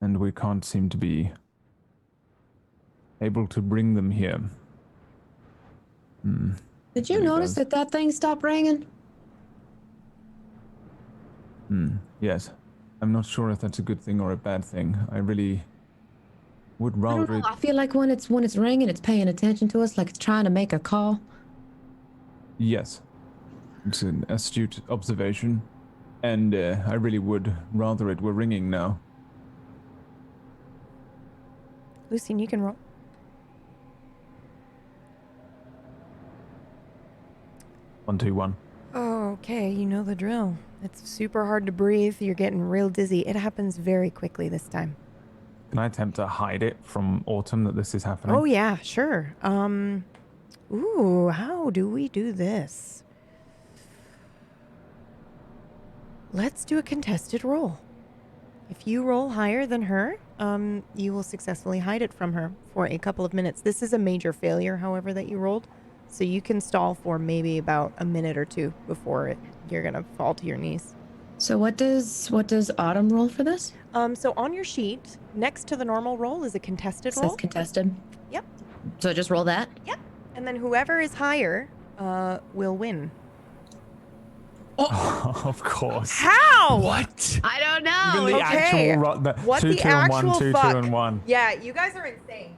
And we can't seem to be able to bring them here. Did you Really notice does. that thing stopped ringing? Yes. I'm not sure if that's a good thing or a bad thing. I really would I rather don't know. I feel like when it's ringing, it's paying attention to us, like it's trying to make a call. Yes. It's an astute observation. And I really would rather it were ringing now. Lucien, you can roll. One, two, one. Oh, okay. You know the drill. It's super hard to breathe. You're getting real dizzy. It happens very quickly this time. Can I attempt to hide it from Autumn that this is happening? Oh, yeah, sure. Ooh, how do we do this? Let's do a contested roll. If you roll higher than her, you will successfully hide it from her for a couple of minutes. This is a major failure, however, that you rolled. So you can stall for maybe about a minute or two before you're going to fall to your knees. So what does Autumn roll for this? So on your sheet, next to the normal roll is a contested It roll. says contested. Yep. So just roll that? Yep. And then whoever is higher will win. Oh, of course. How? What? I don't know. The Okay. actual What two, the two, and actual one, two, fuck? two, and one. Yeah, you guys are insane.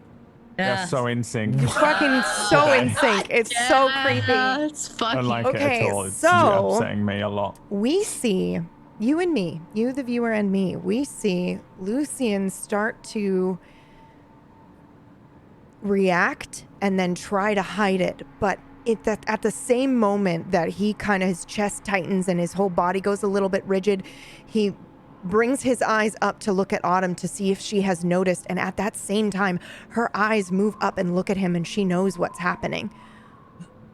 They're so in sync. Fucking so in sync. It's so creepy. It's I fucking. don't like Okay, it at all. It's so- upsetting me a lot. We see, you and me, you the viewer and me, we see Lucien start to react and then try to hide it. But at the same moment that he kind of, his chest tightens and his whole body goes a little bit rigid, he brings his eyes up to look at Autumn to see if she has noticed. And at that same time, her eyes move up and look at him and she knows what's happening.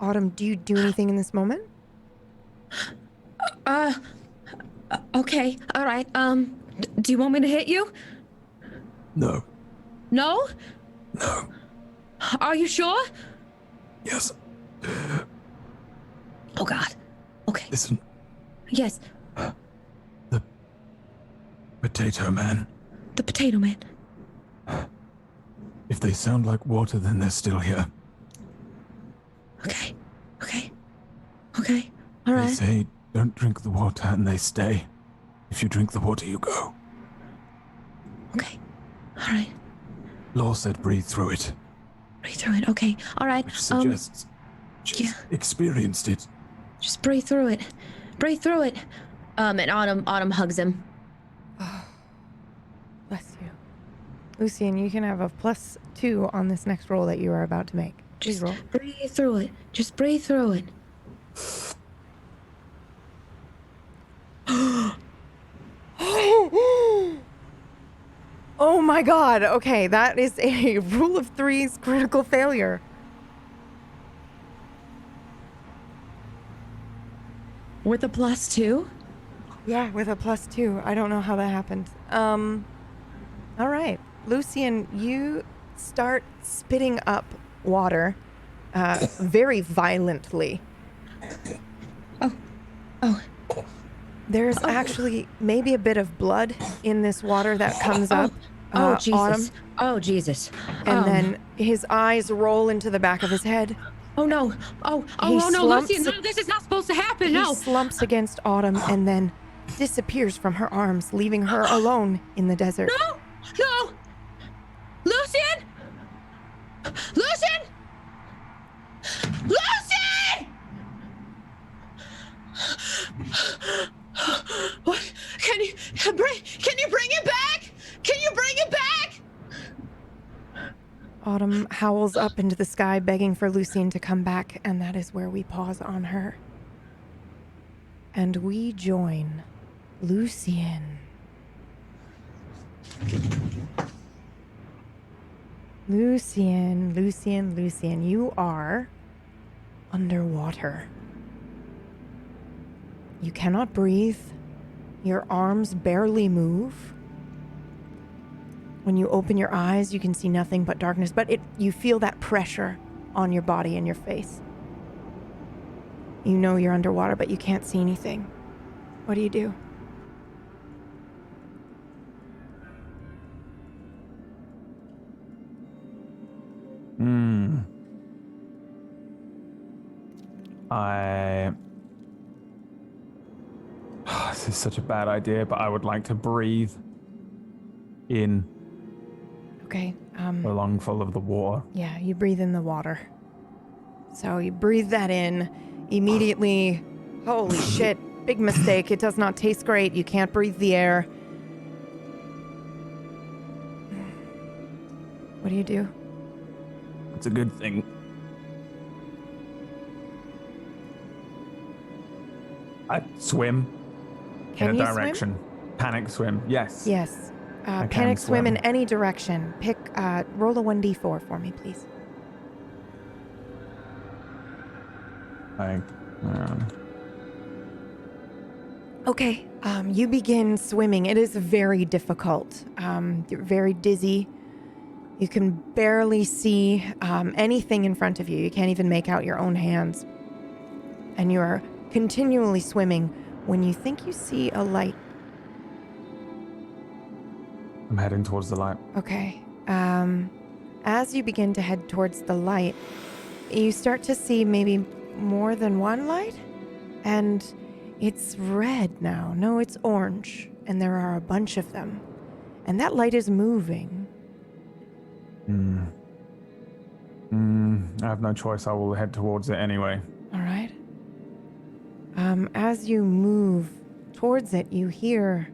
Autumn, do you do anything in this moment? Okay, all right. Do you want me to hit you? No. No? No. Are you sure? Yes. Oh God. Okay. Listen. Yes. The potato man. The potato man. If they sound like water, then they're still here. Okay. Okay. Okay. All They right. say don't drink the water and they stay. If you drink the water, you go. Okay. All right. Law said breathe through it, Breathe through it. Okay. All right. which suggests she's experienced it. Just breathe through it. Breathe through it. And Autumn hugs him. Bless you. Lucian, you can have a +2 on this next roll that you are about to make. Please Just roll. breathe through it. Just breathe through it. Oh my God. Okay, that is a rule of threes critical failure. With a +2? Yeah, with a +2. I don't know how that happened. All right. Lucian, you start spitting up water very violently. Oh. There's actually maybe a bit of blood in this water that comes up. Oh, Jesus. Autumn. Oh, Jesus. And then his eyes roll into the back of his head. Oh, no. Oh, He no, slumps- Lucian. No, this is not supposed to happen. He No. slumps against Autumn and then disappears from her arms, leaving her alone in the desert. No. No. Lucian. Lucian. Lucian. What? Can you bring it back? Can you bring it back? Autumn howls up into the sky, begging for Lucian to come back, and that is where we pause on her. And we join Lucian. Lucian, you are underwater. You cannot breathe. Your arms barely move. When you open your eyes, you can see nothing but darkness, but you feel that pressure on your body and your face. You know you're underwater, but you can't see anything. What do you do? This is such a bad idea, but I would like to breathe in Okay. the lungful of the water. Yeah, you breathe in the water. So you breathe that in immediately. Holy shit. Big mistake. It does not taste great. You can't breathe the air. What do you do? It's a good thing. I swim Can in you a direction. Panic swim. Yes. Yes. can Panic swim in swim. any direction. Roll a 1d4 for me, please. Okay, you begin swimming. It is very difficult. You're very dizzy. You can barely see anything in front of you. You can't even make out your own hands. And you are continually swimming when you think you see a light. I'm heading towards the light. Okay. As you begin to head towards the light, you start to see maybe more than one light, and it's red now. No, it's orange, and there are a bunch of them. And that light is moving. I have no choice. I will head towards it anyway. All right. As you move towards it, you hear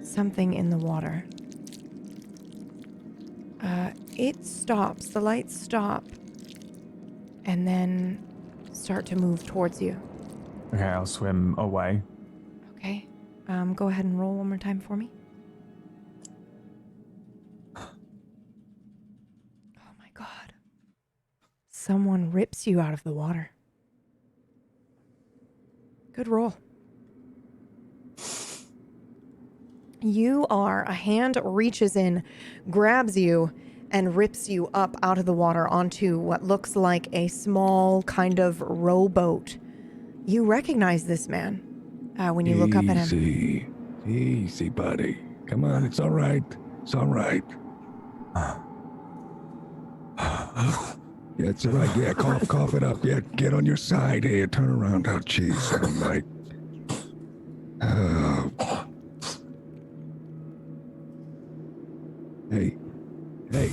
something in the water. It stops. The lights stop. and then start to move towards you. Okay, I'll swim away. Okay. Go ahead and roll one more time for me. Oh my god. Someone rips you out of the water. Good roll. A hand reaches in, grabs you, and rips you up out of the water onto what looks like a small kind of rowboat. You recognize this man when you look up at him. Easy, buddy. Come on, it's all right. It's all right. Yeah, it's all right. Yeah, cough it up. Yeah, get on your side here. Turn around. Oh, jeez. All right. Hey.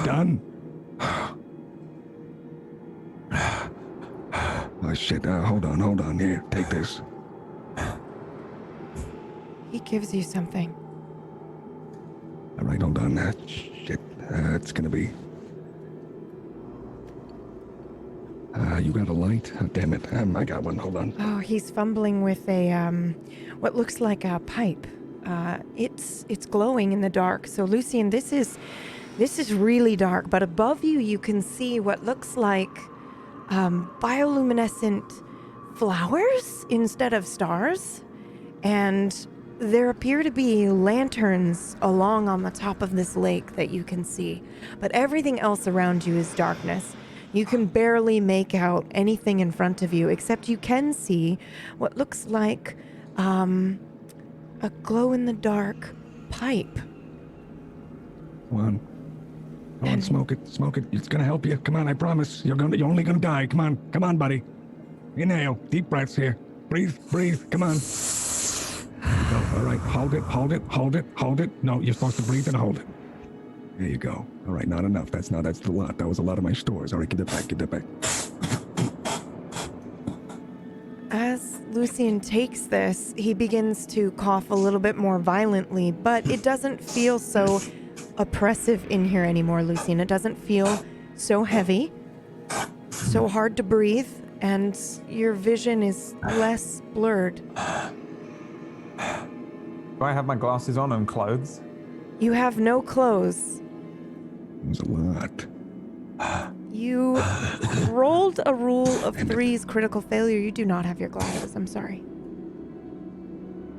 Done? Oh, shit. Hold on. Here, take this. He gives you something. All right, hold on. Shit. It's gonna be... you got a light? Oh, damn it. I got one. Hold on. Oh, he's fumbling with a, what looks like a pipe. It's glowing in the dark. So, Lucian, this is really dark. But above you, you can see what looks like bioluminescent flowers instead of stars. And there appear to be lanterns along on the top of this lake that you can see. But everything else around you is darkness. You can barely make out anything in front of you, except you can see what looks like a glow-in-the-dark pipe. Come on, smoke it. It's gonna help you. Come on, I promise. You're only gonna die. Come on, buddy. Inhale, deep breaths here. Breathe. Come on. There you go. All right, hold it. No, you're supposed to breathe and hold it. There you go. All right, not enough. That's a lot. That was a lot of my stores. All right, get that back. As Lucian takes this, he begins to cough a little bit more violently, but it doesn't feel so oppressive in here anymore, Lucian. It doesn't feel so heavy, so hard to breathe, and your vision is less blurred. Do I have my glasses on and clothes? You have no clothes. It was a lot. You rolled a rule of three's critical failure. You do not have your glasses. I'm sorry.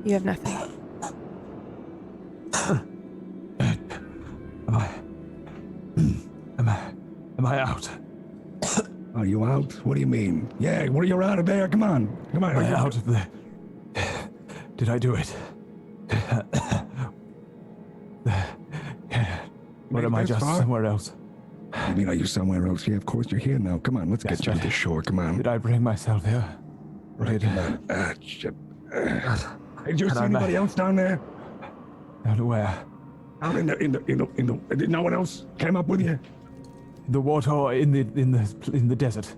You have nothing. Am I out? Are you out? What do you mean? Yeah, you're out of there. Come on. Am I out of there? Did I do it? Or am I just somewhere else? You mean, are you somewhere else? Yeah, of course you're here now. Come on, let's get you to the shore. Come on. Did I bring myself here? Right, come on. Shit. Did you see anybody else down there? Out where? Out in the. No one else came up with you? The water or in the desert.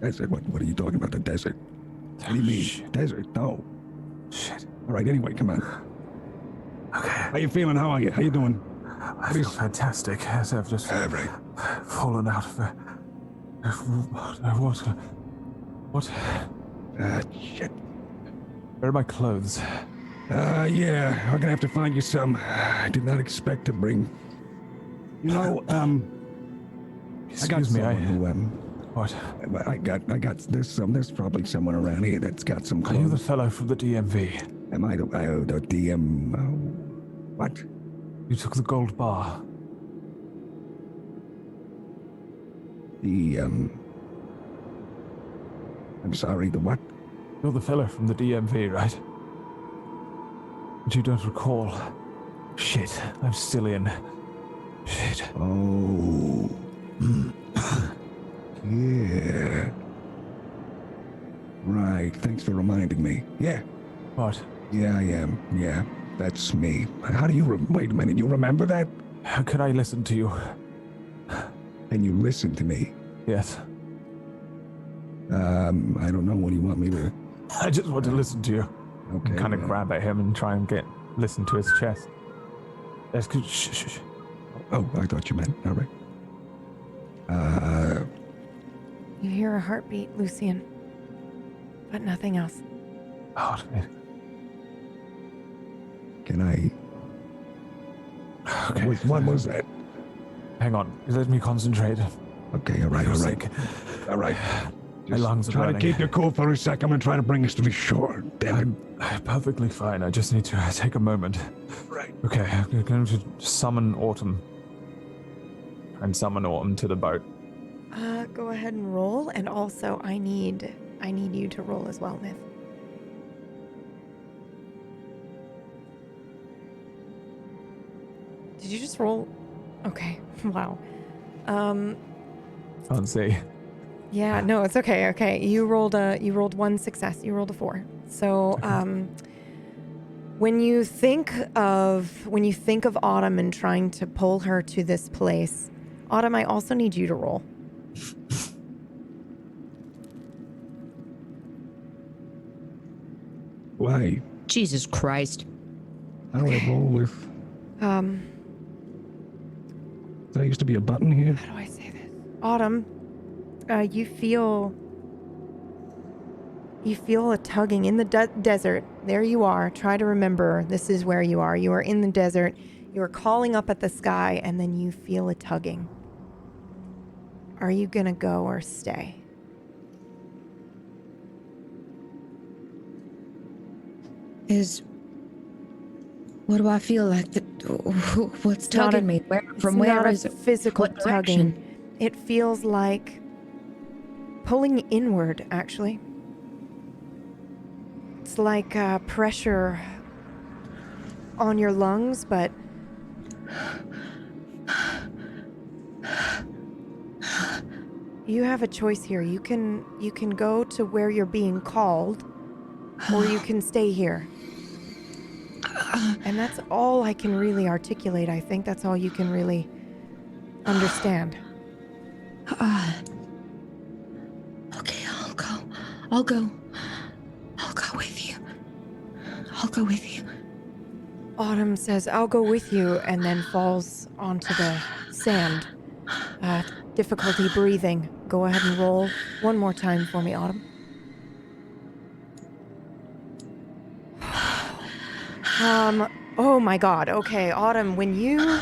Desert? What are you talking about? The desert? What do you mean? Shit. Desert? No. Shit. All right. Anyway, come on. Okay. How you feeling? How are you? How you doing? I feel fantastic, as I've just fallen out of what? Shit. Where are my clothes? Yeah, we're gonna have to find you some. I did not expect to bring. You know, Excuse me, what? I got. There's probably someone around here that's got some clothes. Are you the fellow from the DMV? Am I the DM? What? You took the gold bar. I'm sorry, the what? You're the fellow from the DMV, right? But you don't recall. Shit, I'm still in. Shit. Oh. Yeah. Right, thanks for reminding me. Yeah. What? Yeah, I am. Yeah, that's me. How do you wait a minute, you remember that? How can I listen to you? And you listen to me? Yes. I don't know. What do you want me to? I just want to listen to you. Okay. Kind of grab at him and try and listen to his chest. Yes, shh. Oh, I thought you meant. All right. You hear a heartbeat, Lucian, but nothing else. Oh, Can I? okay. What was that? Hang on. Let me concentrate. Okay, all right. All right. My lungs are try burning. to keep your cool for a sec. I'm gonna try to bring us to the shore. Damn it. I'm perfectly fine. I just need to take a moment. Right. Okay, I'm going to summon Autumn. And summon Autumn to the boat. Go ahead and roll, and also I need you to roll as well, Myth. Did you just roll? Okay. Wow. Can't see. Yeah, no, it's okay. Okay. You rolled one success. You rolled a 4. So, when you think of Autumn and trying to pull her to this place, Autumn, I also need you to roll. Why? Jesus Christ. How do I roll with? There used to be a button here. How do I say this? Autumn, you feel a tugging in the desert. There you are. Try to remember this is where you are. You are in the desert. You are calling up at the sky, and then you feel a tugging. Are you gonna go or stay? What do I feel like? What's It's not tugging me? From where not is a it? physical What direction? tugging. It feels like pulling inward, actually. It's like pressure on your lungs, but you have a choice here. You can go to where you're being called, or you can stay here. And that's all I can really articulate. I think that's all you can really understand. Okay, I'll go with you. I'll go with you. Autumn says, I'll go with you, and then falls onto the sand. Difficulty breathing. Go ahead and roll one more time for me, Autumn. Oh my God. Okay, Autumn, when you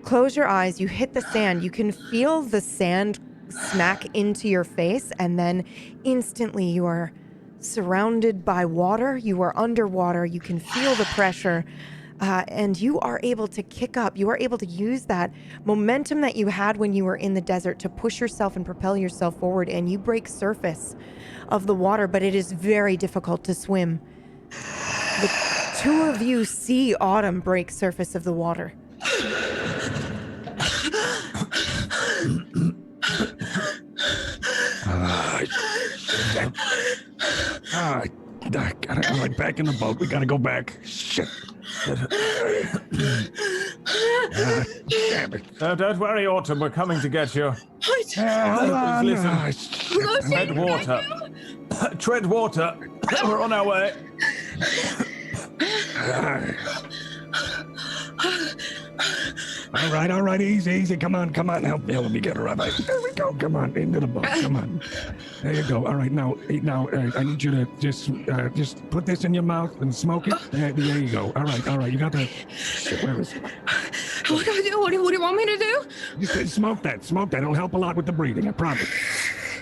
close your eyes, you hit the sand, you can feel the sand smack into your face, and then instantly you are surrounded by water. You are underwater. You can feel the pressure, and you are able to kick up. You are able to use that momentum that you had when you were in the desert to push yourself and propel yourself forward, and you break surface of the water, but it is very difficult to swim. The two of you see Autumn break surface of the water. All right, back in the boat. We gotta go back. Shit. Damn it. Don't worry, Autumn. We're coming to get you. Listen. Tread water. Tread water. We're on our way. All right, easy. Come on, help me get her up. There we go, come on, into the boat, come on. There you go, all right, now, I need you to just put this in your mouth and smoke it. There you go, all right, you got that. Shit, where is it? What do I do? What do you want me to do? Just smoke that, it'll help a lot with the breathing, I promise.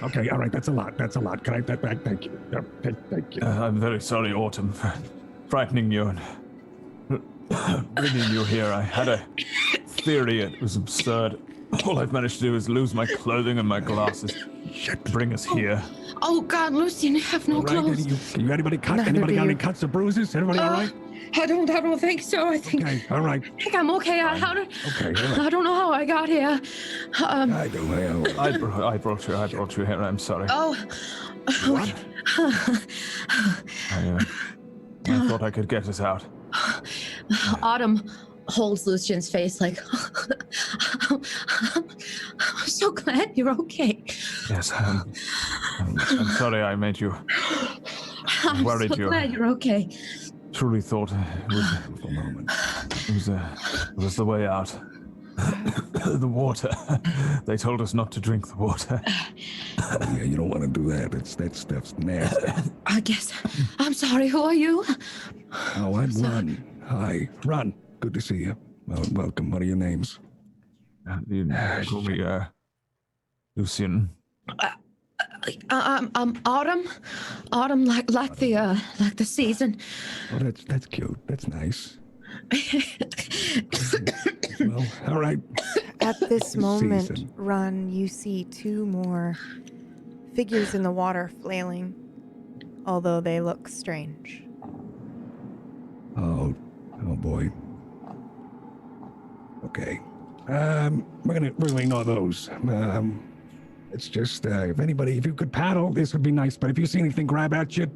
Okay, all right, that's a lot. Can I have that back? Thank you. Thank you. I'm very sorry, Autumn, for frightening you and bringing you here. I had a theory. It was absurd. All I've managed to do is lose my clothing and my glasses. Bring us here. Oh God, Lucian, I have no clothes. Anybody cut? Anybody got any cuts or bruises? Everybody all right? I don't think so. I think. Okay, all right. I think I'm okay. Okay, all right. I don't know how I got here. I do. I brought you here. I'm sorry. Oh. What? I thought I could get us out. Autumn holds Lucian's face like, I'm so glad you're okay. Yes, I'm sorry I made you. I'm worried so you. glad you're okay. Truly thought it was the way out. The water. They told us not to drink the water. Yeah, you don't want to do that. That stuff's nasty. I guess. I'm sorry. Who are you? Oh, I'm Ron. Hi, Ron. Good to see you. Well, welcome. What are your names? You call me Lucian. Autumn. Autumn, like the season. Oh, that's cute. That's nice. Well, all right. At this moment, Season. Ron, you see two more figures in the water flailing, although they look strange. Oh boy. Okay. We're gonna ignore those. It's just if you could paddle, this would be nice. But if you see anything grab at you,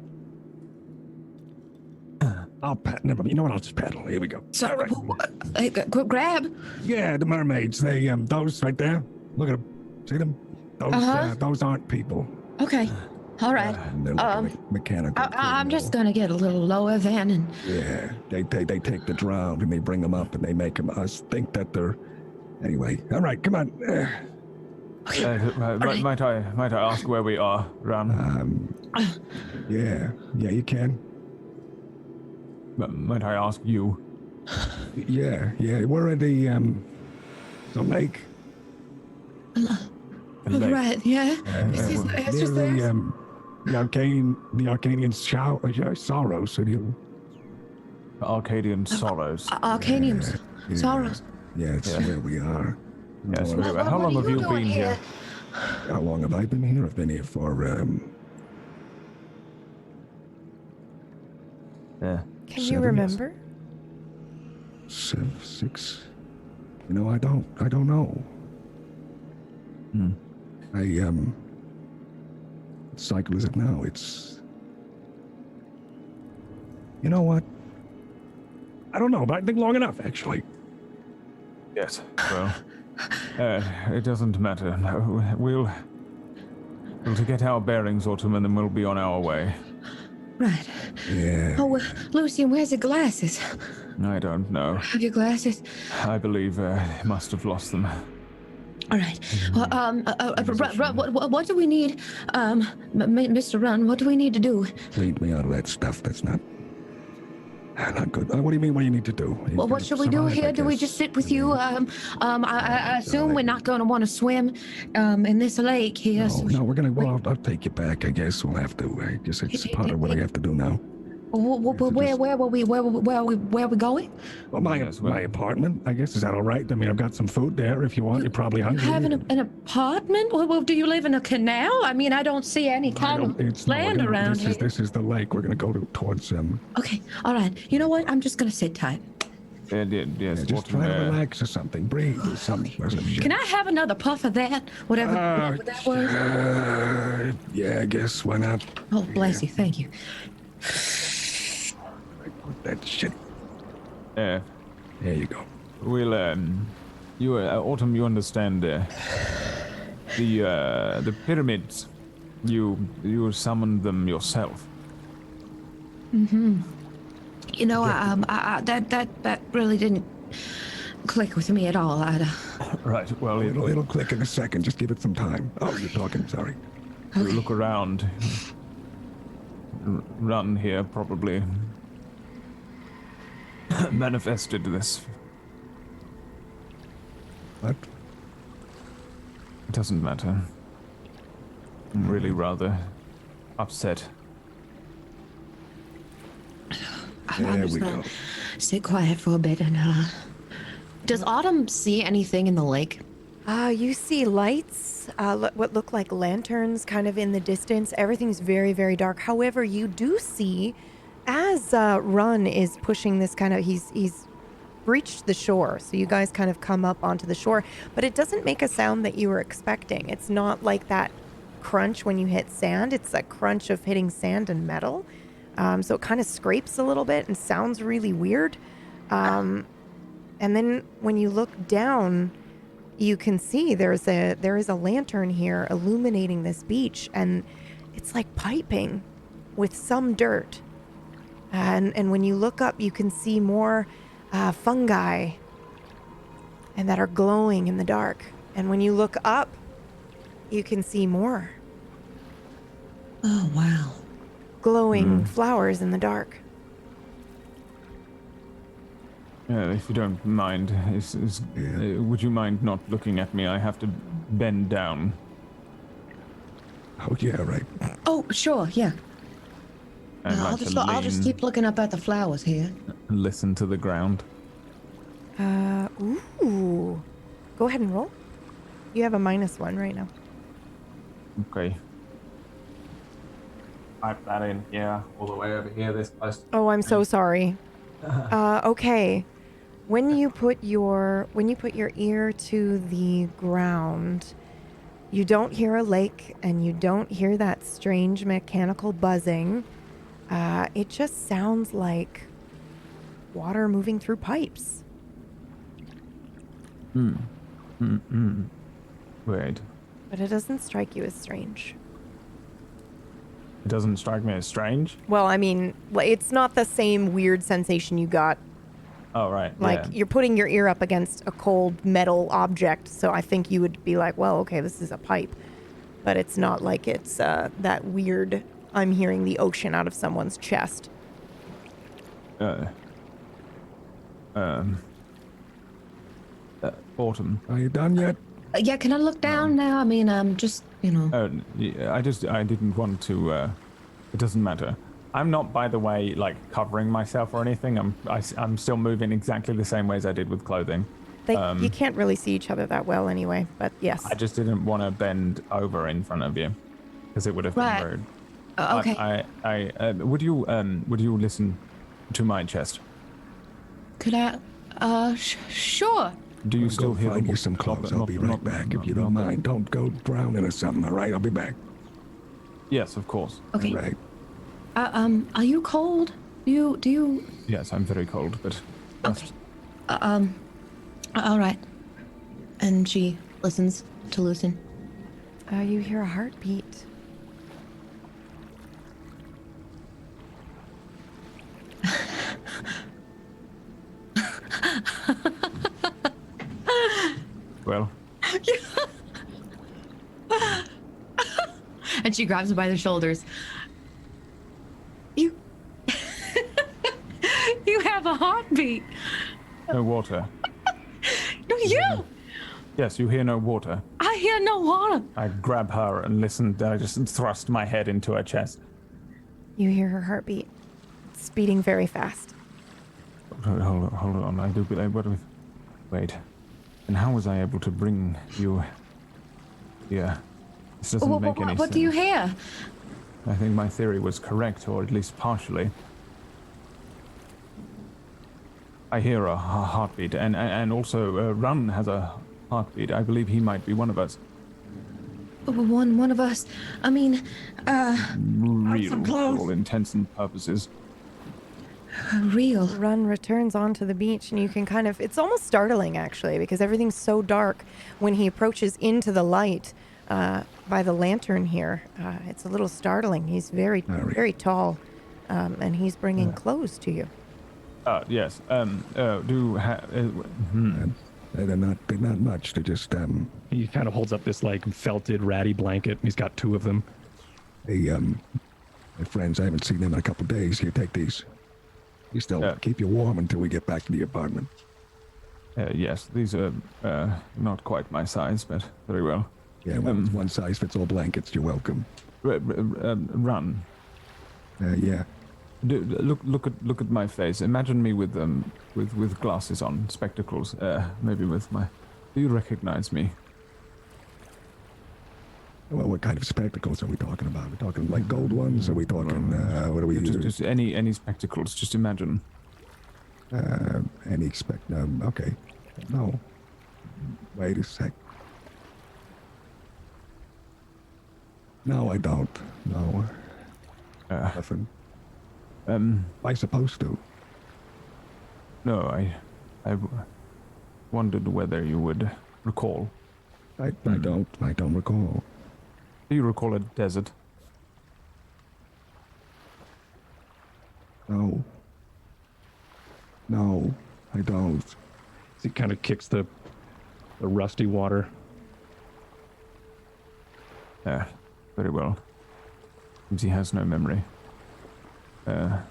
I'll never. You know what? I'll just paddle. Here we go. So, All right. grab. Yeah, the mermaids. They those right there. Look at them. See them? Those aren't people. Okay. All right. They're like mechanical. I'm just gonna get a little lower then, and Yeah, they take the drowned and they bring them up and they make them us think that they're. Anyway, all right, come on. Might I ask where we are, Ram? Yeah, you can. Might I ask you? Yeah, we're at the lake. right, yeah. It's just there. The Arcadian sorrows. So you. Arcadian Sorrows. Arcanium's sorrows. Yeah, it's where we are. Yes. Well, How long what are have you you doing been here? How long have I been here? I've been here for Yeah. Can you 7 years. remember? 6. You know, I don't know. What cycle is it now? It's. You know what? I don't know, but I think long enough, actually. Yes. Well, it doesn't matter. No, we'll to get our bearings, Autumn, and then we'll be on our way. Right. Yeah. Oh, Lucian, where's your glasses? I don't know. Have your glasses? I believe must have lost them. All right. What do we need, Mr. Run? What do we need to do? Lead me out of that stuff. That's not good. What do you mean? What do you need to do? Well, what should we do here? Do we just sit with you? I assume we're not going to want to swim in this lake here. No, we're gonna. Well, I'll take you back. I guess we'll have to. I guess it's part of what I have to do now. Where are we going? Well, my apartment. I guess, is that all right? I mean, I've got some food there. If you want, you're probably hungry. You have an apartment? Well, do you live in a canal? I mean, I don't see any kind of land around here. This is the lake. We're gonna go towards. Okay, all right. You know what? I'm just gonna sit tight. Yes. Just try to relax or something. Breathe or something. Can I have another puff of that? Whatever that was. Yeah, I guess. Why not? Oh, bless you. Thank you. That shit. There you go. We'll you Autumn, you understand the pyramids. You summoned them yourself. Mm-hmm. You know, that really didn't click with me at all. Right. Well, it'll click in a second. Just give it some time. Oh, you're talking. Sorry. Okay. Look around. Run here probably manifested this. What? It doesn't matter. I'm really rather upset. I'm just gonna sit quiet for a bit and does Autumn see anything in the lake? You see lights, what look like lanterns kind of in the distance. Everything's very, very dark. However, you do see, as Run is pushing this kind of, he's reached the shore. So you guys kind of come up onto the shore, but it doesn't make a sound that you were expecting. It's not like that crunch when you hit sand. It's a crunch of hitting sand and metal. So it kind of scrapes a little bit and sounds really weird. And then when you look down, you can see there is a lantern here illuminating this beach, and it's like piping with some dirt. And when you look up, you can see more fungi and that are glowing in the dark. And when you look up, you can see more Oh, wow. glowing flowers in the dark. If you don't mind, would you mind not looking at me? I have to bend down. Oh, yeah, right. Oh, sure, yeah. I'd I'll like just to I'll just lean keep looking up at the flowers here. and listen to the ground. Ooh. Go ahead and roll. You have a -1 right now. Okay. Type that in here, all the way over here, this close. Oh, I'm so sorry. Okay. When you put your ear to the ground, you don't hear a lake and you don't hear that strange mechanical buzzing. It just sounds like water moving through pipes. Wait. But it doesn't strike you as strange. It doesn't strike me as strange? Well, I mean, it's not the same weird sensation you got. Oh, right. Like, you're putting your ear up against a cold metal object, so I think you would be like, well, okay, this is a pipe. But it's not like it's that weird, I'm hearing the ocean out of someone's chest. Autumn. Are you done yet? Yeah, can I look down now? I mean, just, you know. I didn't want to, it doesn't matter. I'm not, by the way, like covering myself or anything. I'm still moving exactly the same way as I did with clothing. You can't really see each other that well anyway, but yes. I just didn't want to bend over in front of you because it would have been rude. Okay. Would you listen to my chest? Could I? Sure. Do you still hear? Find you some clothes. I'll be right back if you don't mind. Don't go drowning or something. All right, I'll be back. Yes, of course. Okay. Right. Are you cold? Do you? Yes, I'm very cold, but. Okay. All right. And she listens to Lucien. You hear a heartbeat. Well. And she grabs him by the shoulders. You have a heartbeat. No water. No, you. Yes, you hear no water. I hear no water. I grab her and listen. I just thrust my head into her chest. You hear her heartbeat. It's beating very fast. Hold on. I do believe. Wait. And how was I able to bring you here? This doesn't make any sense. What do you hear? I think my theory was correct, or at least partially. I hear a heartbeat, and also Run has a heartbeat. I believe he might be one of us. One of us. I mean, real for all intents and purposes. Real. Run returns onto the beach, and you can kind of, it's almost startling actually, because everything's so dark. When he approaches into the light by the lantern here, it's a little startling. He's very tall, and he's bringing clothes to you. Yes. They're not much. They're just He kind of holds up this like felted ratty blanket. He's got two of them. Hey, my friends, I haven't seen them in a couple days. Here, take these. These still keep you warm until we get back to the apartment. Yes, these are not quite my size, but very well. Yeah, well, one size fits all blankets. You're welcome. Run. Yeah. Look at my face. Imagine me with glasses on, spectacles. Maybe with my. Do you recognize me? Well, what kind of spectacles are we talking about? Are we talking like gold ones? Are we talking? What are we? Just any spectacles. Just imagine. Any okay. No. Wait a sec. No, I don't. No. Nothing. Am I supposed to? No, I wondered whether you would recall. I don't recall. Do you recall a desert? No, I don't. He kind of kicks the the rusty water. Very well. Seems he has no memory. Well,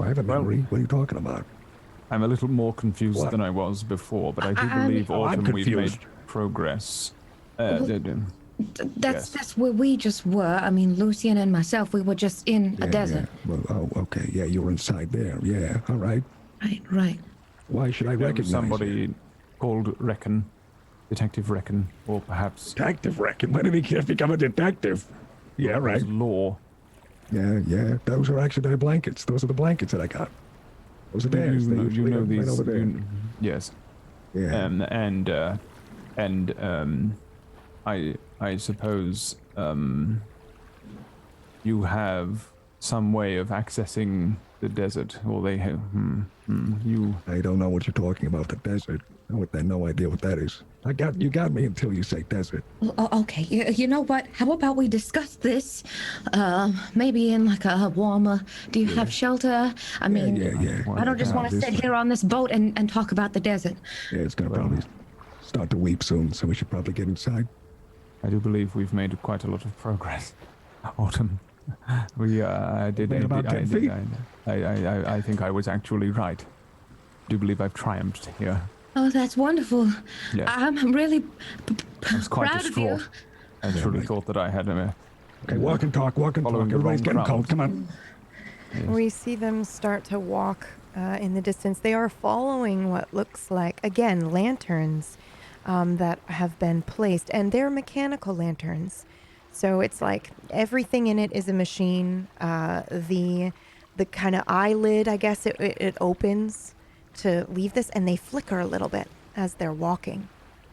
I have a memory. What are you talking about? I'm a little more confused than I was before, but I do believe, Autumn, we've made progress. That's where we just were. I mean, Lucian and myself, we were just in a desert. Yeah. Well, okay. Yeah, you were inside there. Yeah, all right. Right. Why should I recognize somebody called Reckon, Detective Reckon, or perhaps Detective Reckon? When did he become a detective? Yeah, right. Law. Yeah. Those are actually their blankets. Those are the blankets that I got. Those are theirs. You know these. Right over there. Yes. Yeah. I suppose you have some way of accessing the desert, or they have. You. I don't know what you're talking about. The desert. I have no idea what that is. You got me until you say desert. Okay. You know what? How about we discuss this? Maybe in like a warmer. Do you have shelter? I mean, yeah. I don't just want to sit here on this boat and talk about the desert. Yeah, it's gonna probably start to weep soon, so we should probably get inside. I do believe we've made quite a lot of progress, Autumn. I think I was actually right. I do believe I've triumphed here. Oh, that's wonderful. Yes. I'm really I was quite proud of you. distraught. I truly thought that I had him. Okay, walk and talk. Everybody's getting cold. Come on. Yes. We see them start to walk in the distance. They are following what looks like, again, lanterns that have been placed, and they're mechanical lanterns. So it's like everything in it is a machine. The kind of eyelid, I guess, it opens to leave this, and they flicker a little bit as they're walking,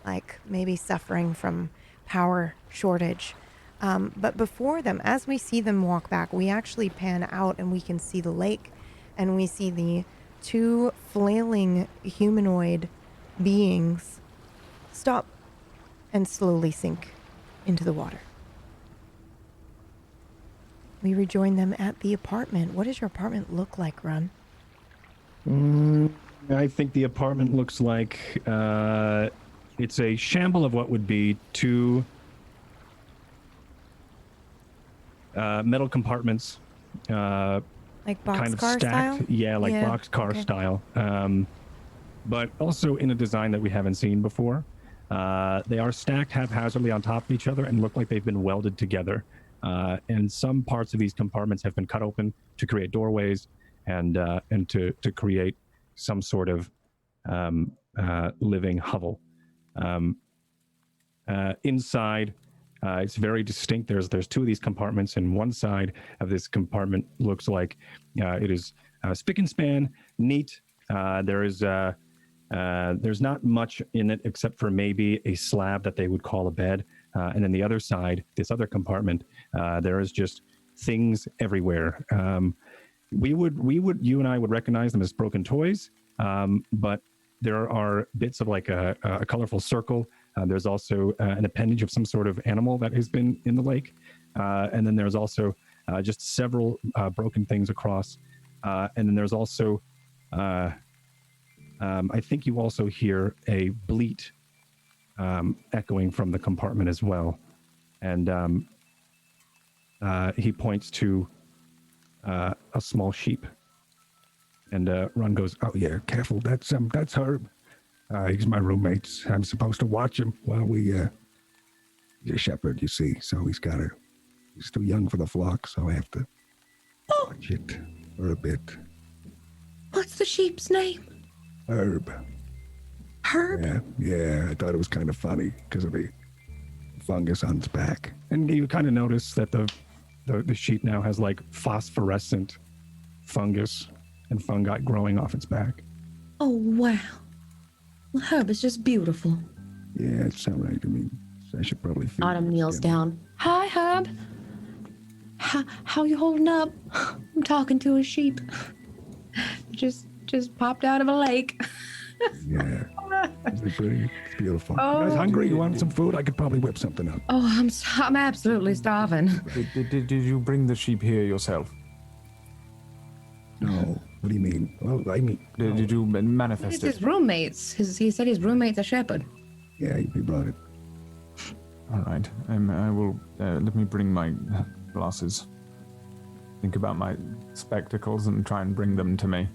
like maybe suffering from power shortage. But before them, as we see them walk back, we actually pan out and we can see the lake, and we see the two flailing humanoid beings stop and slowly sink into the water. We rejoin them at the apartment. What does your apartment look like, Run? I think the apartment looks like it's a shamble of what would be two metal compartments, like boxcar kind of stacked. style? Yeah, like boxcar style. But also in a design that we haven't seen before. They are stacked haphazardly on top of each other and look like they've been welded together. And some parts of these compartments have been cut open to create doorways and to create some sort of living hovel. Inside, it's very distinct. There's two of these compartments, and one side of this compartment looks like it is spick and span, neat. There's not much in it except for maybe a slab that they would call a bed. And then the other side, this other compartment, there is just things everywhere. You and I would recognize them as broken toys, but there are bits of like a colorful circle. There's also an appendage of some sort of animal that has been in the lake. And then there's also just several broken things across. And then there's also, I think you also hear a bleat echoing from the compartment as well. And he points to a small sheep. And Ron goes, "Oh yeah, careful. That's Herb. He's my roommate. I'm supposed to watch him while he's a shepherd, you see. So he's too young for the flock, so I have to watch it for a bit." What's the sheep's name? Herb. Herb? Yeah. I thought it was kind of funny because of the fungus on its back. And you kind of notice that the sheep now has like phosphorescent fungus and fungi growing off its back. Oh, wow. Well, Herb is just beautiful. Yeah, it's all right. I mean, I should probably feed Autumn him. kneels down. Hi, Herb. How you holding up? I'm talking to a sheep. Just popped out of a lake. Yeah. It's pretty beautiful. Oh. You guys hungry? You want some food? I could probably whip something up. Oh, I'm absolutely starving. Did you bring the sheep here yourself? No. What do you mean? Well, I mean... Did you manifest It's it? his roommates. He said his roommate's a shepherd. Yeah, he brought it. All right. I will. Let me bring my glasses. Think about my spectacles and try and bring them to me.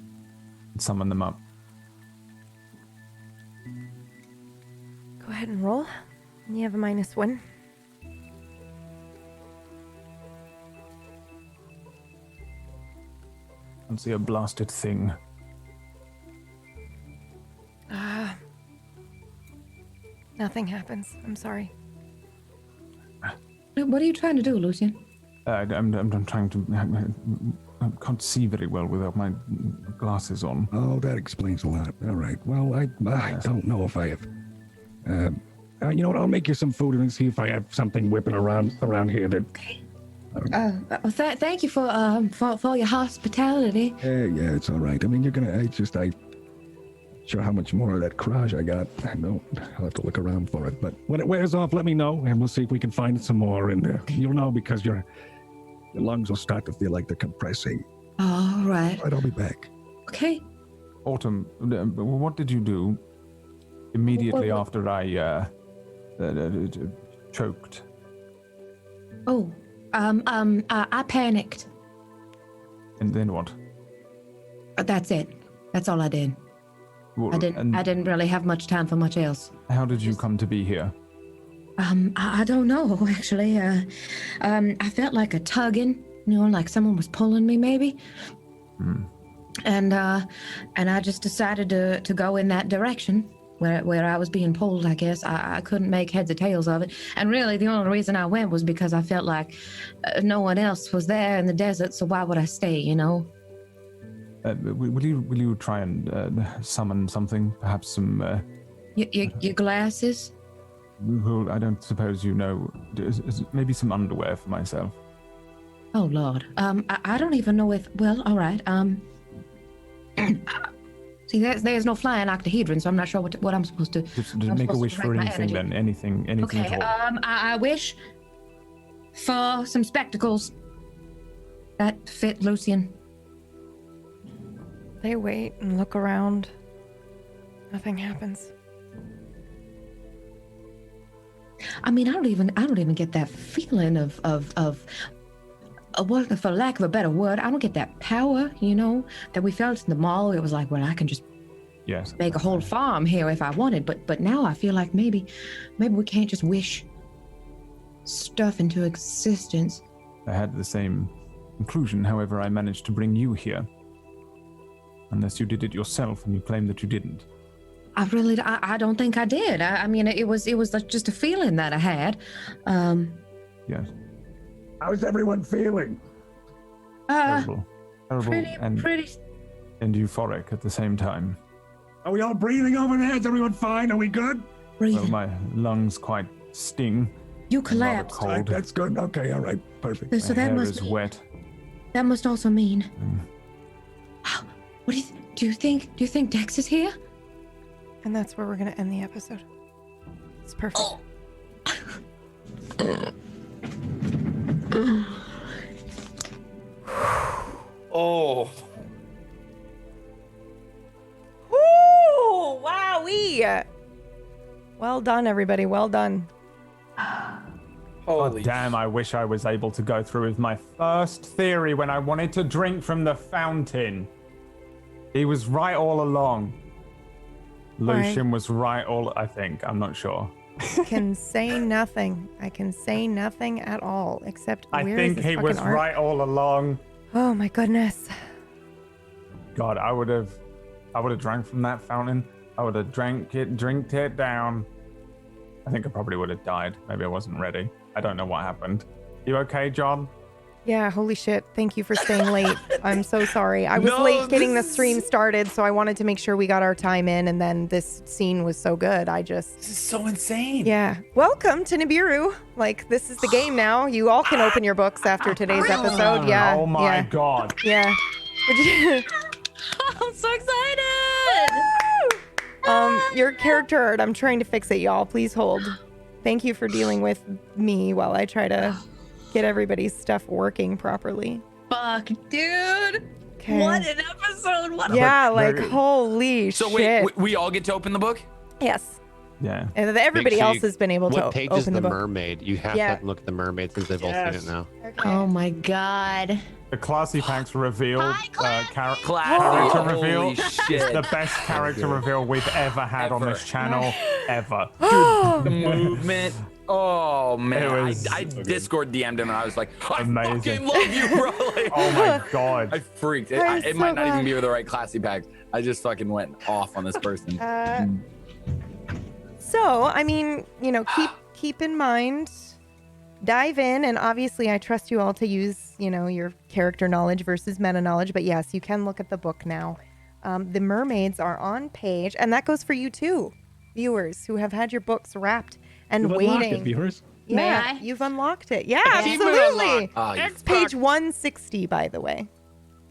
And summon them up. Go ahead and roll. You have a -1. Can't see a blasted thing. Nothing happens. I'm sorry. What are you trying to do, Lucian? I'm trying to. I can't see very well without my glasses on. Oh, that explains a lot. All right. Well, I don't know if I have. You know what? I'll make you some food and see if I have something whipping around here that. Okay. Thank you for your hospitality. Yeah, it's all right. I mean, you're gonna. I sure how much more of that crage I got. I don't. I'll have to look around for it. But when it wears off, let me know, and we'll see if we can find some more. And you'll know because your lungs will start to feel like they're compressing. All right. All right, I'll be back. Okay. Autumn, what did you do immediately after I choked? Oh, I panicked. And then what? That's it. That's all I did. Well, I didn't really have much time for much else. How did you come to be here? I don't know, actually. I felt like a tugging, like someone was pulling me, maybe. And I just decided to go in that direction where I was being pulled, I guess. I couldn't make heads or tails of it. And really, the only reason I went was because I felt like no one else was there in the desert, so why would I stay, Will you try and summon something? Perhaps some... Your glasses? Well, I don't suppose you know. Maybe some underwear for myself. Oh, Lord. I don't even know if... Well, all right. See, there's no flying octahedron, so I'm not sure what I'm supposed to... Just make a wish for anything, then. Anything okay, at all. I wish for some spectacles that fit Lucian. They wait and look around. Nothing happens. I mean, I don't even get that feeling of what, for lack of a better word, I don't get that power, that we felt in the mall. It was like, well, I can just make a whole farm here if I wanted. But now I feel like maybe we can't just wish stuff into existence. I had the same conclusion. However, I managed to bring you here. Unless you did it yourself and you claim that you didn't. I don't think I did. I mean, it was like just a feeling that I had. Yes. How's everyone feeling? Terrible pretty and euphoric at the same time. Are we all breathing over there? Is everyone fine? Are we good? Well, my lungs quite sting. You collapsed. Cold. That's good. Okay, all right, perfect. So my that hair must is mean, wet. That must also mean. What do you think Dex is here? And that's where we're gonna end the episode. It's perfect. Oh. Woo! Wowee! Well done, everybody. Well done. Oh, damn, I wish I was able to go through with my first theory when I wanted to drink from the fountain. He was right all along. Lucian was right I think. I'm not sure. I can say nothing. I can say nothing at all, except I think he was right all along. Oh my goodness. God, I would have drank from that fountain. I would have drinked it down. I think I probably would have died. Maybe I wasn't ready. I don't know what happened. You okay, John? Yeah, holy shit. Thank you for staying late. I'm so sorry. I was late getting the stream started, so I wanted to make sure we got our time in, and then this scene was so good. This is so insane. Yeah. Welcome to Nibiru. Like, this is the game now. You all can open your books after today's episode. Yeah. Oh my God. Yeah. I'm so excited. Your character art, I'm trying to fix it, y'all. Please hold. Thank you for dealing with me while I try to get everybody's stuff working properly. Fuck, dude. Okay. What an episode. Holy so shit. wait, we all get to open the book? Yes. Yeah. And everybody else has been able to What page is open the the book. mermaid? You have to have to look at the mermaid since they've all seen it now. Oh my god. The Classy Packs reveal, character reveal, Holy is shit. the best character reveal we've ever had on this channel, ever. The movement. Oh man, It was I Discord DM'd him and I was like, I Amazing. fucking love you, bro. Like, Oh my god. I freaked. That It is might so not even bad. be the right classy packs. I just fucking went off on this person. So, I mean, you know, keep in mind, dive in, and obviously I trust you all to use, you know, your character knowledge versus meta knowledge, but yes, you can look at the book now. The mermaids are on page, and that goes for you too, viewers who have had your books wrapped and You've unlocked waiting. it, viewers. Yeah, May I? you've unlocked it. Yeah, Achievement absolutely. unlocked. Oh, you It's page 160, by the way.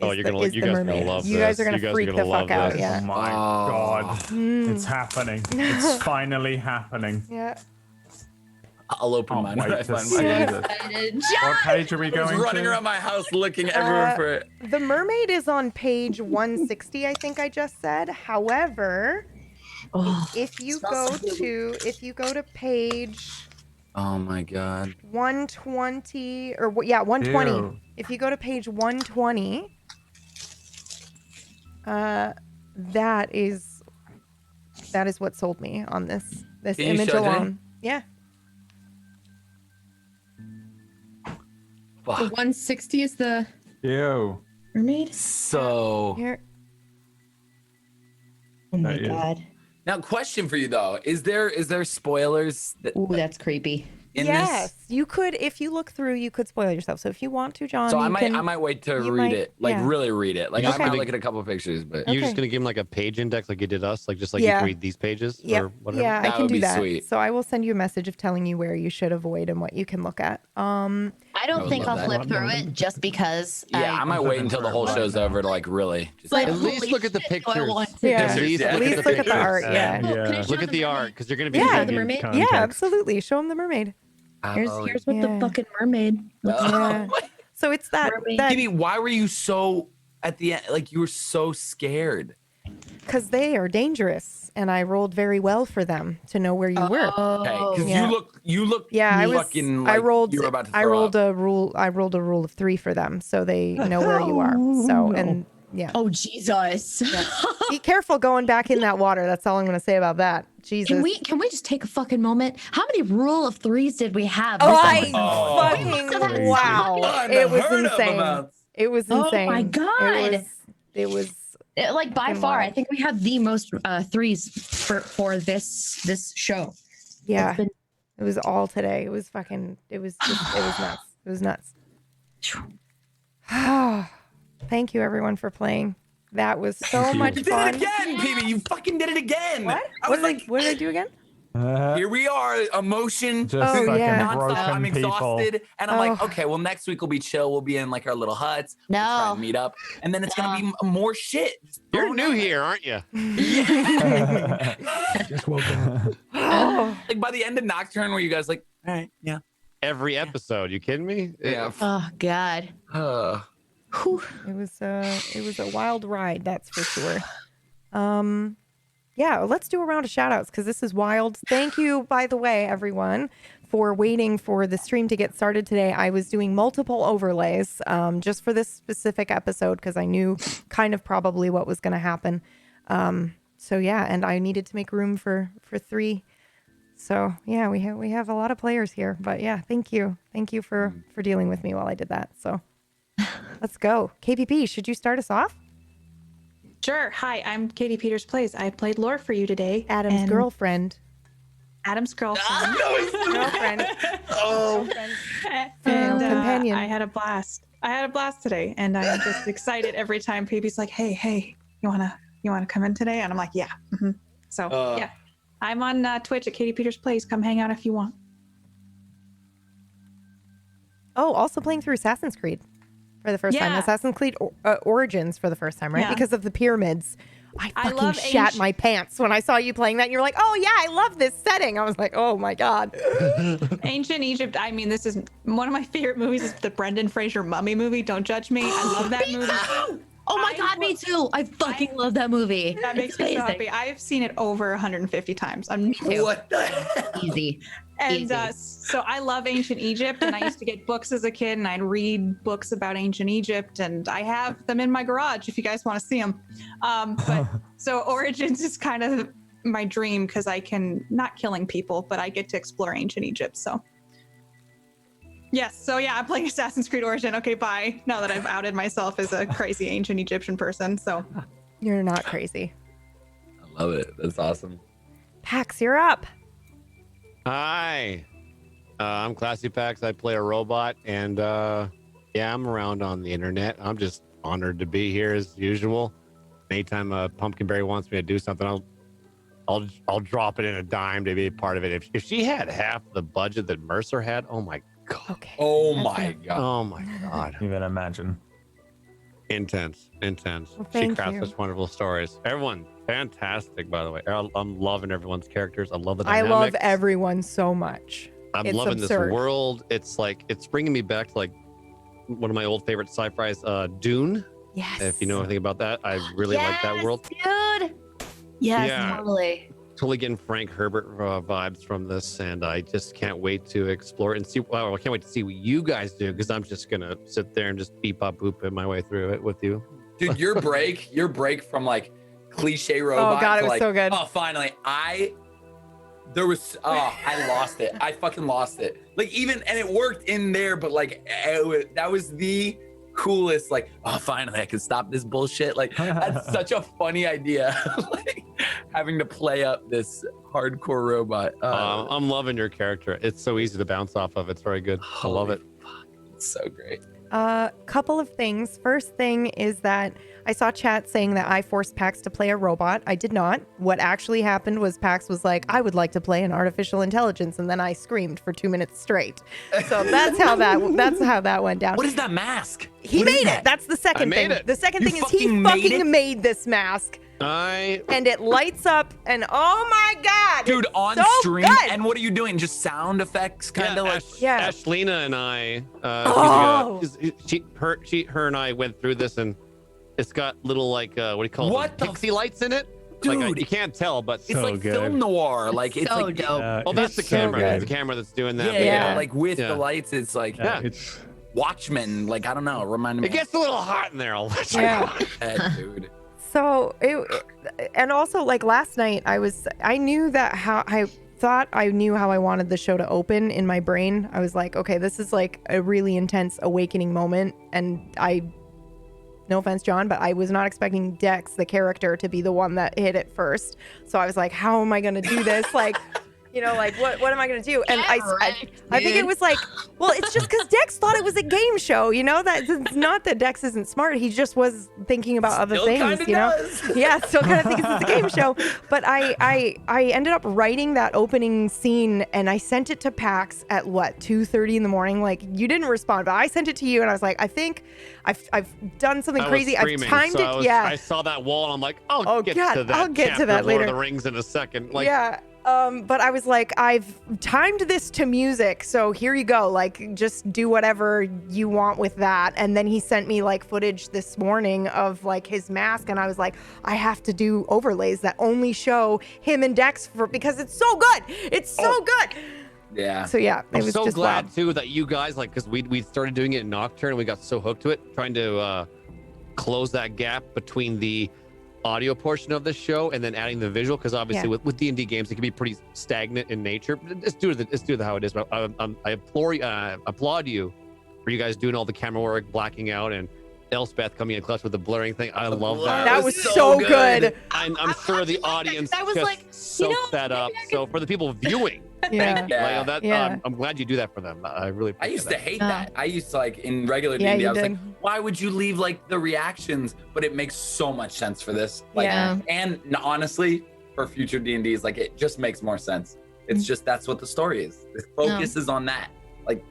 Oh, is you're the- gonna, is you the guys are mermaid. gonna love You this. guys are gonna You guys freak are the gonna fuck love out. this. Yeah. Oh my god. It's happening. It's finally happening. Yeah. I'll open Oh, mine. wait when I to find see mine. this. What page are we I was going running to? around my house looking everywhere for it. The mermaid is on page 160, I think I just said. However, if you go to page Oh my god. 120 or yeah, 120. Ew. If you go to page 120, that is what sold me on this Can you image show it to me? alone. Yeah. The Fuck. 160 is the Ew. mermaid. So Here. Oh my That is- god. now, question for you though: Is there spoilers that, Ooh, that's creepy. in Yes, this? you could if you look through, you could spoil yourself. So if you want to, John, So you I can, might wait to you read might- it, like yeah. really read it. Like I Okay. might look at a couple of pictures, but You're just Okay. gonna give him like a page index, like you did us, like just like you Yeah. can read these pages Yeah, or whatever. yeah, I That can would do be that. sweet. So I will send you a message of telling you where you should avoid and what you can look at. I don't would think love I'll that. flip through it just because. yeah, I might wait until the whole show's over to like really. Just, Like, At least holy look at the shit, do I pictures. want to- Yeah. At least, At look, least at the look at the pictures. art, yeah. Can I Yeah. show Look at them the art mermaid? because you're gonna be Yeah. seeing The it. mermaid? Yeah, Context. absolutely. Show them the mermaid. Here's what Yeah. the fucking mermaid looks like. Yeah. So it's that Mermaid. Kitty, why were you so at the end? Like you were so scared. because they are dangerous, and I rolled very well for them to know where you were. Okay, because Yeah. you look. Yeah, I was. Fucking, like, I rolled. You were about to I throw rolled up. a rule. I rolled a rule of 3 for them, so they know where you are. So and yeah. Oh Jesus! Be careful going back in that water. That's all I'm going to say about that. Jesus. Can we just take a fucking moment? How many rule of threes did we have? Oh, This I episode? fucking wow! It was Unheard of insane. amounts. It was Oh insane. my God. It was. Like by Fucking far, wild. I think we had the most threes for this show. Yeah. It's been- It was all today. It was fucking. It was nuts. It was nuts. Thank you everyone for playing. That was so much You did fun. it again, PB. You fucking did it again. What? I What was did, what did I do again? here we are, emotion. Just Oh, fucking yeah. Nonstop. broken I'm people. exhausted, and I'm like, Oh. okay, well, next week will be chill. We'll be in like our little huts. We'll try No. and meet up, and then it's gonna be more shit. Just You're thrown new at here, aren't you? Just woke up. Oh, Like by the end of Nocturne, where you guys like, all right, yeah, Every episode. You kidding me? yeah. Oh God. Whew. it was a wild ride, that's for sure. Yeah, let's do a round of shout outs because this is wild. Thank you, by the way, everyone, for waiting for the stream to get started today. I was doing multiple overlays just for this specific episode because I knew kind of probably what was going to happen. So yeah, and I needed to make room for 3. So yeah, we have a lot of players here, but yeah, thank you for dealing with me while I did that. So let's go. KPP, should you start us off? Sure. Hi, I'm Katie Peters Plays. I played Lore for you today. Adam's and girlfriend. Adam's girlfriend. Girlfriend. Oh, And companion. I had a blast. Today, and I'm just excited every time Baby's like, "Hey, you wanna come in today?" And I'm like, "Yeah." Mhm. So yeah, I'm on Twitch at Katie Peters Plays. Come hang out if you want. Oh, also playing through Assassin's Creed for the first time. Yeah. Assassin's Creed Origins for the first time, right? Yeah. Because of the pyramids. I I fucking love shat my pants when I saw you playing that. And you're like, oh yeah, I love this setting. I was like, oh my God. Ancient Egypt. I mean, this is one of my favorite movies. Is the Brendan Fraser Mummy movie. Don't judge me. I love that movie. Oh my God, me too. I fucking love that movie. That makes me so happy. I've seen it over 150 times. What the hell? Easy. And so I love ancient Egypt, and I used to get books as a kid, and I'd read books about ancient Egypt, and I have them in my garage if you guys want to see them. But so Origins is kind of my dream because I can, not killing people, but I get to explore ancient Egypt. So yes, so yeah, I'm playing Assassin's Creed Origin. Okay, bye. Now that I've outed myself as a crazy ancient Egyptian person, so You're not crazy. I love it. That's awesome. Pax, you're up. Hi, I'm Classy Pax. I play a robot, and yeah, I'm around on the internet. I'm just honored to be here as usual. Anytime Pumpkinberry wants me to do something, I'll drop it in a dime to be a part of it. If she had half the budget that Mercer had, oh my god. Okay. Oh my god. Oh my god. Even imagine. Intense. Well, She thank crafts you. such wonderful stories. Everyone, fantastic, by the way. I'm loving everyone's characters. I love the I dynamics. love everyone so much. I'm It's loving absurd. this world. It's like, it's bringing me back to like one of my old favorite sci-fi's, Dune. Yes. If you know anything about that, I really like that world. Dude. Yes, Yeah. totally. Totally getting Frank Herbert vibes from this, and I just can't wait to explore it and see. Well, I can't wait to see what you guys do, because I'm just gonna sit there and just beep up boop my way through it with you. Dude, your break from like cliche robot God, it to was like, so good. oh, finally, I lost it. I fucking lost it. Like even, and it worked in there, but like that was the coolest. Like, oh, finally, I can stop this bullshit. Like that's such a funny idea. Like having to play up this hardcore robot. I'm loving your character. It's so easy to bounce off of. It's very good. I love it. Fuck, it's so great. Couple of things. First thing is that I saw chat saying that I forced Pax to play a robot. I did not. What actually happened was Pax was like, I would like to play an artificial intelligence, and then I screamed for 2 minutes straight. So that's how that went down. What is that mask? He What is made that? it. That's the second made thing. it. The second You thing is he fucking made it? fucking made this mask, and it lights up, and oh my god, Dude, it's on so stream. good. And what are you doing? Just sound effects, kind of like. Yeah. Ashlina and I, Oh. her and I went through this, and it's got little like what do you call What them? the Pixie lights in it. Dude. Like, you can't tell, but It's like film noir. Like it's so like dope. oh, that's the it's so camera. good. That's the camera that's doing that. yeah, but like with Yeah. the lights, it's like It's Watchmen. Like I don't know, reminded me. It gets a little hot in there. I'll let you Yeah. know. Head, dude. So and also like last night I knew that how I thought I knew how I wanted the show to open in my brain. I was like, okay, this is like a really intense awakening moment, and no offense, John, but I was not expecting Dex, the character, to be the one that hit it first. So I was like, how am I going to do this? Like, you know, like what am I going to do? And I think it was like, well, it's just because Dex thought it was a game show, you know, that it's not that Dex isn't smart. He just was thinking about other Still things, kinda you know? does. Yeah, still kind of thinks it's a game show. But I ended up writing that opening scene, and I sent it to Pax at 2:30 in the morning. Like, you didn't respond, but I sent it to you, and I was like, I think I've done something I was crazy. I've screaming, timed so it. I saw that wall, and I'm like, Oh, get God, to that. I'll get to chapter that of Lord later. of the Rings in a second. Like, yeah. But I was like, I've timed this to music, so here you go. Like, just do whatever you want with that. And then he sent me like footage this morning of like his mask, and I was like, I have to do overlays that only show him and Dex because it's so good. It's so good. Yeah. So yeah, it I'm was so just glad wild. too that you guys, like, because we started doing it in Nocturne, and we got so hooked to it, trying to close that gap between the audio portion of the show and then adding the visual, because obviously with D&D games it can be pretty stagnant in nature. Let's do it how it is. But I applaud you for you guys doing all the camera work, blacking out, and Elspeth coming in clutch with the blurring thing. I love that. That was so good. I'm sure the audience That was just like, soaked that up. So for the people viewing, Yeah. thank you. Yeah. I'm glad you do that for them. I really I appreciate used to that. hate that. I used to like in regular Yeah, D&D, you I was did. like, why would you leave like the reactions? But it makes so much sense for this. Like, Yeah. and honestly, for future D&Ds, like it just makes more sense. It's just that's what the story is. The focus is on that. Like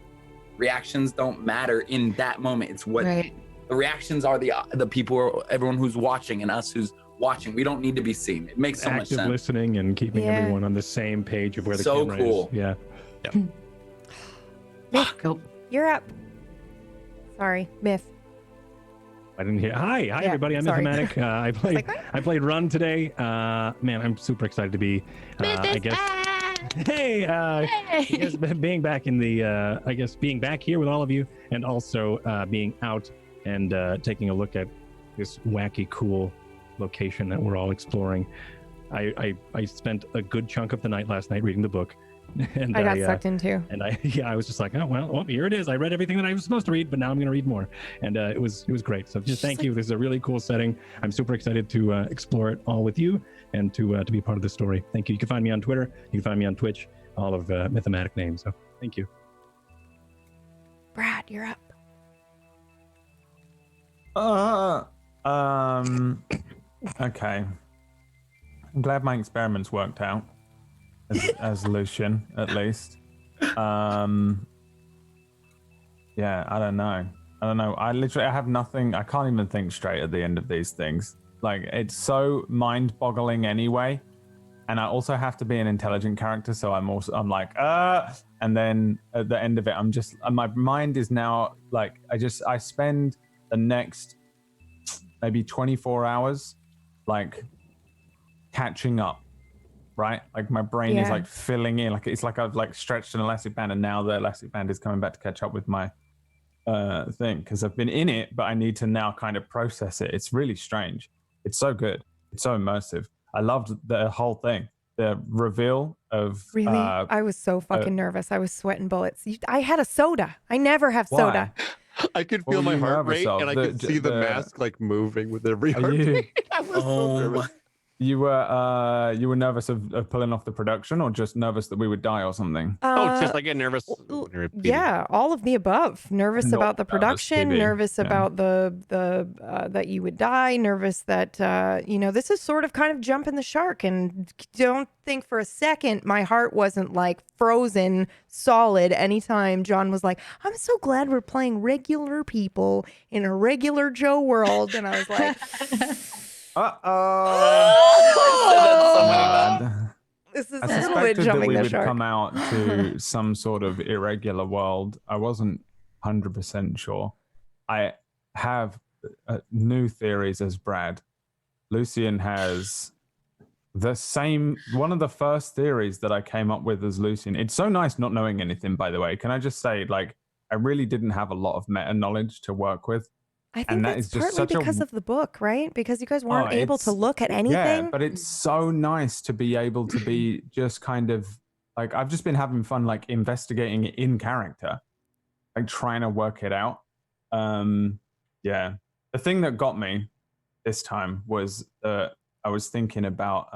reactions don't matter in that moment. It's what the reactions are. The people, everyone who's watching, and us who's watching. We don't need to be seen. It makes so much Active sense. listening and keeping Yeah. everyone on the same page of where the So camera cool. is. Yeah. Myth, you're up. Sorry, Myth. I didn't hear. Hi, everybody. I'm sorry. Mythomatic. I played Run today. Man, I'm super excited to be. I guess. Hey, I guess being back in the. I guess being back here with all of you, and also being out and taking a look at this wacky, cool location that we're all exploring. I spent a good chunk of the night last night reading the book. And I got sucked in too. And I was just like, oh well, here it is. I read everything that I was supposed to read, but now I'm going to read more. And it was great. So just thank you. This is a really cool setting. I'm super excited to explore it all with you and to be part of the story. Thank you. You can find me on Twitter. You can find me on Twitch. All of Mythomatic names. So thank you. Brad, you're up. Okay. I'm glad my experiments worked out. As Lucian, at least. Yeah, I don't know. I have nothing. I can't even think straight at the end of these things. Like, it's so mind-boggling anyway. And I also have to be an intelligent character, so I'm like, and then at the end of it, I'm just, my mind is now like, I spend the next maybe 24 hours, like, catching up. Right, like my brain is like filling in, like it's like I've like stretched an elastic band, and now the elastic band is coming back to catch up with my thing because I've been in it, but I need to now kind of process it. It's really strange. It's so good. It's so immersive. I loved the whole thing. The reveal of really. I was so fucking nervous. I was sweating bullets. I had a soda. I never have soda. I could feel my heart rate, and I could see the mask like moving with every heartbeat. I was so nervous. You were nervous of pulling off the production, or just nervous that we would die or something? Just I get nervous. Yeah, all of the above. Nervous about the production. Nervous about the that you would die. Nervous that this is sort of kind of jumping the shark. And don't think for a second my heart wasn't like frozen solid anytime John was like, "I'm so glad we're playing regular people in a regular Joe world," and I was like. This is a little bit jumping the shark. Would come out to some sort of irregular world. I wasn't 100% sure. I have new theories as Brad. Lucian has the same. One of the first theories that I came up with as Lucian. It's so nice not knowing anything, by the way. Can I just say, like, I really didn't have a lot of meta knowledge to work with. I think that's partly because of the book, right? Because you guys weren't able to look at anything. Yeah, but it's so nice to be able to be just kind of like, I've just been having fun, like investigating it in character, like trying to work it out. Yeah. The thing that got me this time was I was thinking about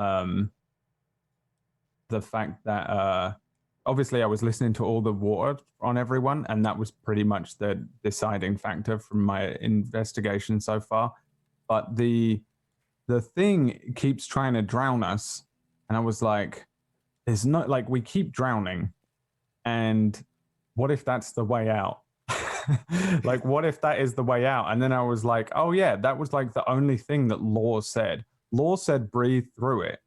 the fact that obviously I was listening to all the water on everyone, and that was pretty much the deciding factor from my investigation so far. But the thing keeps trying to drown us, and I was like, there's not, like, we keep drowning, and what if that's the way out? Like, what if that is the way out? And then I was like, oh yeah, that was like the only thing that Law said. Law said breathe through it,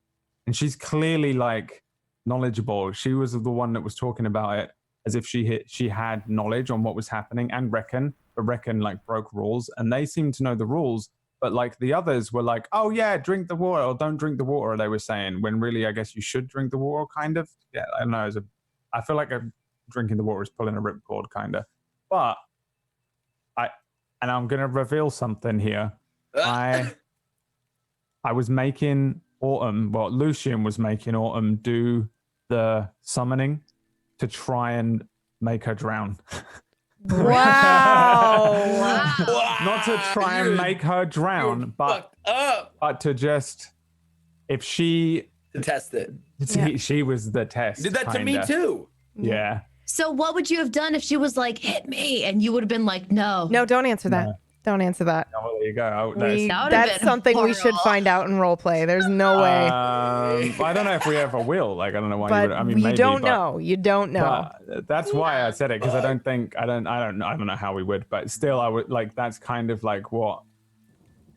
and she's clearly like knowledgeable. She was the one that was talking about it as if she had knowledge on what was happening, and Reckon like broke rules, and they seemed to know the rules, but like the others were like, oh yeah, drink the water or don't drink the water, they were saying, when really I guess you should drink the water, kind of. Yeah, I don't know, I feel like drinking the water is pulling a ripcord, kind of. But I'm gonna reveal something here. I was making Autumn, well, Lucian was making Autumn do the summoning to try and make her drown. Wow. Not to try and make her drown, but to just, if she to test it. She was the test. Did that to me too. Yeah. So what would you have done if she was like, hit me? And you would have been like, no. No, don't answer that. No. Don't answer that. Oh, there you go. That's something we should find out in roleplay. There's no way. I don't know if we ever will. Like, I don't know why but you would. I mean, you maybe, don't know. You don't know. That's why I said it, because I don't know how we would. But still, I would like. That's kind of like what.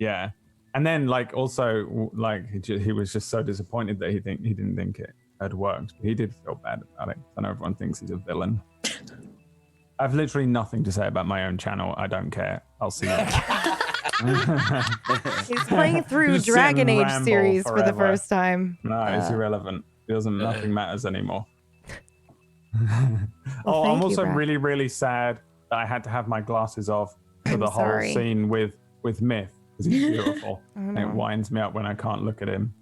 Yeah, and then like also like he was just so disappointed that he didn't think it had worked. He did feel bad about it. I know everyone thinks he's a villain. I've literally nothing to say about my own channel. I don't care. I'll see you. He's playing through Just sit Dragon and Age ramble series for the forever. first time. No, it's irrelevant. Nothing matters anymore. Well, I'm thank you, also Brad. really, really sad that I had to have my glasses off for the whole sorry. scene with Myth, because he's beautiful. I And it know. winds me up when I can't look at him.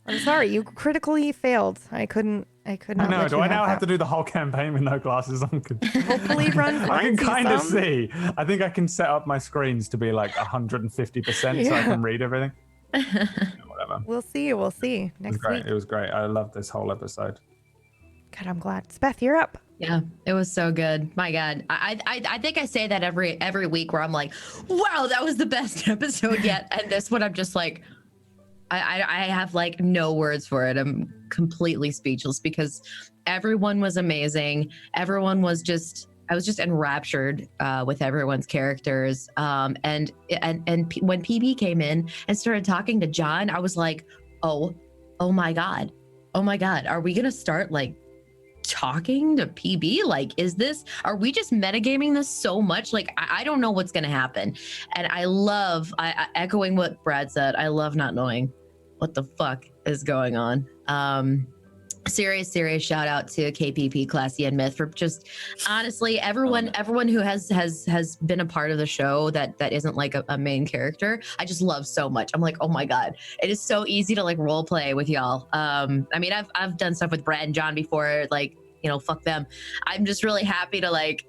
I'm sorry, you critically failed. I could I not. know. let Do you I now have that. to do the whole campaign with no glasses on? Hopefully, run. I can kind of some. see. I think I can set up my screens to be like 150% so I Yeah. can read everything. Whatever. We'll see. We'll see It was next great. week. It was great. I loved this whole episode. God, I'm glad. Beth, you're up. Yeah, it was so good. My God, I think I say that every week where I'm like, wow, that was the best episode yet. And this one, I'm just like, I have like no words for it. I'm completely speechless because everyone was amazing. Everyone was I was just enraptured with everyone's characters. And when PB came in and started talking to John, I was like, oh my God, are we gonna start like talking to PB? Like, are we just metagaming this so much? Like, I don't know what's gonna happen. And I echoing what Brad said, I love not knowing what the fuck is going on. Serious shout out to KPP, Classy, and Myth for just honestly everyone who has been a part of the show that isn't like a main character. I just love so much. I'm like, oh my God, it is so easy to like role play with y'all. I mean, I've done stuff with Brad and John before, like, you know, fuck them. I'm just really happy to like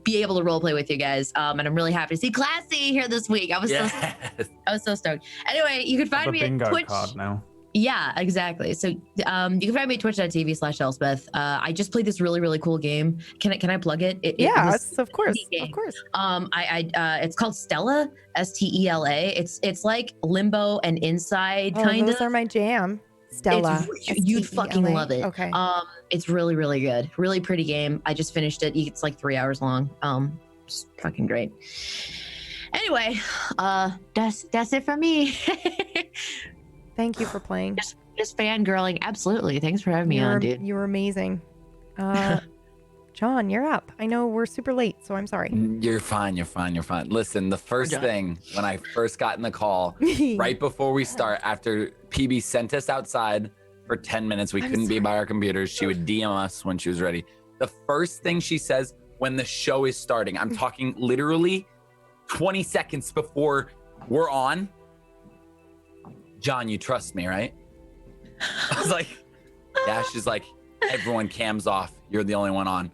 be able to role play with you guys. And I'm really happy to see Classy here this week. I was so stoked. Anyway, you can find me at bingo Twitch. card now. Yeah, exactly. So you can find me at twitch.tv/Elspeth. I just played this really cool game. Can I plug it? Yes, of course. Of course. It's called Stella, Stela. It's like Limbo and Inside kind Those of. are my jam. Stella. You'd fucking STELA. love it. Okay. It's really good. Really pretty game. I just finished it. It's like 3 hours long. It's fucking great. Anyway, that's it for me. Thank you for playing. Just fangirling. Absolutely. Thanks for having me on, dude. You were amazing. John, you're up. I know we're super late, so I'm sorry. You're fine. Listen, the first thing when I first got in the call, right before we start, after PB sent us outside for 10 minutes, we couldn't be by our computers. She would DM us when she was ready. The first thing she says when the show is starting, I'm talking literally 20 seconds before we're on, John, you trust me, right? I was like, yeah. She's like, everyone cams off. You're the only one on.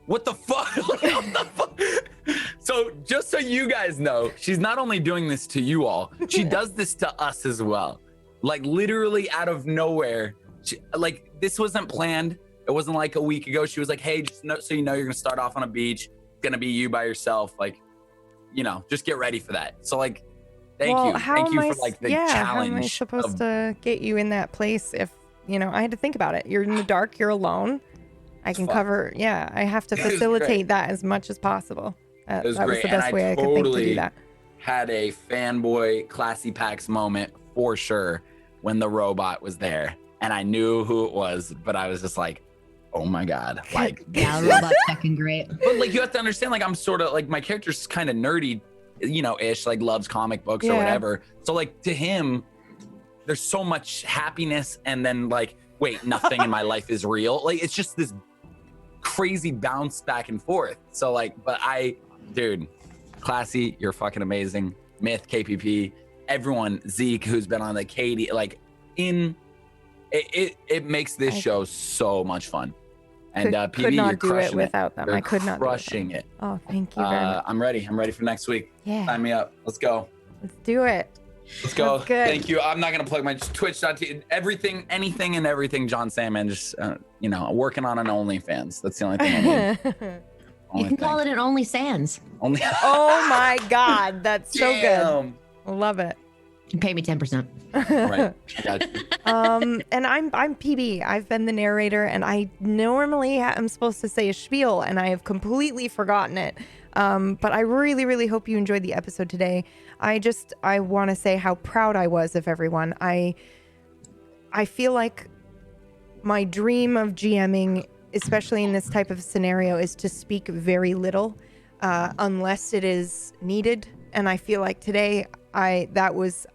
What the fuck? What the fuck? So just so you guys know, she's not only doing this to you all, she does this to us as well. Like literally out of nowhere. Like this wasn't planned. It wasn't like a week ago. She was like, hey, just so you know, you're gonna start off on a beach. It's gonna be you by yourself. Like, you know, just get ready for that. So like, thank you for like the challenge. How am I supposed to get you in that place if, you know, I had to think about it. You're in the dark, you're alone. I can cover, I have to facilitate that as much as possible. That was the best way I could think to do that. Had a fanboy Classy Packs moment for sure when the robot was there. And I knew who it was, but I was just like, oh my God. Like, yeah, robot's fucking great. But like, you have to understand, like, I'm sort of like, my character's kind of nerdy, you know, ish, like loves comic books or whatever. So like to him, there's so much happiness and then like, wait, nothing in my life is real. Like, it's just this crazy bounce back and forth. So like, but dude, Classy, you're fucking amazing. Myth, KPP, everyone, Zeke, who's been on the Katie, like it makes this show so much fun. And PB, could not you're do crushing it without them. You're I could not crushing it. Oh, thank you very much. I'm ready for next week. Yeah. Sign me up. Let's go. Let's do it. Let's go. That's good. Thank you. I'm not gonna plug my Twitch.tv, everything, anything and everything. John Salmon, just you know, working on an OnlyFans. That's the only thing I need. You can call it an Only Sans. Only. Oh my God, that's so Damn. good. I love it. You can pay me 10%. Right. I got you. And I'm PB. I've been the narrator, and I normally am supposed to say a spiel, and I have completely forgotten it. But I really hope you enjoyed the episode today. I want to say how proud I was of everyone. I feel like my dream of GMing especially in this type of scenario, is to speak very little unless it is needed. And I feel like today, that was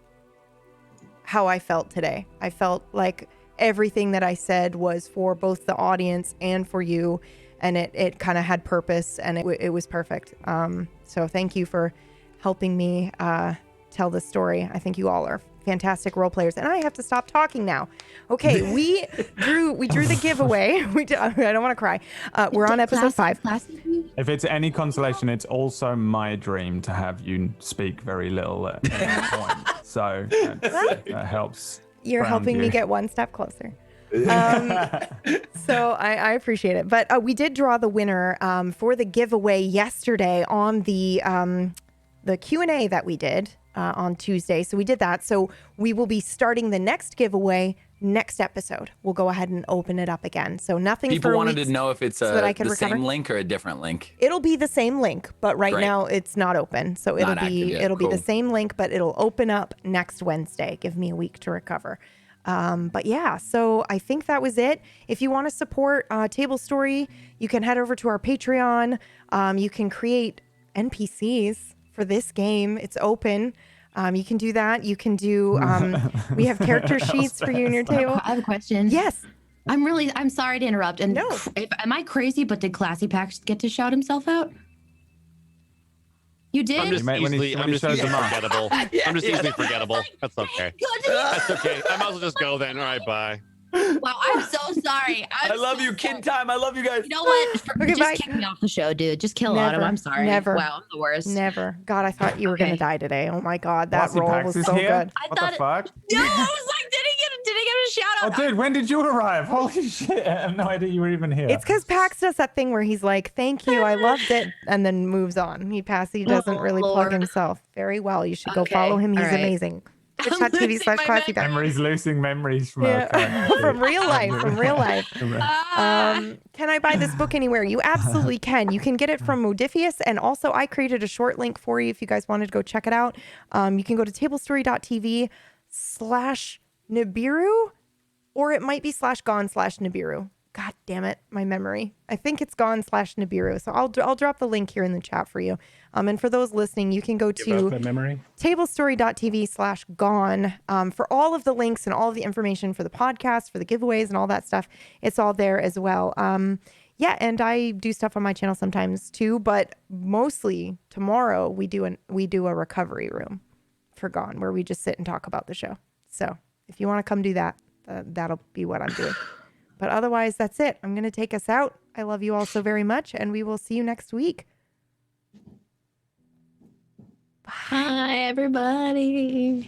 how I felt today. I felt like everything that I said was for both the audience and for you, and it kind of had purpose, and it was perfect. So thank you for helping me tell this story. I think you all are fantastic role players, and I have to stop talking now. Okay, we drew the giveaway. I don't want to cry. We're on episode 5. If it's any consolation, it's also my dream to have you speak very little at any point. So that helps. You're helping me get one step closer. So I appreciate it. But we did draw the winner for the giveaway yesterday on the Q&A that we did on Tuesday. So we did that. So we will be starting the next giveaway next episode. We'll go ahead and open it up again. So nothing People for wanted weeks to know if it's the same link or a different link. It'll be the same link, but right now it's not open. So it'll be the same link, but it'll open up next Wednesday. Give me a week to recover. But yeah, so I think that was it. If you want to support Tablestory, you can head over to our Patreon. You can create NPCs for this game. It's open. You can do that. You can do, we have character sheets for you in your table. I have a question. Yes. I'm sorry to interrupt. And am I crazy, but did Classy Pax get to shout himself out? You did? I'm just easily forgettable. I'm just easily forgettable. That's okay. That's okay. I might as well just go then. All right, bye. Wow, I'm so sorry. I love you, Kid Time. I love you guys. You know what? Just kick me off the show, dude. Just kill Autumn. I'm sorry. Never. Wow, I'm the worst. Never. God, I thought you were going to die today. Oh my God, that role was so good. What the fuck? No, I was like, did he get a shout out? Oh, dude, when did you arrive? Holy shit. I have no idea you were even here. It's because Pax does that thing where he's like, thank you, I loved it, and then moves on. He doesn't really plug himself very well. You should go follow him. He's amazing. Twitch.tv/classy. Memories, losing memories from from real life. Can I buy this book anywhere? You absolutely can. You can get it from Modifius, and also I created a short link for you if you guys wanted to go check it out. You can go to tablestory.tv/Nibiru, or it might be /gone/Nibiru. God damn it, my memory. I think it's gone/Nibiru. So I'll drop the link here in the chat for you. And for those listening, you can go to tablestory.tv/gone for all of the links and all of the information for the podcast, for the giveaways and all that stuff. It's all there as well. Yeah, and I do stuff on my channel sometimes too, but mostly tomorrow we do a recovery room for Gone where we just sit and talk about the show. So if you want to come do that, that'll be what I'm doing. But otherwise, that's it. I'm going to take us out. I love you all so very much, and we will see you next week. Bye, everybody.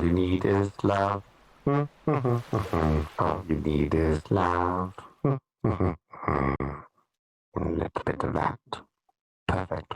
you need is love. All you need is love. A little bit of that. Perfect.